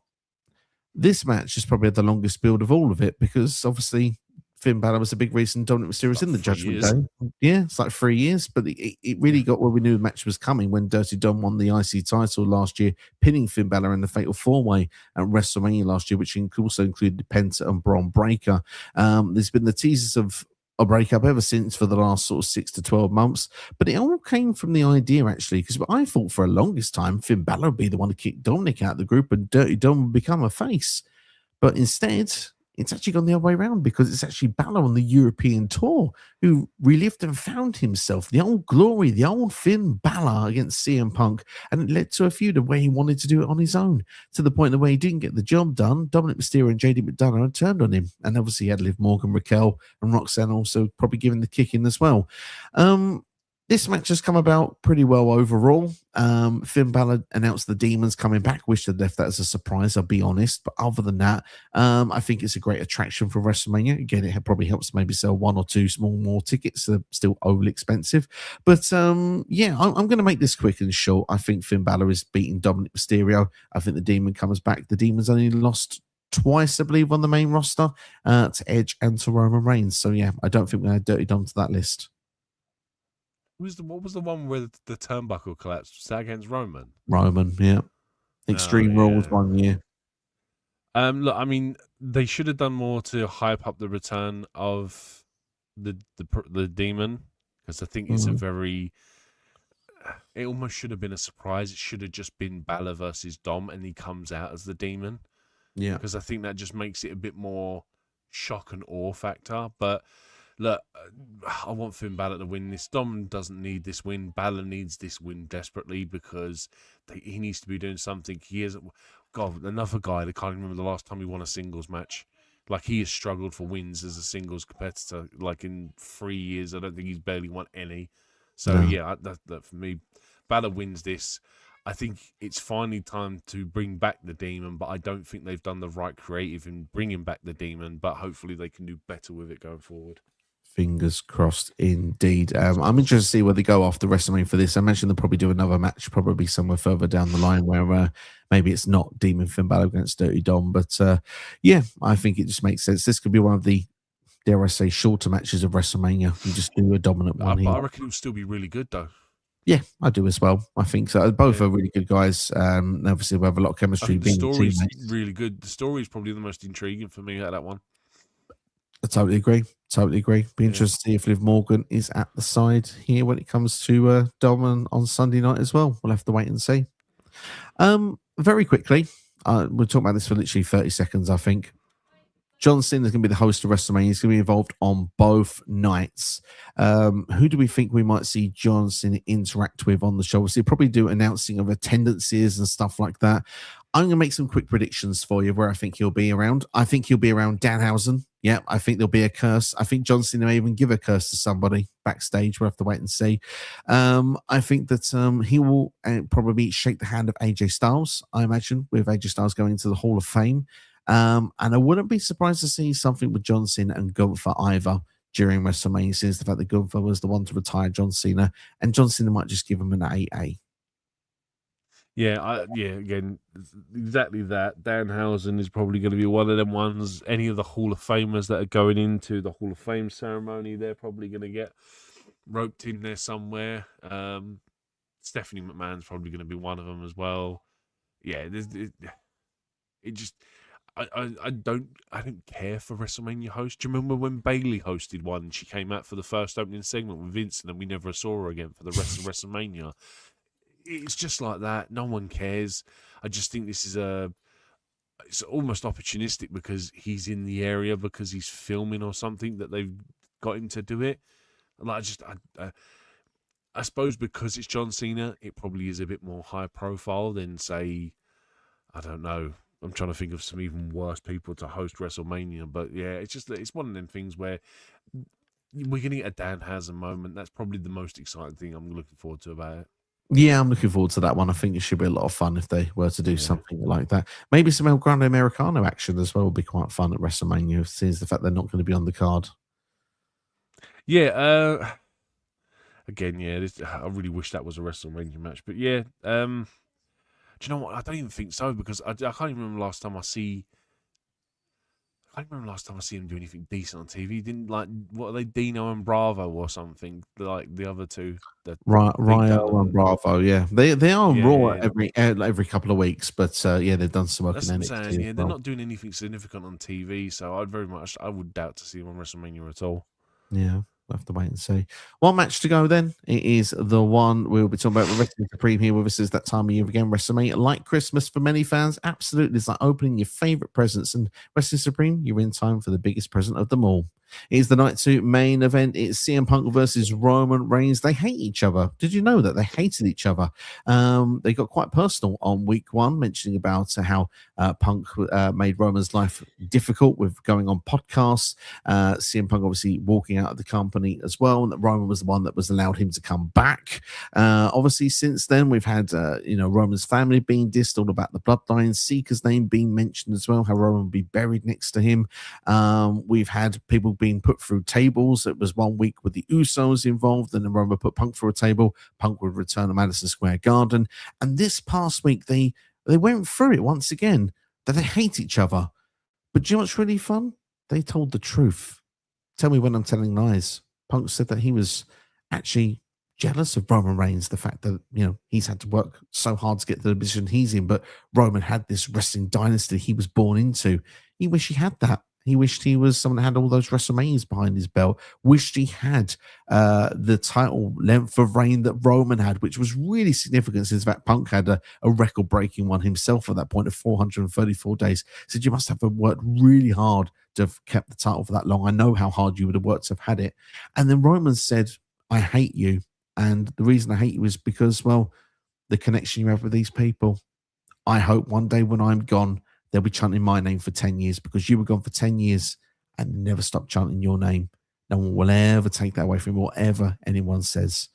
S1: This match is probably the longest build of all of it because obviously Finn Balor was a big reason Dominic Mysterio was
S2: Like
S1: in the
S2: 3
S1: Judgment
S2: years.
S1: Day. Yeah, it's like 3 years, but it really got where we knew the match was coming when Dirty Dom won the IC title last year, pinning Finn Balor in the Fatal 4-Way at WrestleMania last year, which also included Penta and Braun Breaker. There's been the teasers of a breakup ever since for the last sort of 6 to 12 months, but it all came from the idea actually, because I thought for the longest time Finn Balor would be the one to kick Dominic out of the group and Dirty Dom would become a face. But instead, it's actually gone the other way around because it's actually Balor on the European tour who relived and found himself, the old glory, the old Finn Balor against CM Punk. And it led to a feud of where he wanted to do it on his own, to the point that where he didn't get the job done, Dominic Mysterio and JD McDonough had turned on him. And obviously he had Liv Morgan, Raquel, and Roxanne also probably giving the kick in as well. This match has come about pretty well overall. Finn Balor announced the Demons coming back. Wish they'd left that as a surprise, I'll be honest. But other than that, I think it's a great attraction for WrestleMania. Again, it probably helps maybe sell 1 or 2 more tickets. They're still overly expensive. But yeah, I'm going to make this quick and short. I think Finn Balor is beating Dominic Mysterio. I think the Demon comes back. The Demons only lost twice, I believe, on the main roster to Edge and to Roman Reigns. So yeah, I don't think we're going to Dirty Dom to that list.
S2: What was the one where the turnbuckle collapsed? Was that against Roman?
S1: Roman, yeah. Extreme Rules 1 year.
S2: Look, I mean, they should have done more to hype up the return of the Demon, because I think it's a very. It almost should have been a surprise. It should have just been Balor versus Dom, and he comes out as the Demon.
S1: Yeah,
S2: because I think that just makes it a bit more shock and awe factor. But look, I want Finn Balor to win this. Dom doesn't need this win. Balor needs this win desperately because he needs to be doing something. He isn't. God, another guy that can't remember the last time he won a singles match. Like, he has struggled for wins as a singles competitor. Like, in 3 years, I don't think he's barely won any. So, yeah, that for me, Balor wins this. I think it's finally time to bring back the Demon, but I don't think they've done the right creative in bringing back the Demon, but hopefully they can do better with it going forward.
S1: Fingers crossed indeed. I'm interested to see where they go after WrestleMania for this. I imagine they'll probably do another match, probably somewhere further down the line where maybe it's not Demon Finn Balor against Dirty Dom. But yeah, I think it just makes sense. This could be one of the, dare I say, shorter matches of WrestleMania. You just do a dominant one here.
S2: I reckon it will still be really good, though.
S1: Yeah, I do as well. I think so. Both are really good guys. Obviously, we have a lot of chemistry.
S2: The story's really good. The story is probably the most intriguing for me out of that one.
S1: I totally agree. Be interested to see if Liv Morgan is at the side here when it comes to Dom on Sunday night as well. We'll have to wait and see. Very quickly, we'll talk about this for literally 30 seconds, I think. John Cena is going to be the host of WrestleMania. He's going to be involved on both nights. Who do we think we might see John Cena interact with on the show? We'll probably do announcing of attendances and stuff like that. I'm going to make some quick predictions for you where I think he'll be around. I think he'll be around Danhausen. Yeah, I think there'll be a curse. I think John Cena may even give a curse to somebody backstage. We'll have to wait and see. I think that he will probably shake the hand of AJ Styles, I imagine, with AJ Styles going into the Hall of Fame. And I wouldn't be surprised to see something with John Cena and Gunther either during WrestleMania, since the fact that Gunther was the one to retire John Cena, and John Cena might just give him an AA.
S2: Yeah, again, exactly that. Danhausen is probably going to be one of them ones. Any of the Hall of Famers that are going into the Hall of Fame ceremony, they're probably going to get roped in there somewhere. Stephanie McMahon's probably going to be one of them as well. Yeah, it just... I don't care for WrestleMania hosts. Do you remember when Bayley hosted one and she came out for the first opening segment with Vince and then we never saw her again for the rest of WrestleMania? It's just like that. No one cares. I just think this is it's almost opportunistic because he's in the area, because he's filming or something, that they've got him to do it. Like, I suppose because it's John Cena, it probably is a bit more high profile than, say, I don't know. I'm trying to think of some even worse people to host WrestleMania, but yeah, it's one of them things where we're going to get a Danhausen moment. That's probably the most exciting thing I'm looking forward to about it.
S1: Yeah, I'm looking forward to that one. I think it should be a lot of fun if they were to do
S2: Yeah.
S1: something like that. Maybe some El Grande Americano action as well would be quite fun at WrestleMania, since the fact they're not going to be on the card.
S2: Yeah, again, yeah, I really wish that was a WrestleMania match. But yeah, do you know what? I don't even think so, because I can't even remember last time I can't remember last time I see him do anything decent on TV. Didn't, like, what are they, Dino and Bravo or something, like the other two?
S1: Right,
S2: Pete
S1: Ryo
S2: Dunne
S1: and Bravo, yeah, they are on Raw
S2: yeah.
S1: every couple of weeks, but yeah, they've done some work
S2: That's
S1: in
S2: what I'm saying.
S1: NXT as
S2: Yeah, they're
S1: well.
S2: not doing anything significant on TV, so I would doubt to see him on WrestleMania at all.
S1: Yeah, we'll have to wait and see. One match to go then. It is the one we'll be talking about. Wrestling Supreme here with us is that time of year again. WrestleMania, like Christmas for many fans, absolutely. It's like opening your favorite presents. And Wrestling Supreme, you're in time for the biggest present of them all. It is the night 2 main event. It's CM Punk versus Roman Reigns. They hate each other. Did you know that they hated each other? They got quite personal on week 1, mentioning about how Punk made Roman's life difficult with going on podcasts. CM Punk obviously walking out of the company as well, and that Roman was the one that was allowed him to come back. Obviously, since then we've had Roman's family being dissed, all about the bloodline, Seeker's name being mentioned as well, how Roman would be buried next to him. We've had people being put through tables. It was 1 week with the Usos involved, and then Roman put Punk through a table. Punk would return to Madison Square Garden, and this past week they went through it once again, that they hate each other. But do you know what's really fun? They told the truth. Tell me when I'm telling lies. Punk said that he was actually jealous of Roman Reigns, the fact that, he's had to work so hard to get to the position he's in, but Roman had this wrestling dynasty he was born into. He wished he had that. He wished he was someone that had all those WrestleManias behind his belt. Wished he had the title length of reign that Roman had, which was really significant, since that Punk had a record-breaking one himself at that point of 434 days. Said you must have worked really hard to have kept the title for that long. I know how hard you would have worked to have had it. And then Roman said, I hate you. And the reason I hate you is because, well, the connection you have with these people. I hope one day when I'm gone, they'll be chanting my name for 10 years, because you were gone for 10 years and never stopped chanting your name. No one will ever take that away from you, whatever anyone says.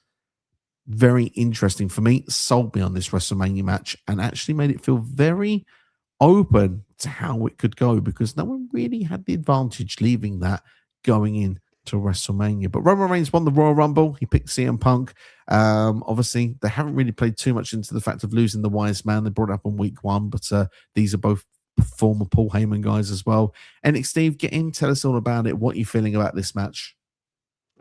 S1: Very interesting for me. Sold me on this WrestleMania match and actually made it feel very open to how it could go, because no one really had the advantage leaving that going in to WrestleMania. But Roman Reigns won the Royal Rumble. He picked CM Punk. Obviously, they haven't really played too much into the fact of losing the wise man. They brought it up on week 1, but these are both former Paul Heyman guys as well. NXT, get in, tell us all about it. What are you feeling about this match?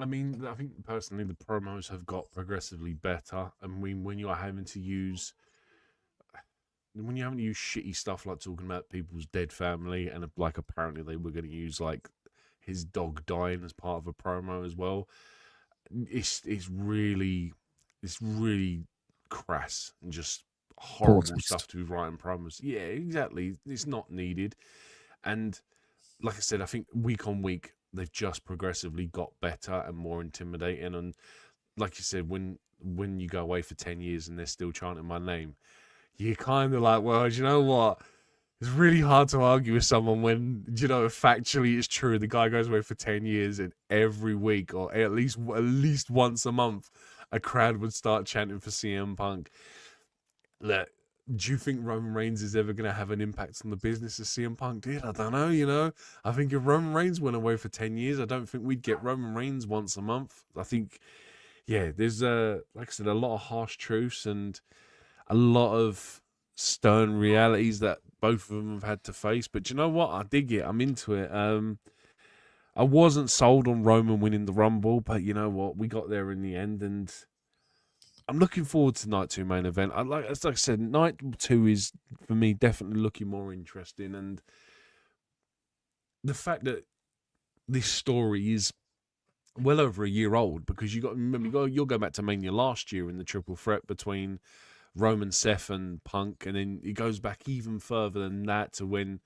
S2: I mean, I think personally the promos have got progressively better. And when you're having to use shitty stuff like talking about people's dead family, and like apparently they were going to use like his dog dying as part of a promo as well, it's really crass and just horrible stuff to be writing promos. Yeah, exactly. It's not needed. And like I said, I think week on week they've just progressively got better and more intimidating. And like you said, when you go away for 10 years and they're still chanting my name, you're kind of like, well, do you know what? It's really hard to argue with someone when, factually it's true. The guy goes away for 10 years and every week, or at least once a month, a crowd would start chanting for CM Punk. Look, do you think Roman Reigns is ever going to have an impact on the business as CM Punk did? I don't know, I think if Roman Reigns went away for 10 years, I don't think we'd get Roman Reigns once a month. I think, yeah, there's, like I said, a lot of harsh truths and a lot of stern realities that both of them have had to face. But you know what? I dig it. I'm into it. I wasn't sold on Roman winning the Rumble, but you know what? We got there in the end, and I'm looking forward to night 2 main event. As I said, night 2 is for me definitely looking more interesting, and the fact that this story is well over a year old, because you'll go back to Mania last year in the triple threat between Roman, Seth, and Punk, and then it goes back even further than that to when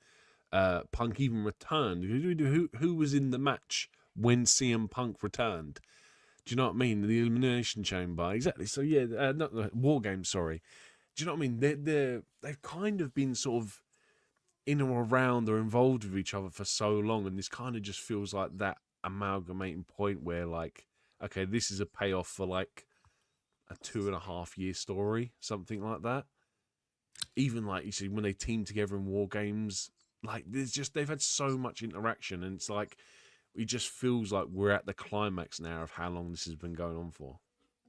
S2: Punk even returned. Who was in the match when CM Punk returned? Do you know what I mean? The Elimination Chamber, exactly. So yeah, not the War Games. Sorry. Do you know what I mean? They've kind of been sort of in or around or involved with each other for so long, and this kind of just feels like that amalgamating point where, like, okay, this is a payoff for like a 2.5 year story, something like that. Even like you see when they team together in War Games, like they've had so much interaction, and it's like it just feels like we're at the climax now of how long this has been going on for.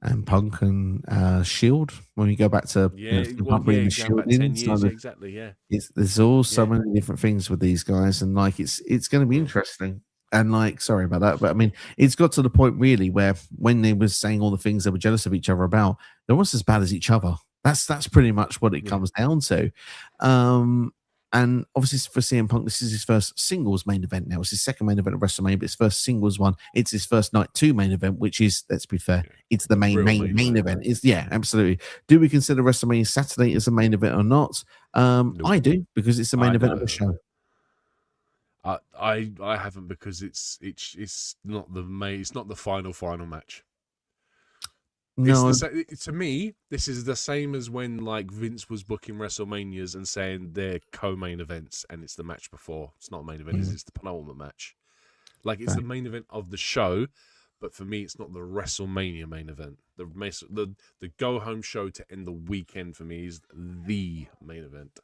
S1: And Punk and Shield, when we go back to
S2: Well,
S1: bringing the
S2: going
S1: Shield
S2: back
S1: in,
S2: 10 years, yeah, exactly, yeah.
S1: There's all so many different things with these guys, and like it's going to be interesting. And like, sorry about that, but I mean, it's got to the point really where when they were saying all the things they were jealous of each other about, they're almost as bad as each other. That's pretty much what it comes down to. And obviously for CM Punk, this is his first singles main event now. It's his second main event at WrestleMania, but his first singles one. It's his first night 2 main event, which is, let's be fair, it's the main event. It's absolutely. Do we consider WrestleMania Saturday as a main event or not?
S2: Nope.
S1: I do, because it's the main event of the show.
S2: I haven't, because it's not the main, it's not the final match.
S1: No,
S2: to me, this is the same as when like Vince was booking WrestleManias and saying they're co-main events, and it's the match before. It's not a main event; it's the penultimate match. Like it's the main event of the show, but for me, it's not the WrestleMania main event. The go home show to end the weekend for me is the main event.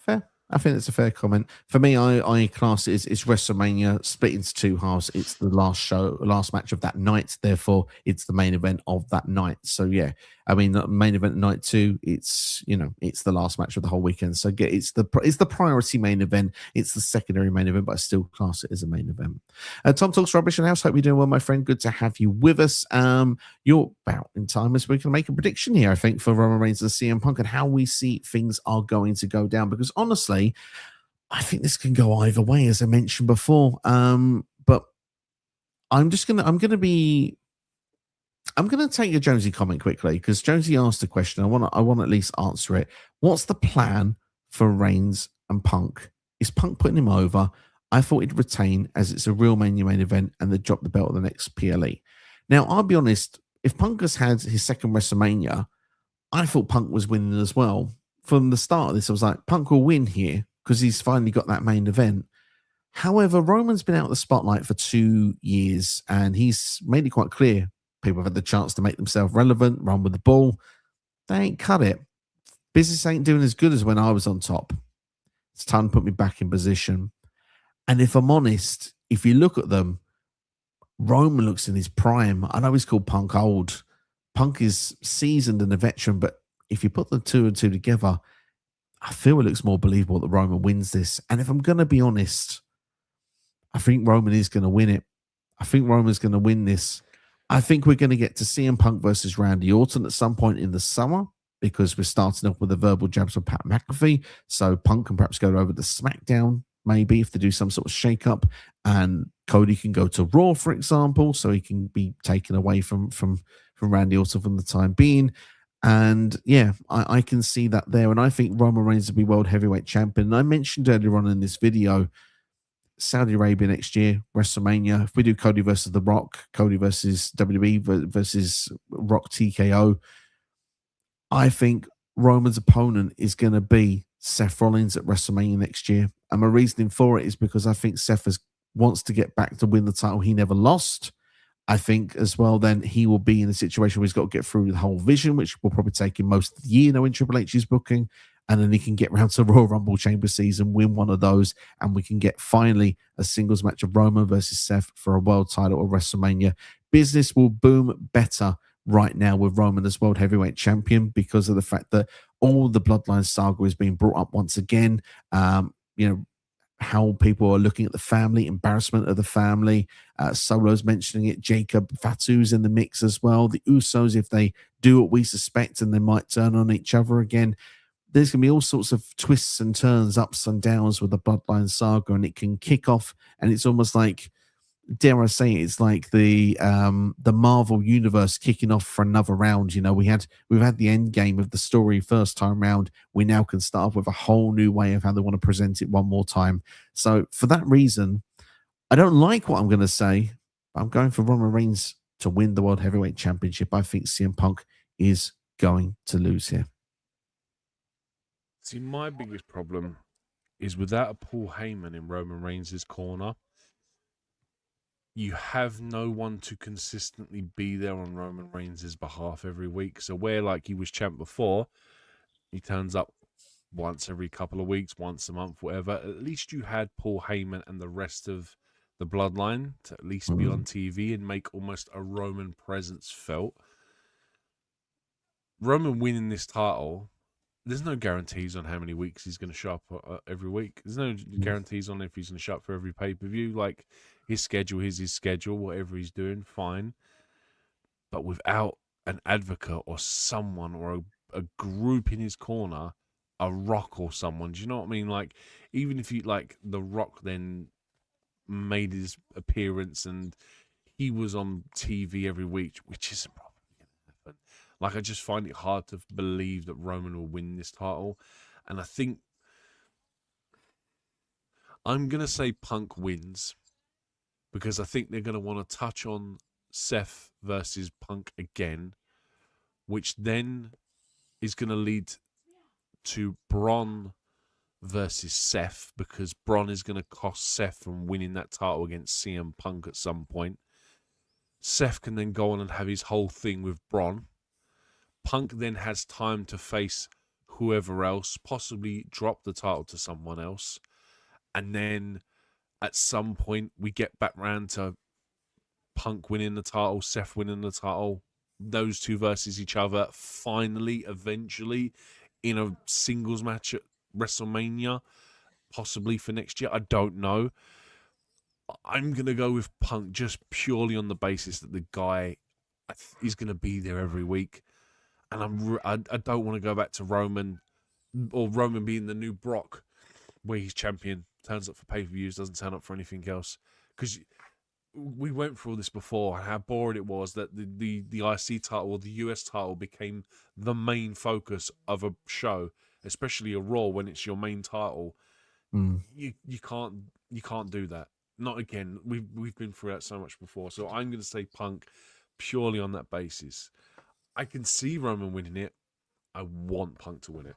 S1: fair. I think it's a fair comment. For me, I class it as it's WrestleMania split into 2 halves. It's the last match of that night. Therefore, it's the main event of that night. So yeah, I mean, the main event night 2. It's it's the last match of the whole weekend. So it's the priority main event. It's the secondary main event, but I still class it as a main event. Tom Talks Rubbish in House. Hope you're doing well, my friend. Good to have you with us. You're about in time as we can make a prediction here, I think, for Roman Reigns and CM Punk and how we see things are going to go down. Because honestly, I think this can go either way, as I mentioned before. But I'm gonna take your Jonesy comment quickly, because Jonesy asked a question. I want to at least answer it. What's the plan for Reigns and Punk? Is Punk putting him over? I thought he'd retain, as it's a real main event, and they'd drop the belt at the next PLE. Now, I'll be honest, if Punk has had his second WrestleMania, I thought Punk was winning as well. From the start of this, I was like, Punk will win here because he's finally got that main event. However, Roman's been out of the spotlight for 2 years, and he's made it quite clear people have had the chance to make themselves relevant, run with the ball. They ain't cut it. Business ain't doing as good as when I was on top. It's time to put me back in position. And if I'm honest, if you look at them, Roman looks in his prime. I know he's called Punk old. Punk is seasoned and a veteran, but if you put the 2 and 2 together, I feel it looks more believable that Roman wins this. And if I'm going to be honest, I think Roman is going to win it. I think Roman's going to win this. I think we're going to get to CM Punk versus Randy Orton at some point in the summer, because we're starting off with the verbal jabs from Pat McAfee. So Punk can perhaps go over to SmackDown, maybe, if they do some sort of shake-up. And Cody can go to Raw, for example, so he can be taken away from Randy Orton for the time being. And yeah, I can see that there. And I think Roman Reigns will be World Heavyweight Champion. And I mentioned earlier on in this video, Saudi Arabia next year, WrestleMania. If we do Cody versus The Rock, Cody versus WWE versus Rock TKO, I think Roman's opponent is going to be Seth Rollins at WrestleMania next year. And my reasoning for it is because I think Seth wants to get back to win the title he never lost. I think as well, then he will be in a situation where he's got to get through the whole vision, which will probably take him most of the year, knowing Triple H is booking. And then he can get round to Royal Rumble Chamber season, win one of those, and we can get finally a singles match of Roman versus Seth for a world title at WrestleMania. Business will boom better right now with Roman as World Heavyweight Champion, because of the fact that all the Bloodline saga is being brought up once again. How people are looking at the family, embarrassment of the family. Solo's mentioning it. Jacob, Fatu's in the mix as well. The Usos, if they do what we suspect, and they might turn on each other again, there's going to be all sorts of twists and turns, ups and downs with the Bloodline saga, and it can kick off. And it's almost like, dare I say it, it's like the Marvel universe kicking off for another round. We've had the end game of the story first time round. We now can start off with a whole new way of how they want to present it one more time. So for that reason, I don't like what I'm going to say, but I'm going for Roman Reigns to win the World Heavyweight Championship. I think CM Punk is going to lose here.
S2: See, my biggest problem is without a Paul Heyman in Roman Reigns' corner, you have no one to consistently be there on Roman Reigns' behalf every week. So where like he was champ before, he turns up once every couple of weeks, once a month, whatever. At least you had Paul Heyman and the rest of the bloodline to at least be on TV and make almost a Roman presence felt. Roman winning this title, there's no guarantees on how many weeks he's going to show up every week. There's no guarantees on if he's going to show up for every pay-per-view. Like, his schedule is his schedule, whatever he's doing, fine. But without an advocate or someone or a group in his corner, a Rock or someone, do you know what I mean? Like, even if you, like, The Rock then made his appearance and he was on TV every week, which isn't probably going to happen. Like, I just find it hard to believe that Roman will win this title. And I think I'm going to say Punk wins because I think they're going to want to touch on Seth versus Punk again, which then is going to lead to Braun versus Seth because Braun is going to cost Seth from winning that title against CM Punk at some point. Seth can then go on and have his whole thing with Braun. Punk then has time to face whoever else, possibly drop the title to someone else. And then at some point, we get back round to Punk winning the title, Seth winning the title, those two versus each other, finally, eventually, in a singles match at WrestleMania, possibly for next year. I don't know. I'm going to go with Punk just purely on the basis that the guy is going to be there every week. And I don't want to go back to Roman or Roman being the new Brock where he's champion, turns up for pay-per-views, doesn't turn up for anything else. Because we went through all this before, how boring it was that the IC title or the US title became the main focus of a show, especially a Raw when it's your main title. You can't do that. Not again. We've been through that so much before. So I'm going to say Punk purely on that basis. I can see Roman winning it. I want Punk to win it.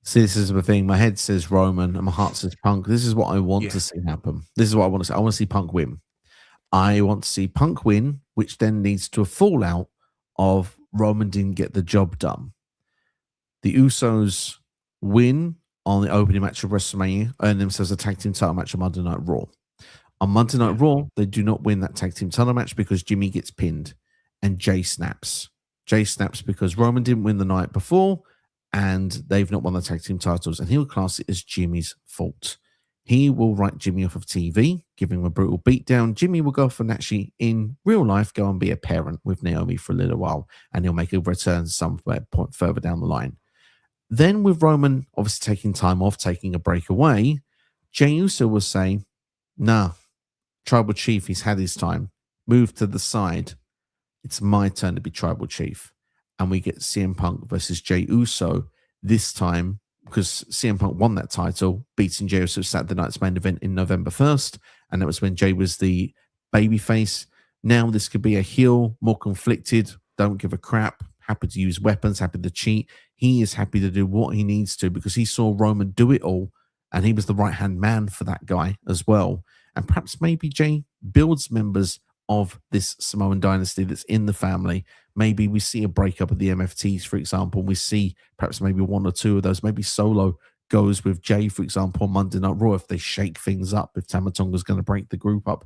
S1: See, this is the thing. My head says Roman and my heart says Punk. This is what I want to see happen. This is what I want to see. I want to see Punk win. I want to see Punk win, which then leads to a fallout of Roman didn't get the job done. The Usos win on the opening match of WrestleMania, earn themselves a tag team title match on Monday Night Raw. On Monday Night Raw, they do not win that tag team title match because Jimmy gets pinned and Jay snaps. Jay snaps because Roman didn't win the night before and they've not won the tag team titles, and he'll class it as Jimmy's fault. He will write Jimmy off of TV, give him a brutal beatdown. Jimmy will go off and actually, in real life, go and be a parent with Naomi for a little while, and he'll make a return somewhere point further down the line. Then with Roman obviously taking time off, taking a break away, Jey Uso will say, nah, Tribal Chief, he's had his time. Move to the side. It's my turn to be Tribal Chief. And we get CM Punk versus Jey Uso this time because CM Punk won that title, beating Jey Uso Saturday night's main event in November 1st. And that was when Jey was the babyface. Now this could be a heel, more conflicted, don't give a crap, happy to use weapons, happy to cheat. He is happy to do what he needs to because he saw Roman do it all. And he was the right-hand man for that guy as well. And perhaps maybe Jey builds members of this Samoan dynasty that's in the family. Maybe we see a breakup of the MFTs, for example. We see perhaps maybe one or two of those. Maybe Solo goes with Jey, for example, on Monday Night Raw if they shake things up, if Tama Tonga's going to break the group up.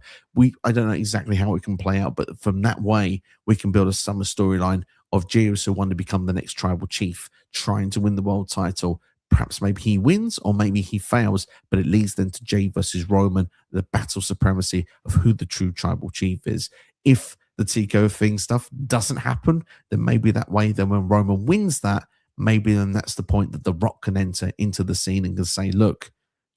S1: I don't know exactly how it can play out, but from that way, we can build a summer storyline of Jey Uso wanting to become the next Tribal Chief, trying to win the world title. Perhaps maybe he wins or maybe he fails, but it leads then to Jey versus Roman, the battle supremacy of who the true Tribal Chief is. If the Tico thing stuff doesn't happen, then maybe that way, then when Roman wins that, maybe then that's the point that The Rock can enter into the scene and can say, look,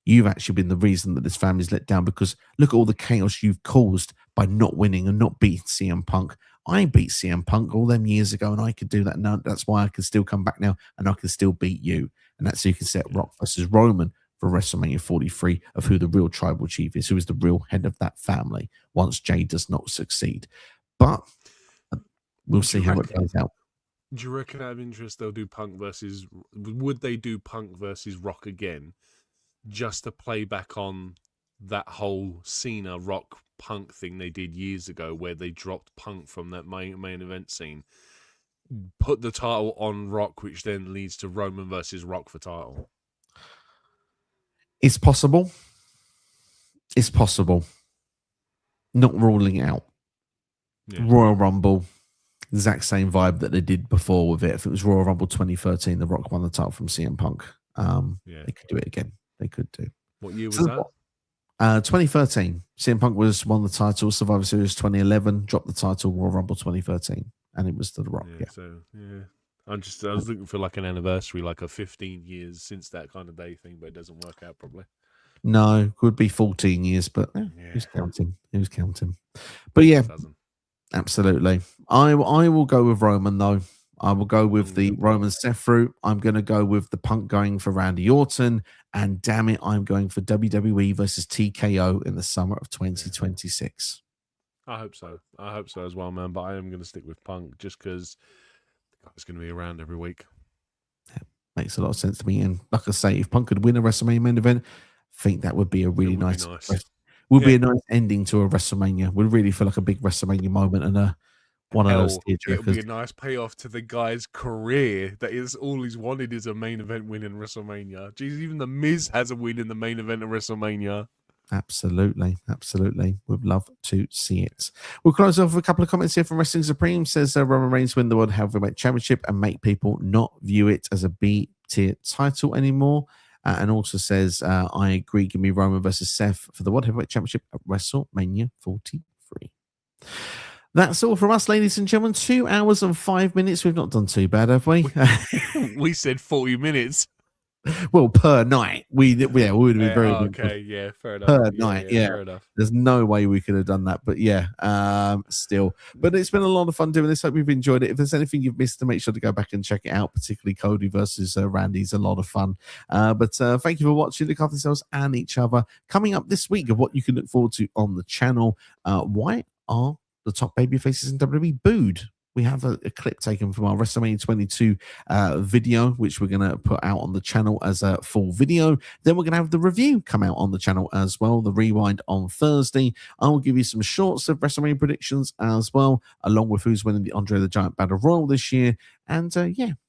S1: you've actually been the reason that this family's let down because look at all the chaos you've caused by not winning and not beating CM Punk. I beat CM Punk all them years ago and I could do that now. That's why I can still come back now and I can still beat you. And that's so you can set Rock versus Roman for WrestleMania 43 of who the real Tribal Chief is, who is the real head of that family once Jey does not succeed. But we'll see how it plays out.
S2: Do you reckon out of interest would they do Punk versus Rock again just to play back on that whole Cena Rock Punk thing they did years ago, where they dropped Punk from that main event scene, put the title on Rock, which then leads to Roman versus Rock for title.
S1: It's possible. It's possible. Not ruling it out. Yeah. Royal Rumble, exact same vibe that they did before with it. If it was Royal Rumble 2013, The Rock won the title from CM Punk. They could do it again. They could do.
S2: What year was that?
S1: 2013. CM Punk won the title. Survivor Series 2011, dropped the title. Royal Rumble 2013, and it was to The Rock.
S2: I was looking for like an anniversary, like a 15 years since that kind of day thing, but it doesn't work out probably.
S1: No, could be 14 years, but who's counting? Who's counting? But yeah, absolutely. I will go with Roman though. I will go with the Roman Seth route. I'm going to go with the Punk going for Randy Orton, and damn it, I'm going for WWE versus TKO in the summer of 2026.
S2: I hope so. I hope so as well, man. But I am going to stick with Punk just because it's going to be around every week.
S1: Yeah, makes a lot of sense to me. And like I say, if Punk could win a WrestleMania main event, I think that would be a really nice. Be a nice ending to a WrestleMania. Would really feel like a big WrestleMania moment and one of those.
S2: It would be a nice payoff to the guy's career. That is all he's wanted is a main event win in WrestleMania. Jeez, even the Miz has a win in the main event of WrestleMania.
S1: Absolutely. We'd love to see it. We'll close off with a couple of comments here from Wrestling Supreme. Says Roman Reigns win the World Heavyweight Championship and make people not view it as a B-tier title anymore. And also says, I agree, give me Roman versus Seth for the World Heavyweight Championship at WrestleMania 43. That's all from us, ladies and gentlemen. 2 hours and 5 minutes. We've not done too bad, have we?
S2: We said 40 minutes.
S1: Well, per night. We would have been very
S2: okay, yeah, fair enough.
S1: Per night,
S2: fair enough.
S1: There's no way we could have done that, but still. But it's been a lot of fun doing this. Hope you've enjoyed it. If there's anything you've missed, make sure to go back and check it out, particularly Cody versus Randy's a lot of fun. But thank you for watching. Look after yourselves and each other. Coming up this week of what you can look forward to on the channel, why are the top baby faces in WWE booed? We have a clip taken from our WrestleMania 22 video, which we're going to put out on the channel as a full video. Then we're going to have the review come out on the channel as well, the rewind on Thursday. I will give you some shorts of WrestleMania predictions as well, along with who's winning the Andre the Giant Battle Royal this year. And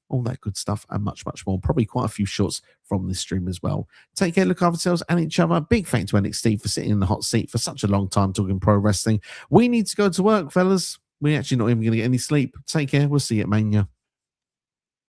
S1: all that good stuff and much, much more. Probably quite a few shorts from this stream as well. Take care, look after yourselves and each other. Big thanks to NXT for sitting in the hot seat for such a long time talking pro wrestling. We need to go to work, fellas. We're actually not even going to get any sleep. Take care. We'll see you at Mania.